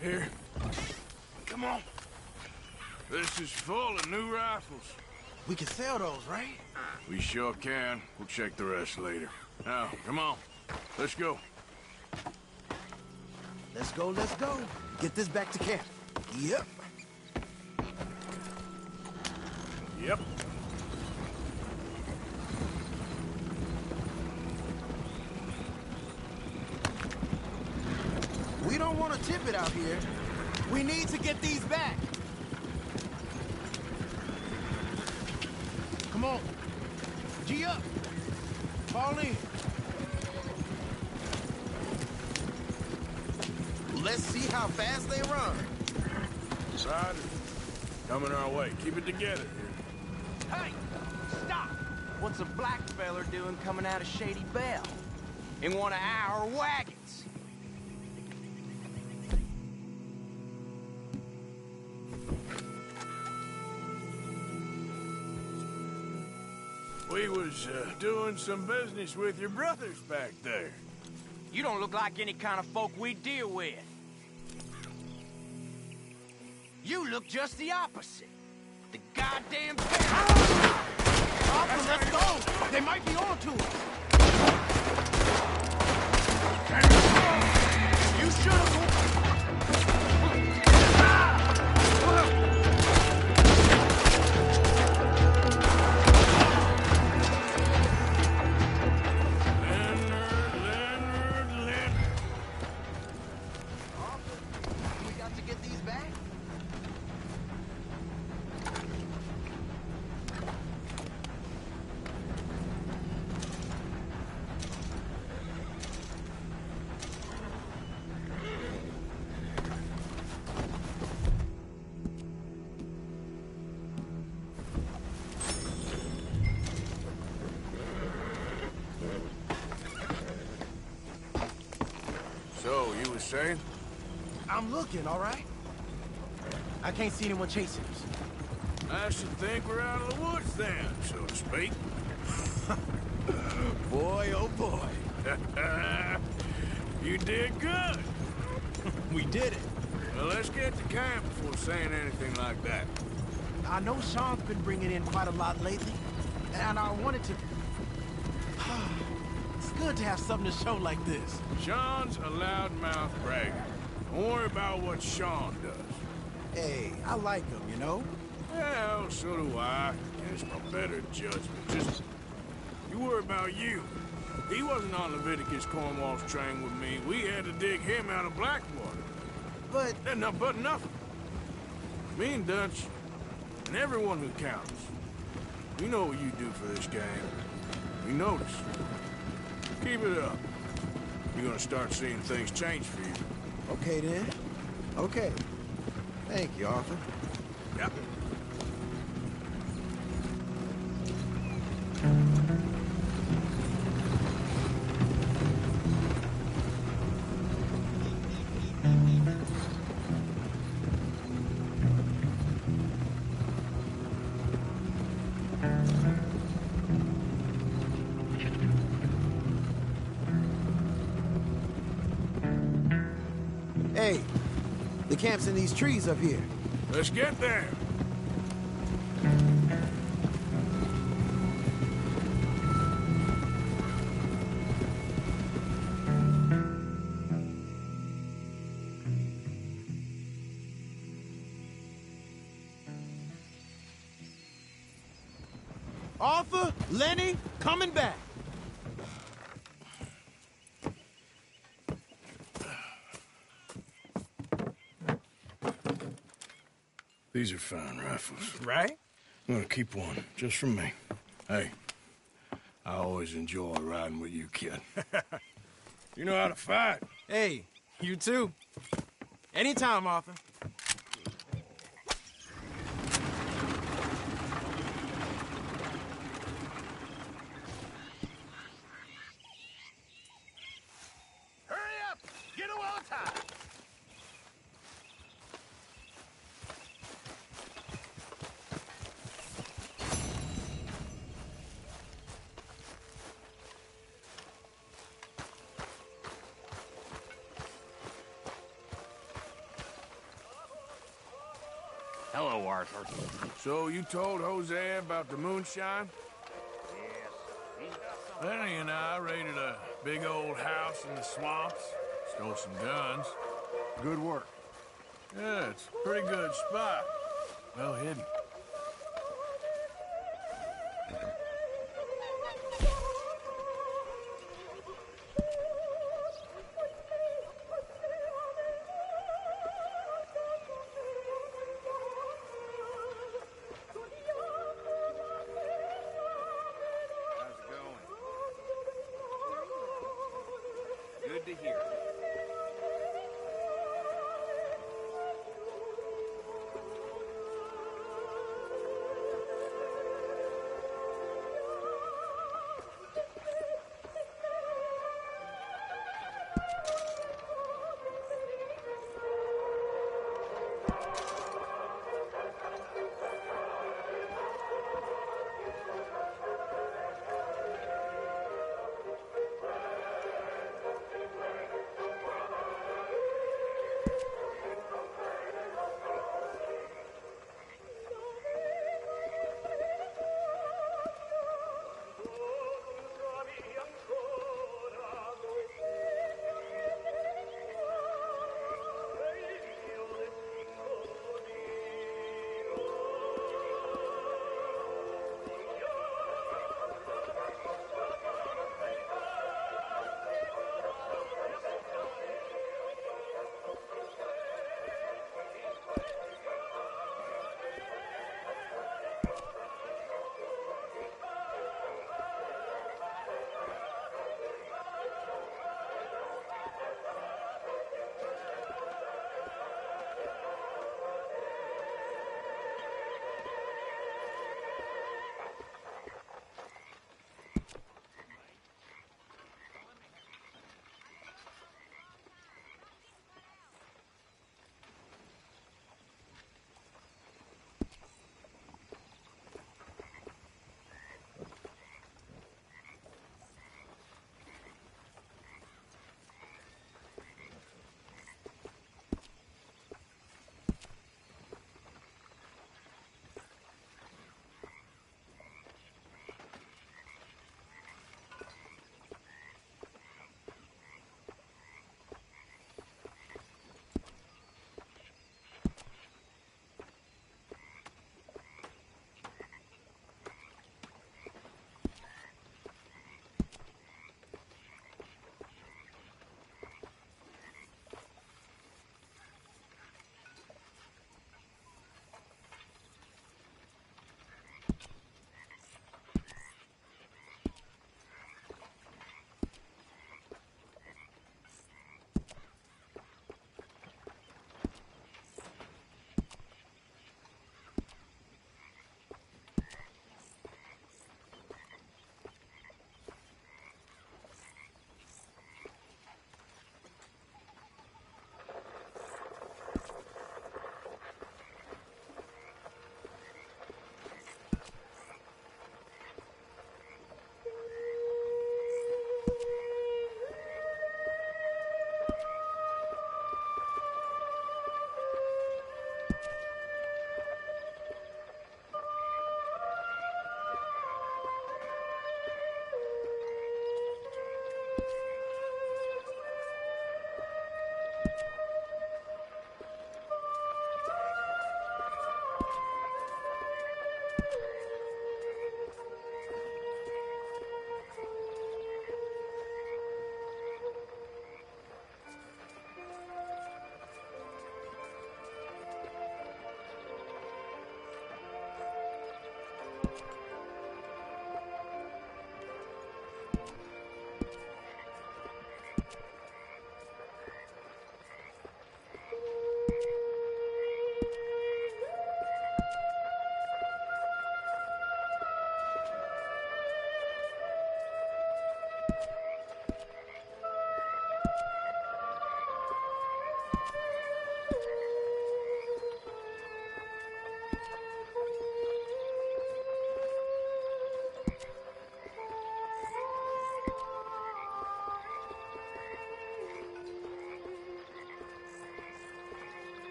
Here. Come on. This is full of new rifles. We can sell those, right? We sure can. We'll check the rest later. Now, come on. Let's go. Let's go, let's go. Get this back to camp. Yep. Yep. We don't want to tip it out here. We need to get these back. Come on. G up. Fall in. Let's see how fast they run. Side, coming our way. Keep it together here. Hey! Stop! What's a black feller doing coming out of Shady Belle? In one of our wagons? We was doing some business with your brothers back there. You don't look like any kind of folk we deal with. You look just the opposite. The goddamn Arthur, let's go! They might be on to us. You should have... So, you was saying? I'm looking, all right? I can't see anyone chasing us. I should think we're out of the woods then, so to speak. Boy, oh boy. You did good. We did it. Well, let's get to camp before saying anything like that. I know Sean's been bringing in quite a lot lately, and I wanted to... It's good to have something to show like this. Sean's a loudmouth bragger. Don't worry about what Sean does. Hey, I like him, you know? Well, so do I. It's my better judgment. Just, you worry about you. He wasn't on Leviticus Cornwall's train with me. We had to dig him out of Blackwater. But nothing. Me and Dutch, and everyone who counts. We know what you do for this gang. We notice. Keep it up. You're gonna start seeing things change for you. Okay, then. Okay. Thank you, Arthur. Yep. Hey, the camp's in these trees up here. Let's get there. Arthur, Lenny, coming back. These are fine rifles. Right? I'm gonna keep one, just for me. Hey, I always enjoy riding with you, kid. You know how to fight. Hey, you too. Anytime, Arthur. Hurry up! Get away on time! Hello, Arthur. So you told Hosea about the moonshine? Yes, he's got some... Lenny and I raided a big old house in the swamps. Stole some guns. Good work. Yeah, it's a pretty good spot. Well hidden. How's it going? Good to hear.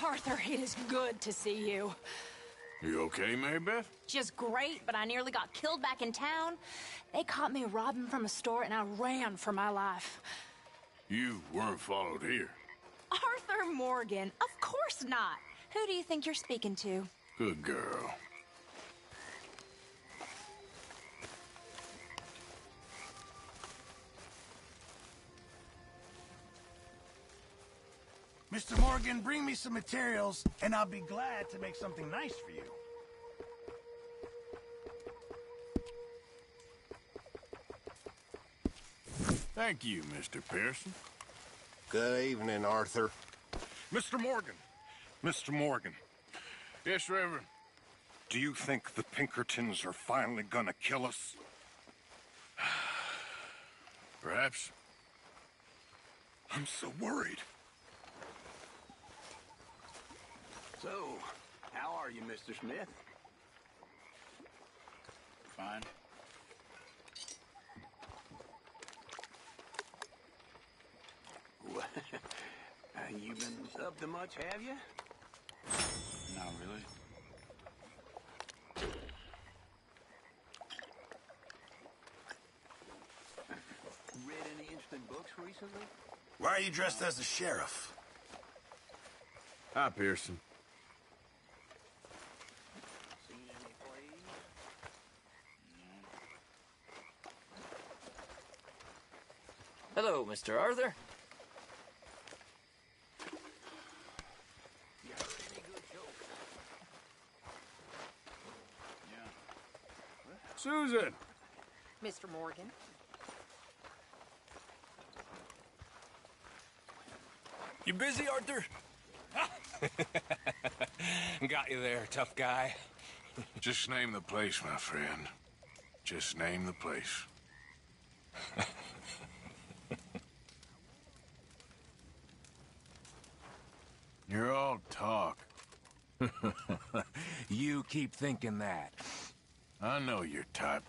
Arthur, it is good to see you. You okay, Marybeth? Just great, but I nearly got killed back in town. They caught me robbing from a store, and I ran for my life. You weren't followed here. Arthur Morgan? Of course not. Who do you think you're speaking to? Good girl. Mr. Morgan, bring me some materials, and I'll be glad to make something nice for you. Thank you, Mr. Pearson. Good evening, Arthur. Mr. Morgan. Mr. Morgan. Yes, Reverend. Do you think the Pinkertons are finally gonna kill us? Perhaps. I'm so worried. So, how are you, Mr. Smith? Fine. Well, you been up to much, have you? Not really. Read any interesting books recently? Why are you dressed as the sheriff? Hi, Pearson. Seen any plays? Hello, Mr. Arthur. You heard any good jokes? Susan! Mr. Morgan. You busy, Arthur? Got you there, tough guy. Just name the place, my friend. Just name the place. You're all talk. You keep thinking that. I know your type.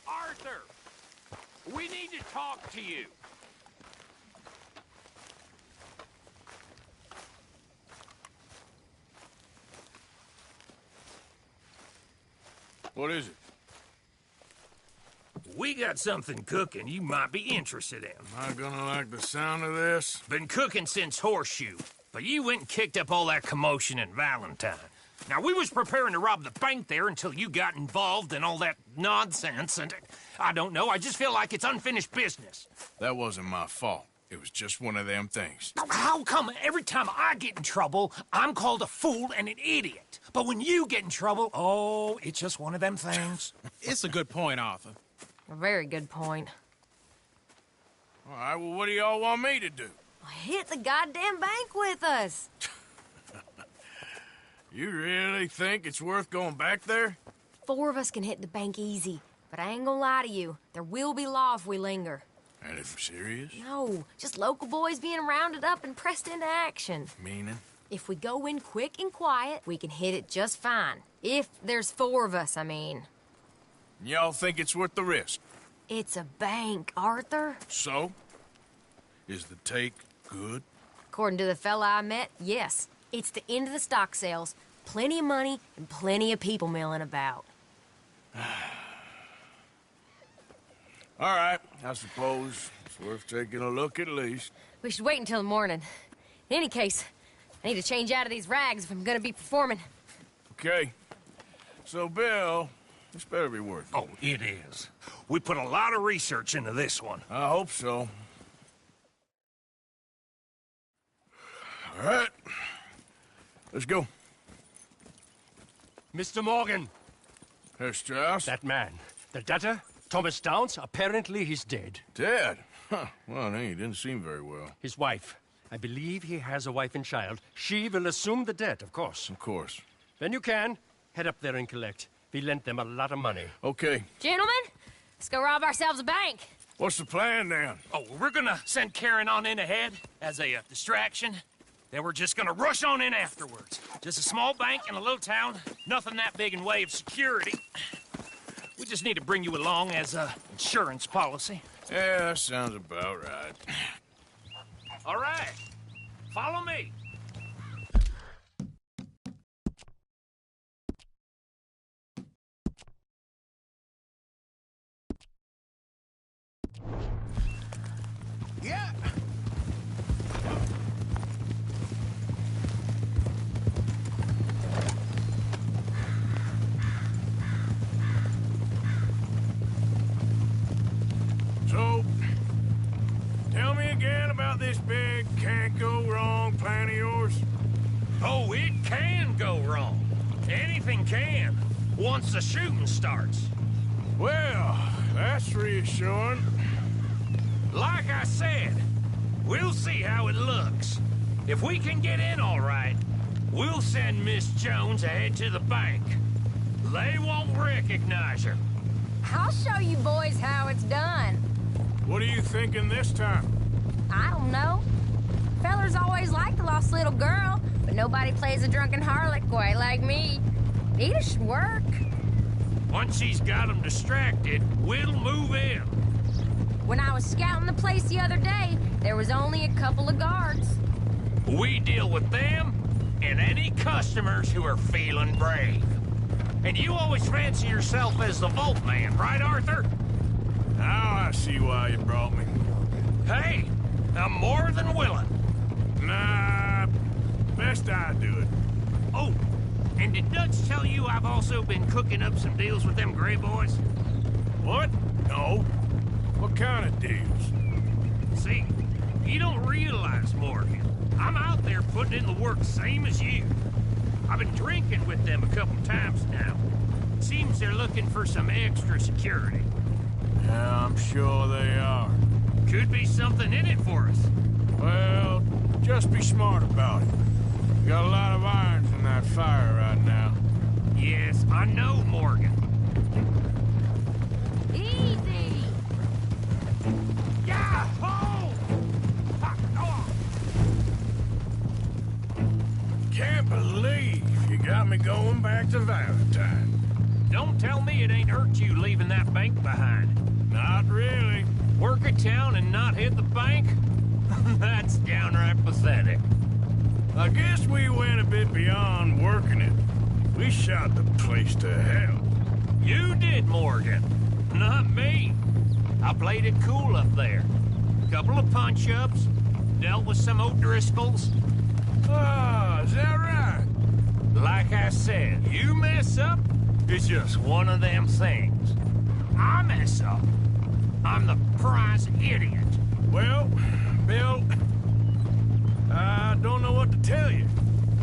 Arthur! We need to talk to you. What is it? We got something cooking you might be interested in. Am I gonna like the sound of this? Been cooking since Horseshoe, but you went and kicked up all that commotion in Valentine. Now, we was preparing to rob the bank there until you got involved in all that nonsense, and I don't know, I just feel like it's unfinished business. That wasn't my fault. It was just one of them things. How come every time I get in trouble, I'm called a fool and an idiot? But when you get in trouble, oh, it's just one of them things. It's a good point, Arthur. A very good point. All right, well, what do y'all want me to do? Hit the goddamn bank with us. You really think it's worth going back there? 4 of us can hit the bank easy, but I ain't gonna lie to you. There will be law if we linger. Anything serious? No, just local boys being rounded up and pressed into action. Meaning? If we go in quick and quiet, we can hit it just fine. If there's 4 of us, I mean. Y'all think it's worth the risk? It's a bank, Arthur. So? Is the take good? According to the fella I met, yes. It's the end of the stock sales. Plenty of money and plenty of people milling about. All right, I suppose it's worth taking a look at least. We should wait until the morning. In any case, I need to change out of these rags if I'm gonna be performing. Okay. So, Bill, this better be worth it. Oh, it is. We put a lot of research into this one. I hope so. All right. Let's go. Mr. Morgan. Herr Strauss? That man. The debtor, Thomas Downs, apparently he's dead. Dead? Huh. Well, no, he didn't seem very well. His wife. I believe he has a wife and child. She will assume the debt, of course. Of course. Then you can head up there and collect. We lent them a lot of money. Okay. Gentlemen, let's go rob ourselves a bank. What's the plan, then? Oh, we're gonna send Karen on in ahead as a distraction. Then we're just gonna rush on in afterwards. Just a small bank in a little town. Nothing that big in way of security. We just need to bring you along as a insurance policy. Yeah, that sounds about right. All right. Follow me. Yeah. So, tell me again about this big can't-go-wrong plan of yours. Oh, it can go wrong. Anything can, once the shooting starts. Well, that's reassuring. Like I said, we'll see how it looks. If we can get in all right, we'll send Miss Jones ahead to the bank. They won't recognize her. I'll show you boys how it's done. What are you thinking this time? I don't know. Fellers always liked the lost little girl, but nobody plays a drunken harlot quite like me. It should work. Once she's got them distracted, we'll move in. When I was scouting the place the other day, there was only a couple of guards. We deal with them and any customers who are feeling brave. And you always fancy yourself as the Vault Man, right, Arthur? Now I see why you brought me. Hey, I'm more than willing. Nah, best I do it. Oh, and did Dutch tell you I've also been cooking up some deals with them Gray boys? What? No. What kind of deals? See, you don't realize, Morgan. I'm out there putting in the work same as you. I've been drinking with them a couple times now. Seems they're looking for some extra security. Yeah, I'm sure they are. Could be something in it for us. Well, just be smart about it. Got a lot of irons in that fire right now. Yes, I know, Morgan. Easy! Yeah! Oh! Can't believe you got me going back to Valentine. Don't tell me it ain't hurt you leaving that bank behind. Not really. Work a town and not hit the bank? That's downright pathetic. I guess we went a bit beyond working it. We shot the place to hell. You did, Morgan. Not me. I played it cool up there. Couple of punch-ups, dealt with some O'Driscolls. Ah, is that right? Like I said, you mess up, it's just one of them things. I mess up, I'm the prize idiot. Well, Bill, I don't know what to tell you.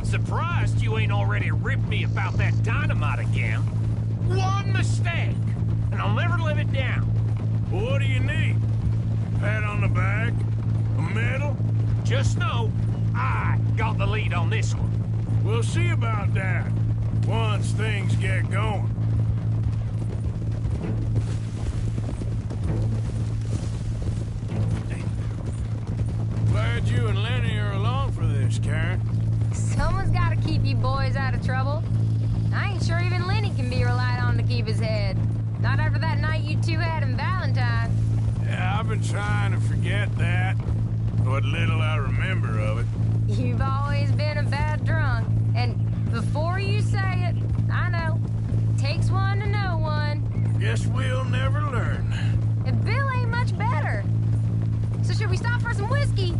Surprised you ain't already ripped me about that dynamite again. One mistake, and I'll never live it down. Well, what do you need? Pat on the back? A medal? Just know, I got the lead on this one. We'll see about that, once things get going. Glad you and Lenny are along for this, Karen. Someone's got to keep you boys out of trouble. I ain't sure even Lenny can be relied on to keep his head. Not after that night you two had in Valentine. Yeah, I've been trying to forget that. What little I remember of it. You've always been a bad drunk. And before you say it, I know. Takes one to know one. Guess we'll never learn. And Bill ain't much better. So should we stop for some whiskey?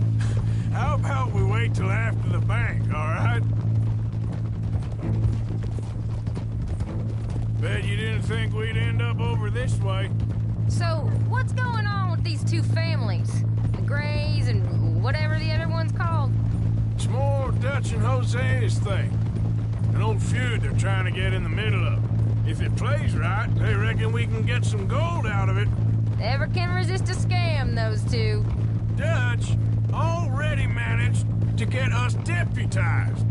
How about we wait till after the bank, all right? Bet you didn't think we'd end up over this way. So, what's going on with these two families? The Grays and whatever the other one's called? It's more Dutch Dutch and Hosea's thing. An old feud they're trying to get in the middle of. If it plays right, they reckon we can get some gold out of it. Never can resist a scam, those two. Dutch already managed to get us deputized.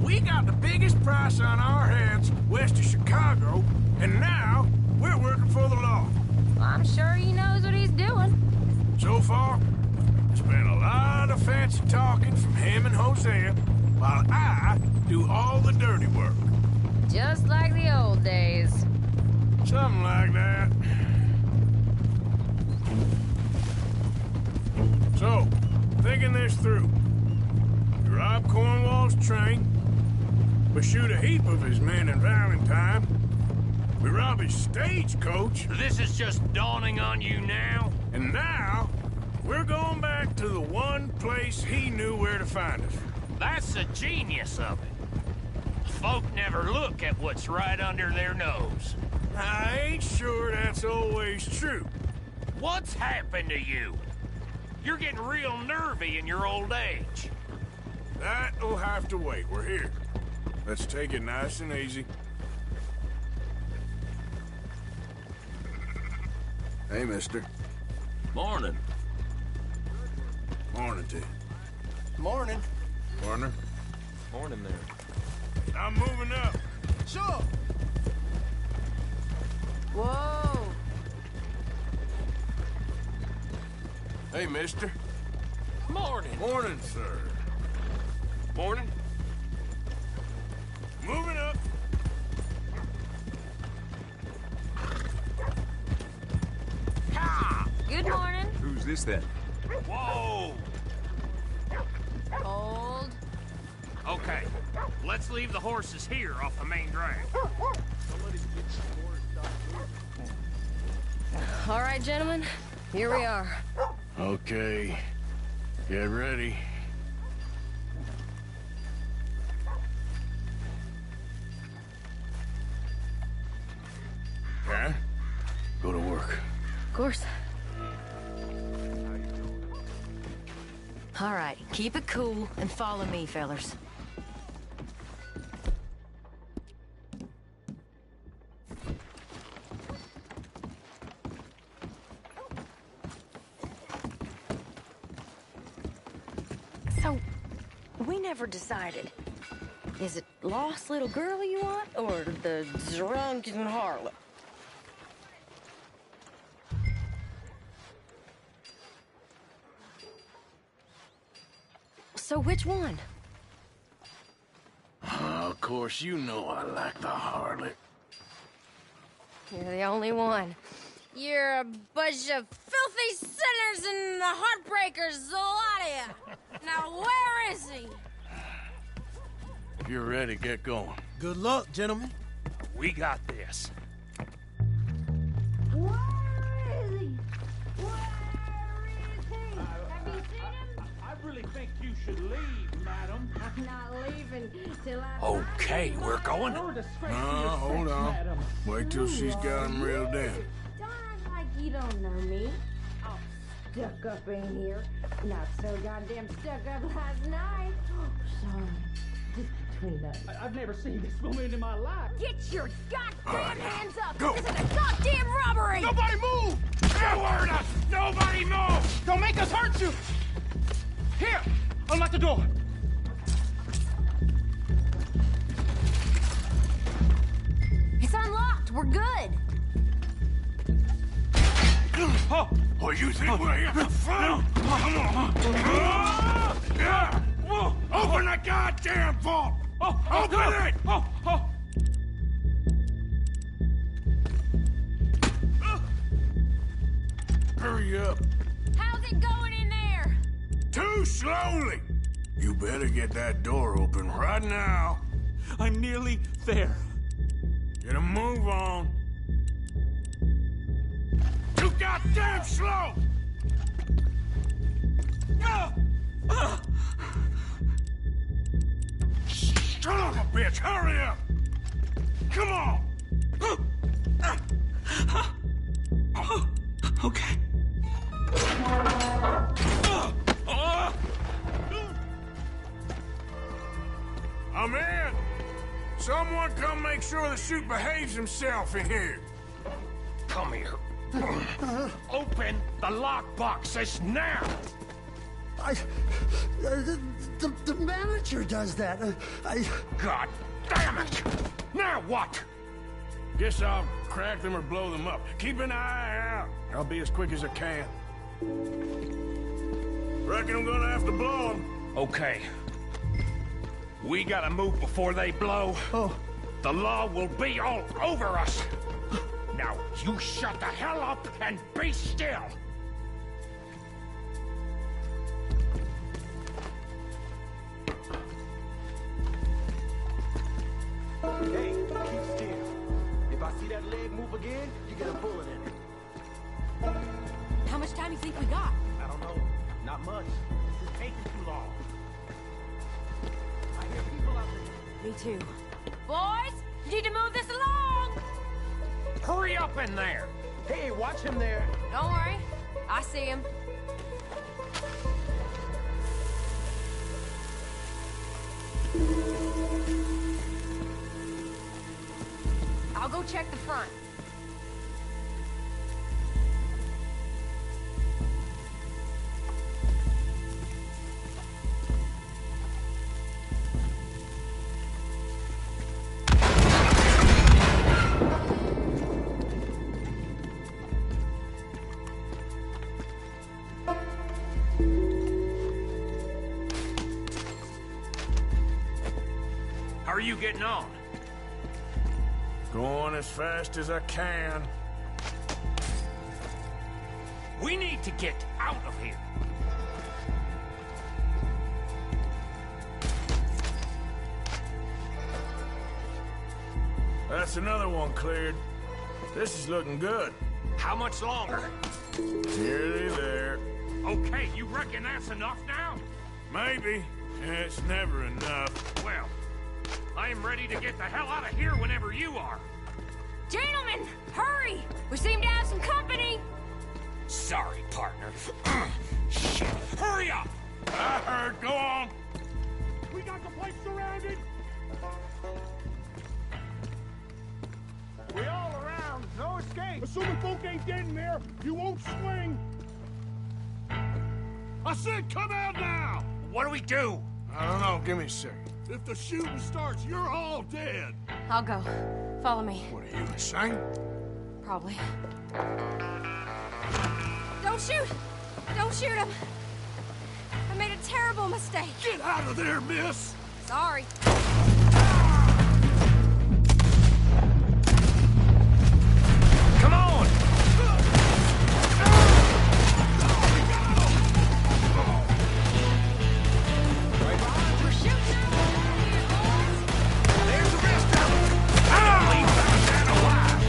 We got the biggest price on our heads west of Chicago, and now we're working for the law. I'm sure he knows what he's doing. So far, there's been a lot of fancy talking from him and Hosea, while I do all the dirty work. Just like the old days. Something like that. So, thinking this through. We rob Cornwall's train. We shoot a heap of his men in Valentine. We rob his stagecoach. This is just dawning on you now? And now, we're going back to the one place he knew where to find us. That's the genius of it. Folk never look at what's right under their nose. I ain't sure that's always true. What's happened to you? You're getting real nervy in your old age. That'll have to wait. We're here. Let's take it nice and easy. Hey, mister. Morning. Morning to you. Morning. Warner. Morning there. I'm moving up. Sure. Whoa. Hey, mister. Morning. Morning, sir. Morning. Moving up. Ha! Good morning. Who's this then? Whoa! Old. Okay, let's leave the horses here off the main drag. All right, gentlemen. Here we are. Okay. Get ready. Okay? Go to work. Of course. All right, keep it cool and follow me, fellers. So, we never decided. Is it lost little girl you want, or the drunken harlot? So which one? Of course, you know I like the harlot. You're the only one. You're a bunch of filthy sinners and heartbreakers, a lot of you. Now, where is he? If you're ready, get going. Good luck, gentlemen. We got this. Where is he? Where is he? Have you seen him? I really think you should leave, madam. I'm not leaving till I... Okay, we're going. No, hold on. Wait till she's got him reeled in. Don't act like you don't know me. All stuck up in here. Not so goddamn stuck up last night. Sorry. Just between us. I've never seen this woman in my life. Get your goddamn hands up! Go. This is a goddamn robbery! Nobody move! You heard us! Nobody move! Don't make us hurt you! Here! Unlock the door! It's unlocked. We're good. Oh, you think we're here for fun? Come on. Yeah. Open the goddamn vault! Open it! Hurry up. How's it going in there? Too slowly. You better get that door open right now. I'm nearly there. Get a move on. Too goddamn slow! Son of a bitch, hurry up! Come on! Okay. Someone come make sure the chute behaves himself in here. Come here. Open the lockboxes now! The manager does that. God damn it! Now what? Guess I'll crack them or blow them up. Keep an eye out. I'll be as quick as I can. Reckon I'm gonna have to blow them. Okay. We gotta move before they blow. Oh. The law will be all over us. Now, you shut the hell up and be still! Hey, keep still. If I see that leg move again, you get a bullet in it. How much time do you think we got? I don't know. Not much. This is taking too long. I hear people out there. Me too. Boys, you need to move this along! Hurry up in there! Hey, watch him there. Don't worry. I see him. I'll go check the front. How are you getting on? Going as fast as I can. We need to get out of here. That's another one cleared. This is looking good. How much longer? Nearly there. Okay, you reckon that's enough now? Maybe. It's never enough. Well, I am ready to get the hell out of here whenever you are. Gentlemen, hurry! We seem to have some company! Sorry, partner. Shit. Hurry up! I heard. Go on. We got the place surrounded! We all around. No escape. Assuming folk ain't dead in there, you won't swing. I said come out now! What do we do? I don't know. Give me a second. If the shooting starts, you're all dead. I'll go. Follow me. What are you, insane? Probably. Don't shoot! Don't shoot him! I made a terrible mistake. Get out of there, miss! Sorry. Come on! We're shooting out here, boys! There's the rest of them! I don't leave that alive!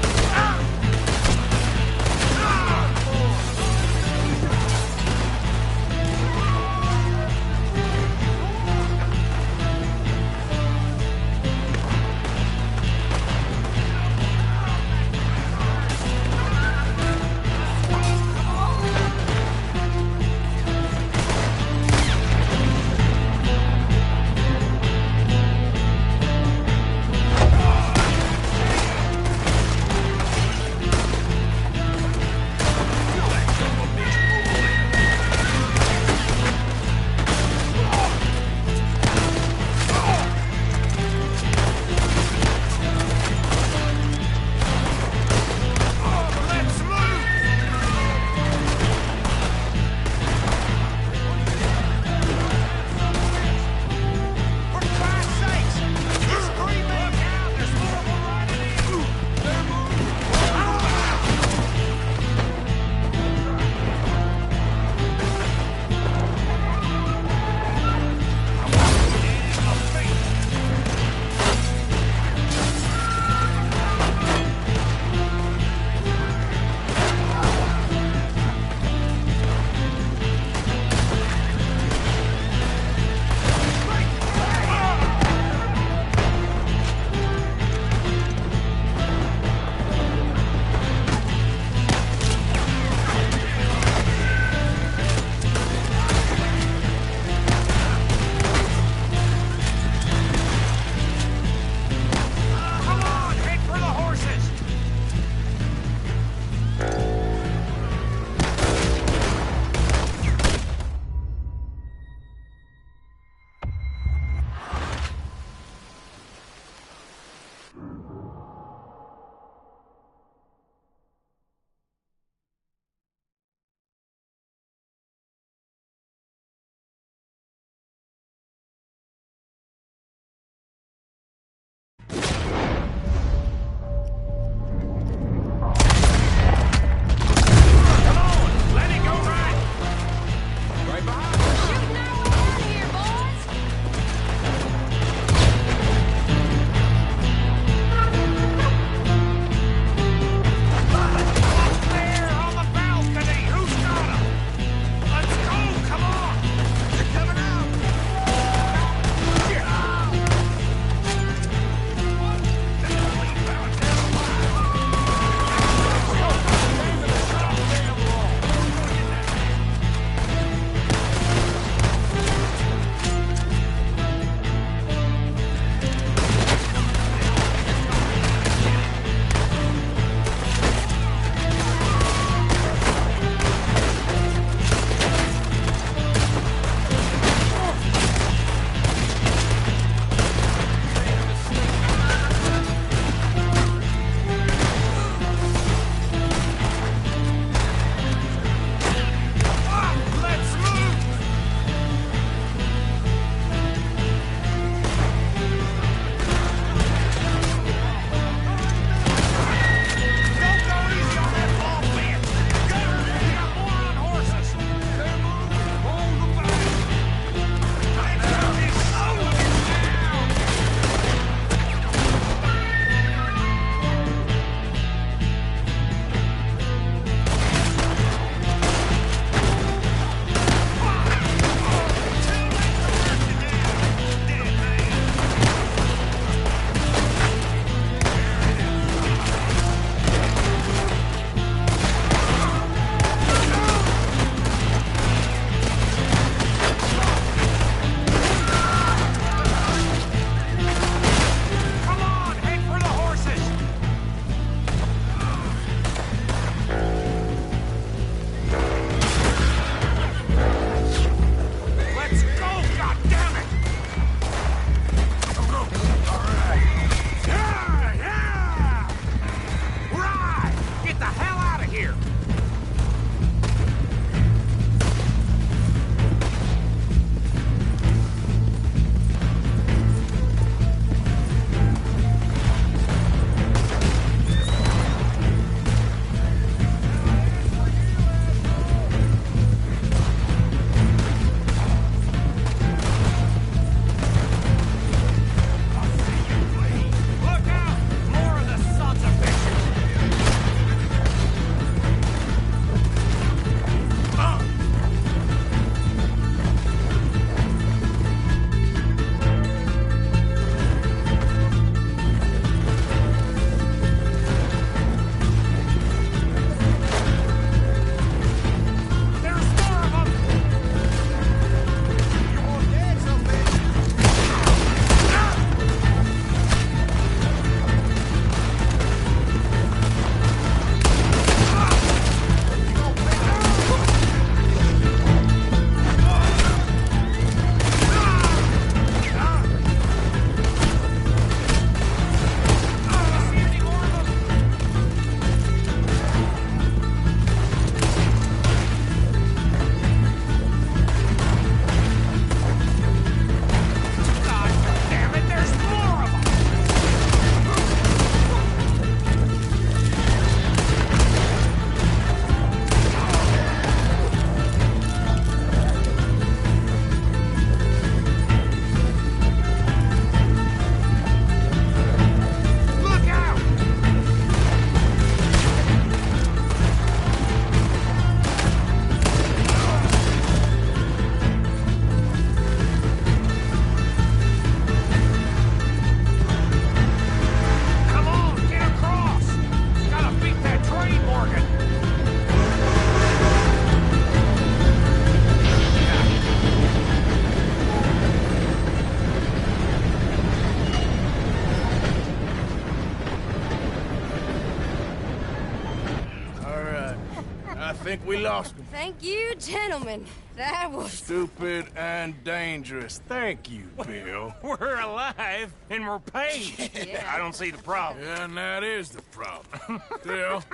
think we lost him. Thank you, gentlemen. That was... Stupid and dangerous. Thank you, Bill. We're alive and we're paid. I don't see the problem. Yeah, and that is the problem. Still,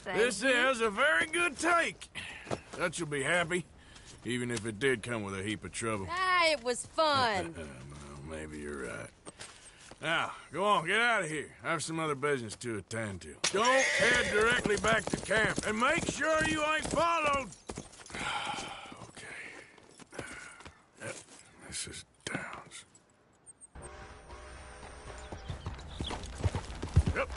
this is a very good take. Dutch will be happy, even if it did come with a heap of trouble. Ah, it was fun. Well, maybe you're right. Now, go on, get out of here. I have some other business to attend to. Don't head directly back to camp, and make sure you ain't followed. Okay. Yep, this is Downs. Yep.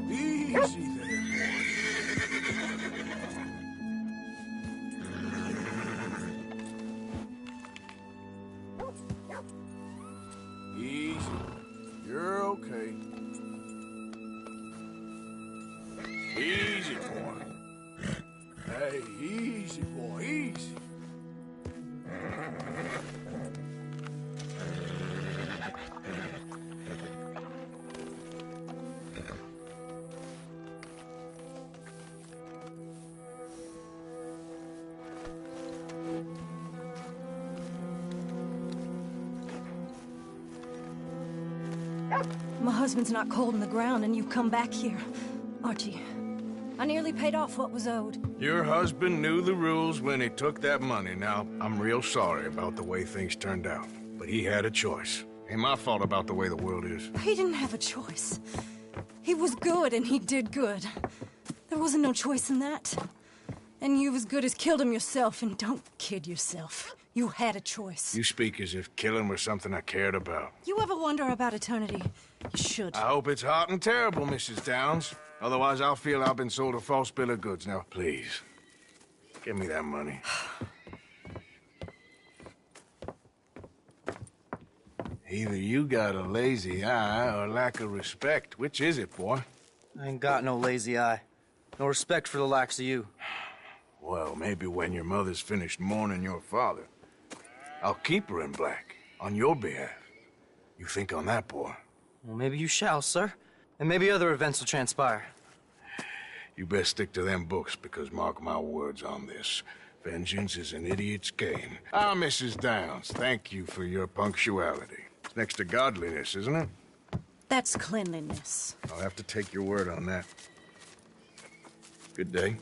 Easy there, boy. Easy. You're okay. Easy, boy. Hey, easy, boy, easy. My husband's not cold in the ground, and you've come back here. Archie, I nearly paid off what was owed. Your husband knew the rules when he took that money. Now, I'm real sorry about the way things turned out. But he had a choice. Ain't my fault about the way the world is. He didn't have a choice. He was good, and he did good. There wasn't no choice in that. And you've as good as killed him yourself, and don't kid yourself. You had a choice. You speak as if killing was something I cared about. You ever wonder about eternity? You should. I hope it's hot and terrible, Mrs. Downs. Otherwise, I'll feel I've been sold a false bill of goods. Now, please, give me that money. Either you got a lazy eye or lack of respect. Which is it, boy? I ain't got no lazy eye. No respect for the likes of you. Well, maybe when your mother's finished mourning your father, I'll keep her in black on your behalf. You think on that, boy? Well, maybe you shall, sir. And maybe other events will transpire. You best stick to them books, because mark my words on this. Vengeance is an idiot's game. Ah, Mrs. Downs, thank you for your punctuality. It's next to godliness, isn't it? That's cleanliness. I'll have to take your word on that. Good day.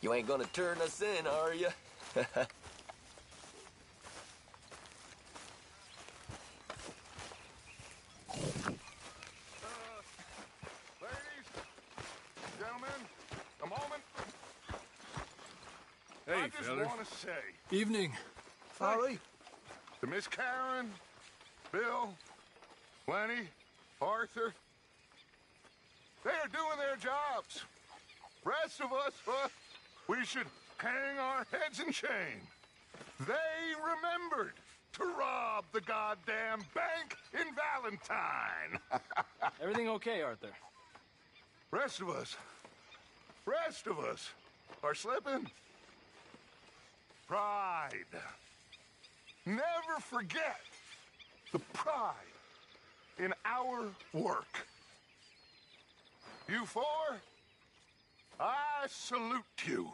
You ain't gonna turn us in, are you? Gentlemen, a moment. Hey, I just fellas. want to say Evening. Sorry. To Miss Karen, Bill, Lenny, Arthur. They are doing their jobs. Rest of us, we should hang our heads in shame. They remembered to rob the goddamn bank in Valentine. Everything okay, Arthur? Rest of us are slipping. Pride. Never forget the pride in our work. You four, I salute you.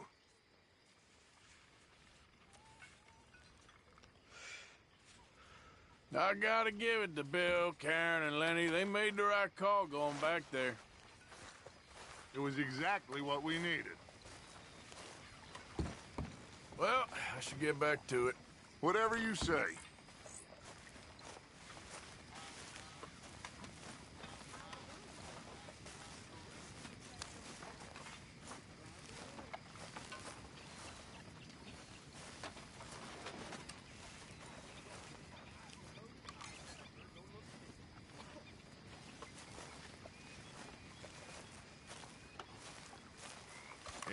I gotta give it to Bill, Karen, and Lenny. They made the right call going back there. It was exactly what we needed. Well, I should get back to it. Whatever you say.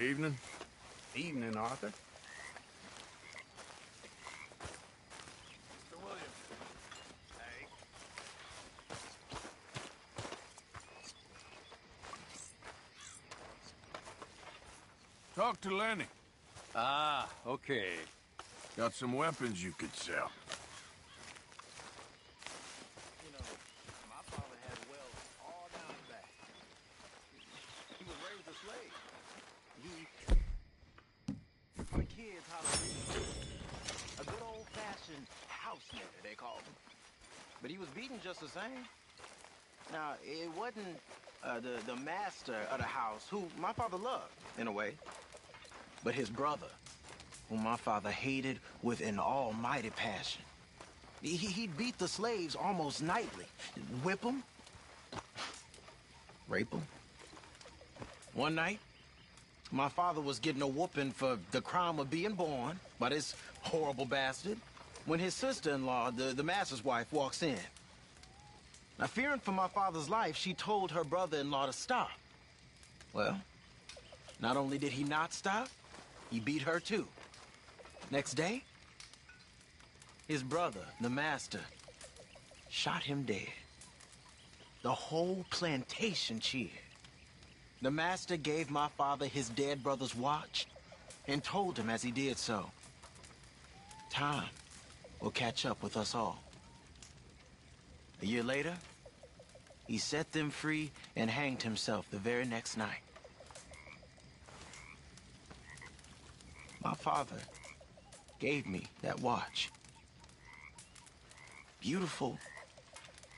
Evening. Evening, Arthur. Mr. Williams. Hey. Talk to Lenny. Ah, okay. Got some weapons you could sell. You know, my father had wells all down the back. He was raised a slave. For the kids, how to read. A good old-fashioned house nigger, they called him. But he was beaten just the same. Now, it wasn't the master of the house, who my father loved, in a way, but his brother, whom my father hated with an almighty passion. He'd beat the slaves almost nightly, whip them, rape them. One night, my father was getting a whooping for the crime of being born by this horrible bastard when his sister-in-law, the master's wife, walks in. Now, fearing for my father's life, she told her brother-in-law to stop. Well, not only did he not stop, he beat her too. Next day, his brother, the master, shot him dead. The whole plantation cheered. The master gave my father his dead brother's watch and told him as he did so, time will catch up with us all. A year later, he set them free and hanged himself the very next night. My father gave me that watch. Beautiful,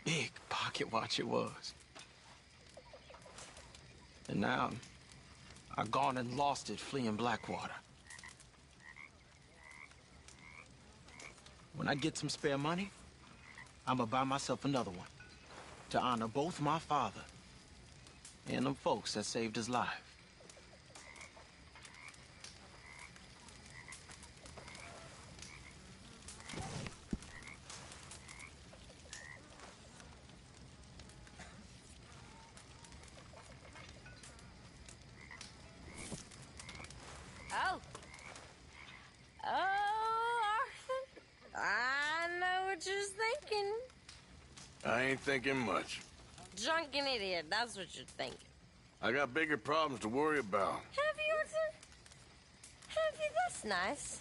big pocket watch it was. And now, I've gone and lost it fleeing Blackwater. When I get some spare money, I'm gonna buy myself another one to honor both my father and them folks that saved his life. Oh. Oh, Arthur. I know what you're thinking. I ain't thinking much. Drunken idiot, that's what you're thinking. I got bigger problems to worry about. Have you, Arthur? Have you? That's nice.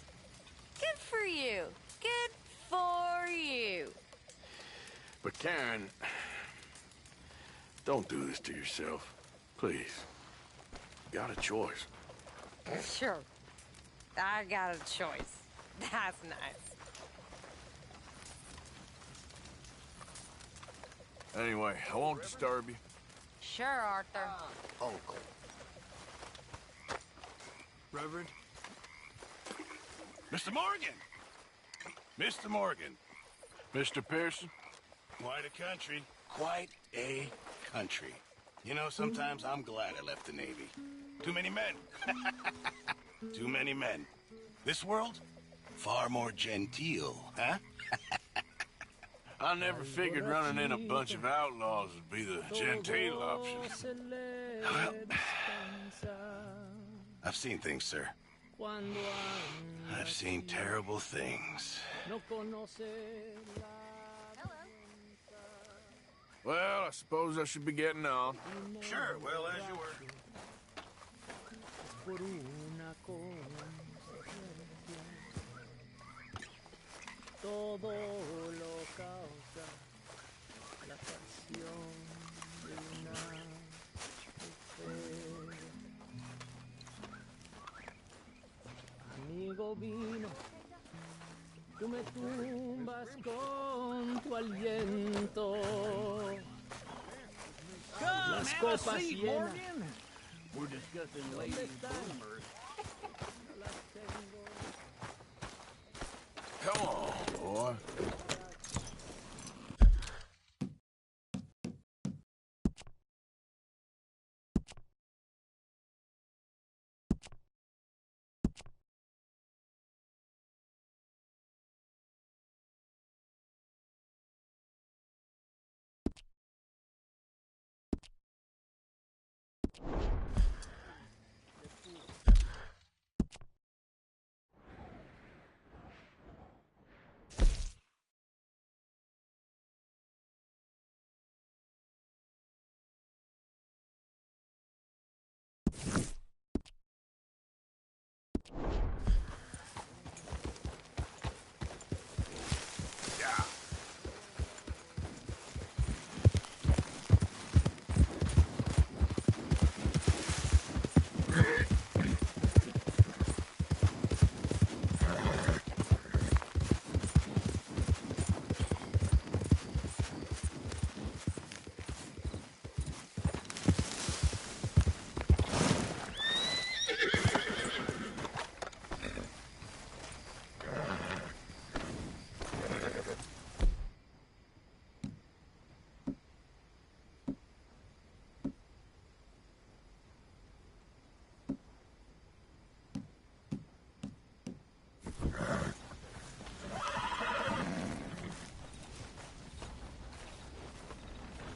Good for you. Good for you. But Karen, don't do this to yourself. Please. You got a choice. Sure. I got a choice. That's nice. Anyway, I won't disturb you. Sure, Arthur. Uncle. Rose? Reverend. Mr. Morgan! Mr. Morgan. Mr. Pearson. Quite a country. Quite a country. You know, sometimes I'm glad I left the Navy. Too many men. Too many men. This world, far more genteel, huh? I never figured running in a bunch of outlaws would be the genteel option. Well, I've seen things, sir. I've seen terrible things. Well, I suppose I should be getting on. Sure, well, as you were. Todo lo causa la pasión de una mujer. Amigo vino, tú me tumbas con tu aliento. Las copas llenas. We're discussing ladies' boomers. Come on, boy.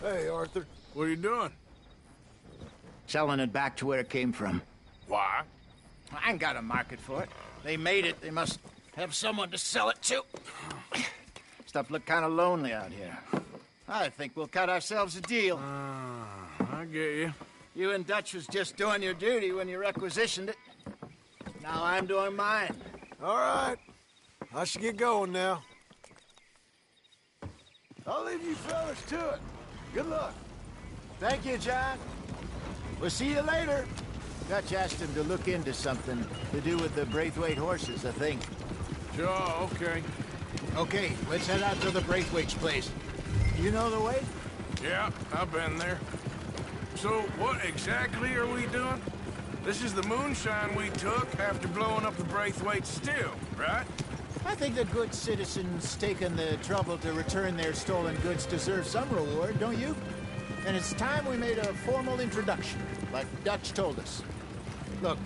Hey, Arthur. What are you doing? Selling it back to where it came from. Why? I ain't got a market for it. They made it. They must have someone to sell it to. Stuff look kind of lonely out here. I think we'll cut ourselves a deal. I get you. You and Dutch was just doing your duty when you requisitioned it. Now I'm doing mine. All right. I should get going now. I'll leave you fellas to it. Good luck. Thank you, John. We'll see you later. Dutch asked him to look into something to do with the Braithwaite horses, I think. Sure, okay. Okay, let's head out to the Braithwaite's place. You know the way? Yeah, I've been there. So, what exactly are we doing? This is the moonshine we took after blowing up the Braithwaite still, right? I think that good citizens taking the trouble to return their stolen goods deserve some reward, don't you? And it's time we made a formal introduction, like Dutch told us. Look,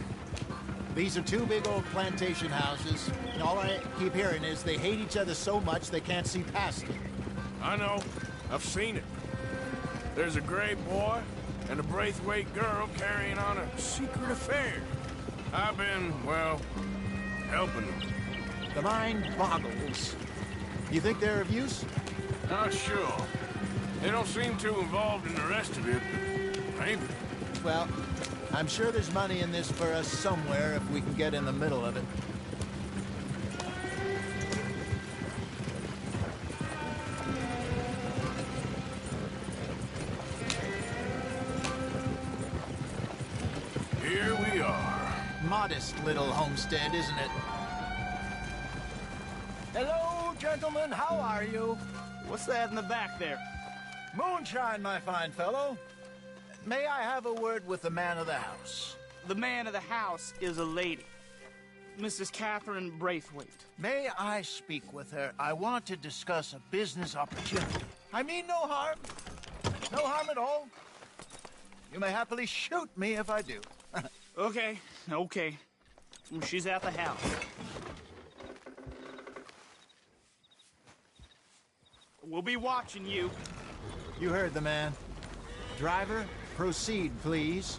these are two big old plantation houses, and all I keep hearing is they hate each other so much they can't see past it. I know. I've seen it. There's a Gray boy and a Braithwaite girl carrying on a secret affair. I've been, well, helping them. The mind boggles. You think they're of use? Not sure. They don't seem too involved in the rest of it, but maybe. Well, I'm sure there's money in this for us somewhere if we can get in the middle of it. Here we are. Modest little homestead, isn't it? Hello, gentlemen. How are you? What's that in the back there? Moonshine, my fine fellow. May I have a word with the man of the house? The man of the house is a lady. Mrs. Catherine Braithwaite. May I speak with her? I want to discuss a business opportunity. I mean no harm. No harm at all. You may happily shoot me if I do. Okay. She's at the house. We'll be watching you. You heard the man. Driver, proceed, please.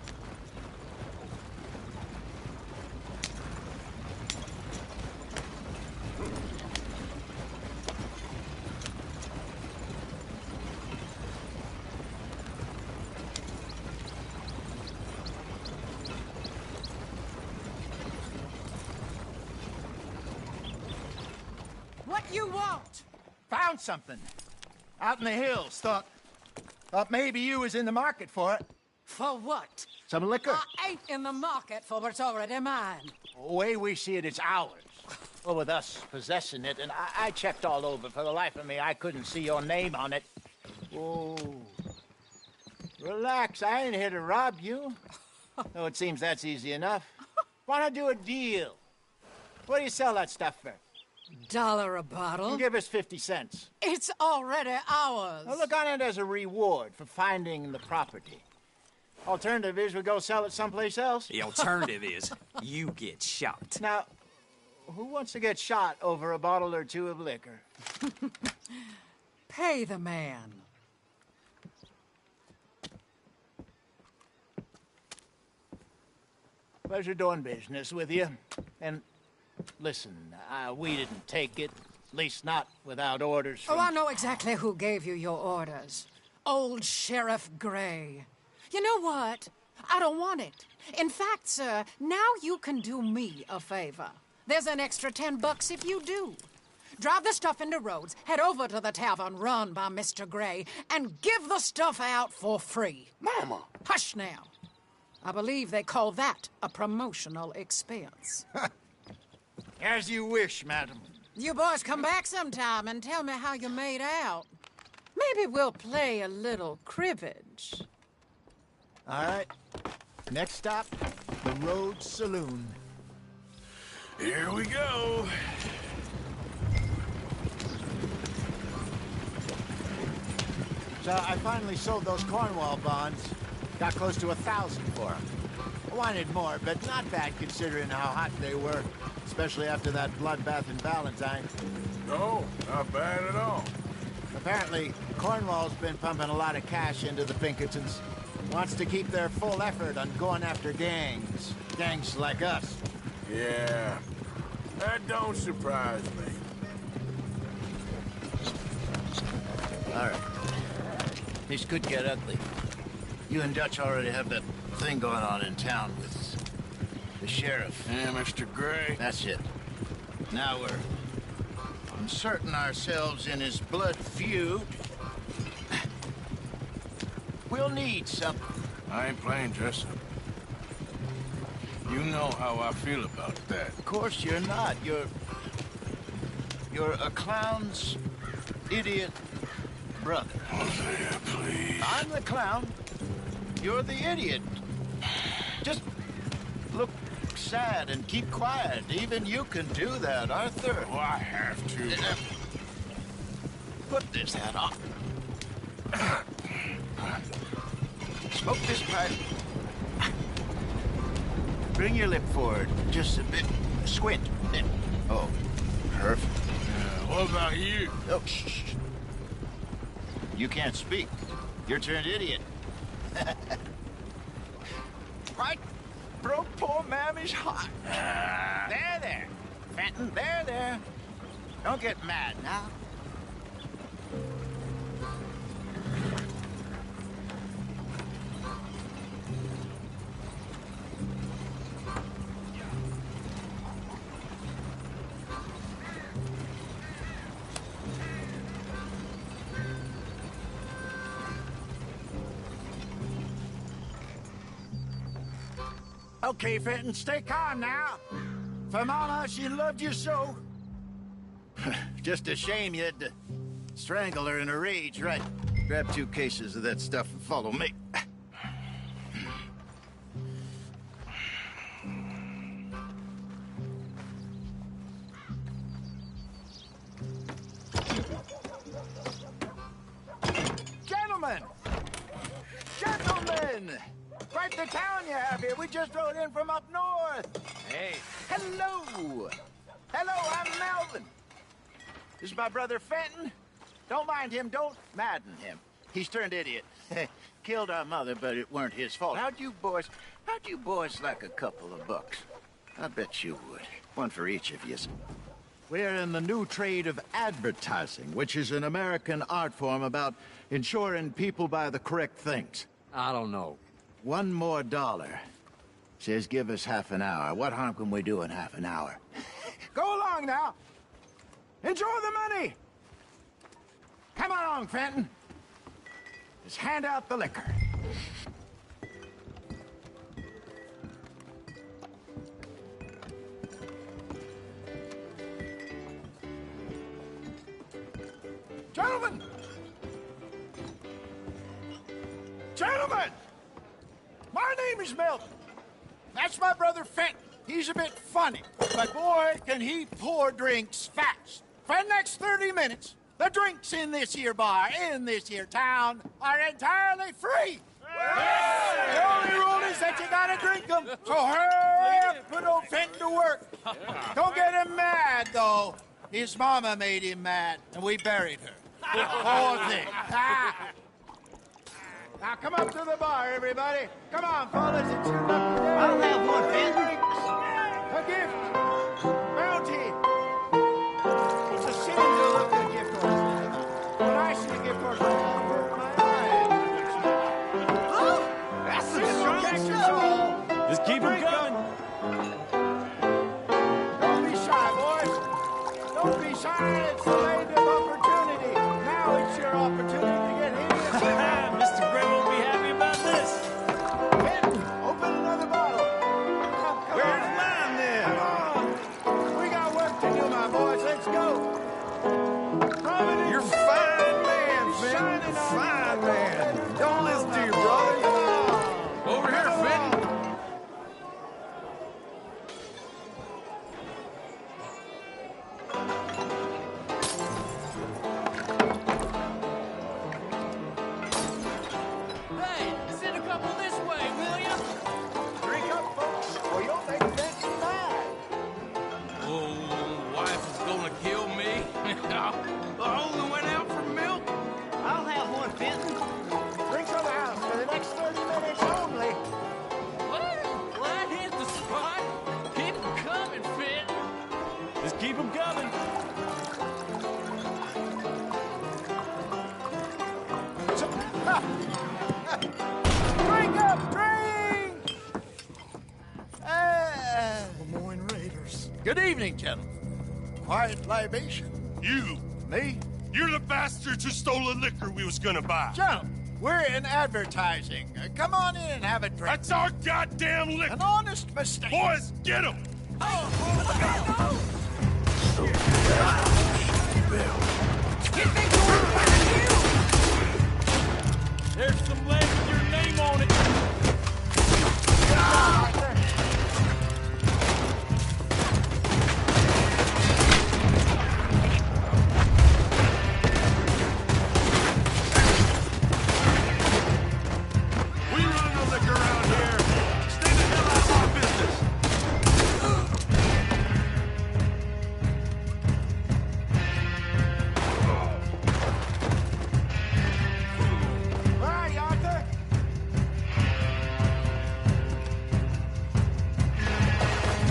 What you want? Found something. Out in the hills. Thought maybe you was in the market for it. For what? Some liquor. I ain't in the market for what's already mine. The way we see it, it's ours. Well, with us possessing it, and I checked all over. For the life of me, I couldn't see your name on it. Oh. Relax, I ain't here to rob you. No, it seems that's easy enough. Why not do a deal? What do you sell that stuff for? $1 a bottle? You give us 50 cents. It's already ours. Well, look on it as a reward for finding the property. Alternative is we go sell it someplace else. The alternative is you get shot. Now, who wants to get shot over a bottle or two of liquor? Pay the man. Pleasure doing business with you. And listen, we didn't take it. At least not without orders from... Oh, I know exactly who gave you your orders. Old Sheriff Gray. You know what? I don't want it. In fact, sir, now you can do me a favor. There's an extra $10 if you do. Drive the stuff into Rhodes, head over to the tavern run by Mr. Gray, and give the stuff out for free. Mama! Hush now. I believe they call that a promotional expense. As you wish, madam. You boys come back sometime and tell me how you made out. Maybe we'll play a little cribbage. All right. Next stop, the Rhodes Saloon. Here we go. So I finally sold those Cornwall bonds. Got close to 1,000 for them. I wanted more, but not bad considering how hot they were, especially after that bloodbath in Valentine. No, not bad at all. Apparently, Cornwall's been pumping a lot of cash into the Pinkertons. Wants to keep their full effort on going after gangs. Gangs like us. Yeah, that don't surprise me. All right. This could get ugly. You and Dutch already have that thing going on in town with the sheriff. Yeah, Mr. Gray. That's it. Now we're inserting ourselves in his blood feud. We'll need something. I ain't playing dress up. You know how I feel about that. Of course you're not. You're a clown's idiot brother. Hosea, please. I'm the clown. You're the idiot. Just look sad and keep quiet. Even you can do that, Arthur. Oh, I have to. Put this hat on. Smoke this pipe. Bring your lip forward just a bit. Squint. Oh, perfect. What about you? Oh, shh. You can't speak. You're turned idiot. Right? Broke poor Mammy's heart. There. Fenton, there. Don't get mad now. Okay, Fenton, stay calm now. For Mama, she loved you so. Just a shame you had to strangle her in a rage, right? Grab 2 cases of that stuff and follow me. the town you have here. We just rode in from up north. Hey. Hello. Hello, I'm Melvin. This is my brother Fenton. Don't mind him. Don't madden him. He's turned idiot. Killed our mother, but it weren't his fault. How'd you boys like a couple of bucks? I bet you would. One for each of you. We're in the new trade of advertising, which is an American art form about ensuring people buy the correct things. I don't know. $1 more. Says give us half an hour. What harm can we do in half an hour? Go along now. Enjoy the money. Come along, Fenton. Just hand out the liquor. Gentlemen! Gentlemen! My name is Melvin. That's my brother Fenton. He's a bit funny, but boy, can he pour drinks fast. For the next 30 minutes, the drinks in this here bar, in this here town, are entirely free. The only rule is that you gotta drink them. So hurry up, put old Fenton to work. Don't get him mad, though. His mama made him mad, and we buried her. Poor thing. Now come up to the bar, everybody. Come on, fellas, it's your lucky day. I'll have one, Fenton. A gift. Bounty. It's a sin to look at a gift horse. When I see a gift horse, I hurt my eye. Oh, that's the strong. Just keep them coming. Don't be shy, boys. Don't be shy. It's the land of opportunity. Now it's your opportunity to get hideous. Mr. Gray won't be happy about this. Fenton, open another bottle. Where's mine then? Come on. We got work to do, my boys. Let's go. You're a fine man, Fenton. Fine man. Don't listen to your brother. Over here, Fenton. Hey, send a couple this way, will ya? Drink up, folks, or you'll make Fenton mad. Oh, wife is gonna kill me. I only went out for milk. I'll have one, Fenton. Drinks on the house for the next 30 minutes only. Well, that hit the spot. Keep them coming, Fenton. Just keep them coming. Drink up, drink! Lemoyne Raiders. Good evening, gentlemen. Quiet libation. You. Me? You're the bastards who stole the liquor we was gonna buy. Gentlemen, we're in advertising. Come on in and have a drink. That's our goddamn liquor. An honest mistake. Boys, get him! There's some lead with your name on it. We run the liquor around here. Stay the hell out of our business. All right, Arthur.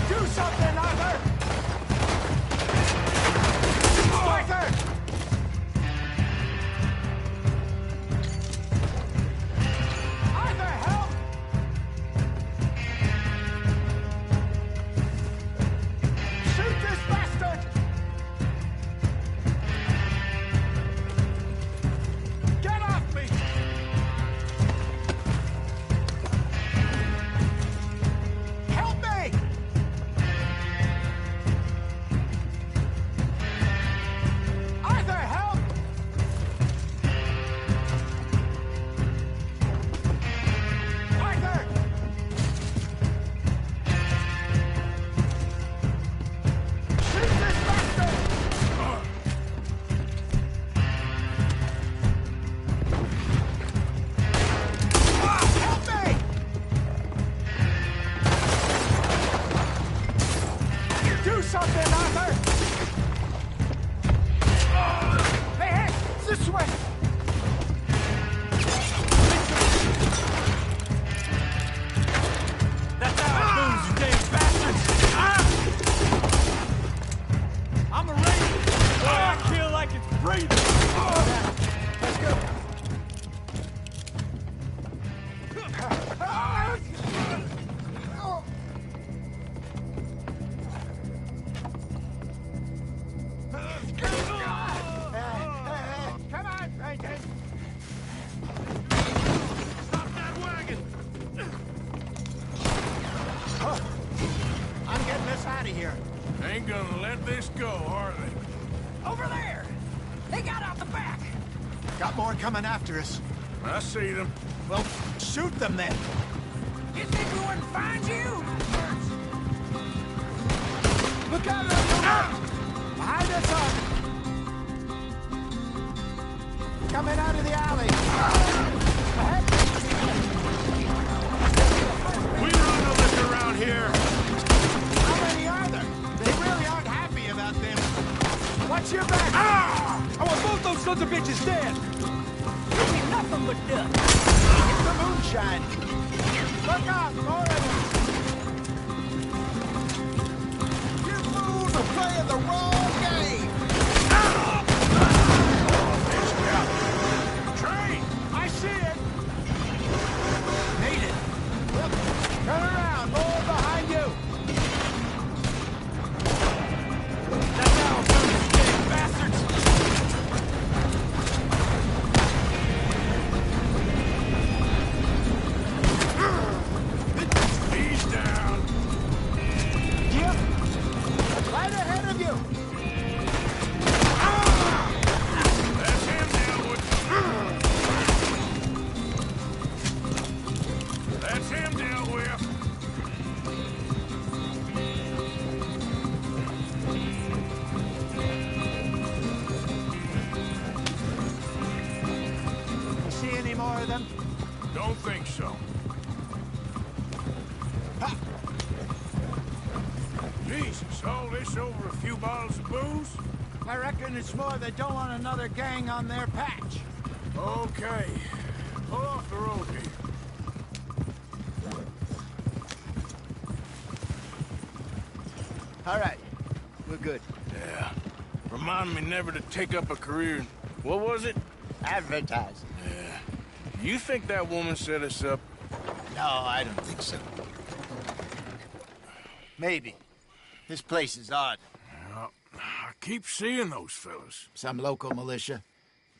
Do something, Arthur! Arthur! Arthur, help! Shoot this bastard! Get off me! Help me! something, Arthur! Hey, this way! That's how it moves, you dang bastards! I'm a raven! I feel like it's breathing! Let's go! Come on, Franklin! Stop that wagon! I'm getting us out of here. Ain't gonna let this go, are they? Over there! They got out the back! Got more coming after us. I see them. Well, shoot them then. You think we wouldn't find you? Look out, look out! Behind us, Arthur! Coming out of the alley! Ahead! We run the liquor around here. How many are there? They really aren't happy about them. Watch your back! Ah! I want both those sons of bitches dead! You'll be nothing but dust! It's the moonshine. Look out, more of them! You fools are playing the wrong game! Train! I see it! Made it. Turn around, more behind you! That's how it moves, you dang bastards! He's down. Yep! Right ahead of you! That's him dealt with. That's him dealt with. You see any more of them? Don't think so. Jesus, all this over a few bottles of booze? I reckon it's more they don't want another gang on their patch. Okay. Pull off the road here. All right. We're good. Yeah. Remind me never to take up a career in... What was it? Advertising. Yeah. You think that woman set us up? No, I don't think so. Maybe. This place is odd. Well, I keep seeing those fellas. Some local militia.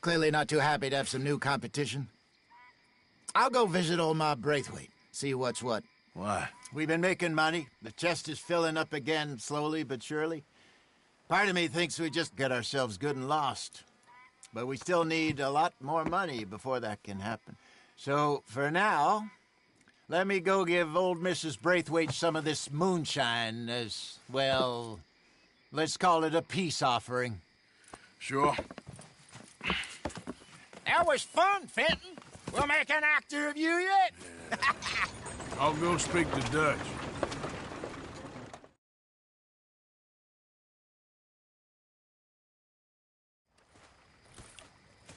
Clearly not too happy to have some new competition. I'll go visit old Ma Braithwaite. See what's what. Why? We've been making money. The chest is filling up again, slowly but surely. Part of me thinks we just get ourselves good and lost. But we still need a lot more money before that can happen. So, for now, let me go give old Mrs. Braithwaite some of this moonshine as, well, let's call it a peace offering. Sure. That was fun, Fenton. We'll make an actor of you yet. I'll go speak to Dutch.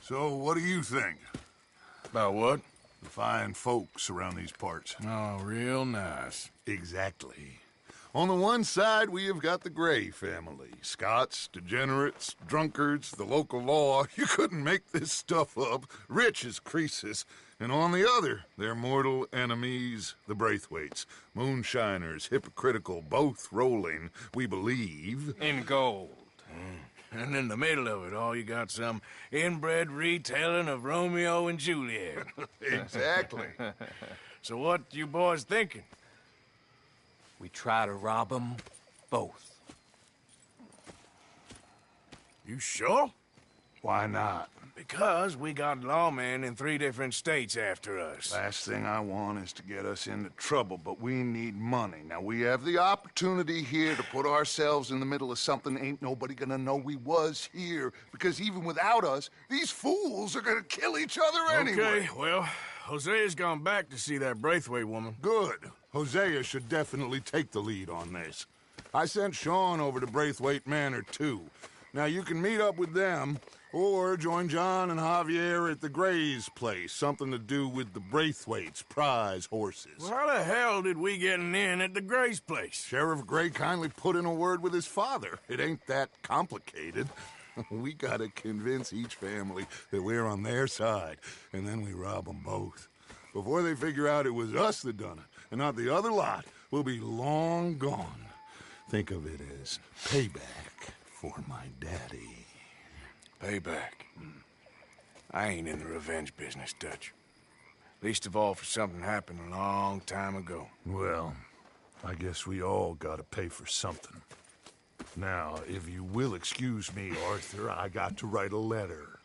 So, what do you think? About what? The fine folks around these parts. Oh, real nice. Exactly. On the one side, we have got the Gray family. Scots, degenerates, drunkards, the local law. You couldn't make this stuff up. Rich as Croesus. And on the other, their mortal enemies, the Braithwaites. Moonshiners, hypocritical, both rolling, we believe. In gold. And in the middle of it all, you got some inbred retelling of Romeo and Juliet. Exactly. So what you boys thinking? We try to rob them both. You sure? Why not? Because we got lawmen in 3 different states after us. Last thing I want is to get us into trouble, but we need money. Now, we have the opportunity here to put ourselves in the middle of something ain't nobody gonna know we was here, because even without us, these fools are gonna kill each other anyway. Okay, well, Hosea's gone back to see that Braithwaite woman. Good. Hosea should definitely take the lead on this. I sent Sean over to Braithwaite Manor, too. Now, you can meet up with them, or join John and Javier at the Gray's place. Something to do with the Braithwaite's prize horses. Well, how the hell did we get an inn at the Gray's place? Sheriff Gray kindly put in a word with his father. It ain't that complicated. We gotta convince each family that we're on their side, and then we rob them both. Before they figure out it was us that done it, and not the other lot, we'll be long gone. Think of it as payback for my daddy. Payback. I ain't in the revenge business, Dutch. Least of all for something happened a long time ago. Well, I guess we all gotta pay for something. Now, if you will excuse me, Arthur, I got to write a letter.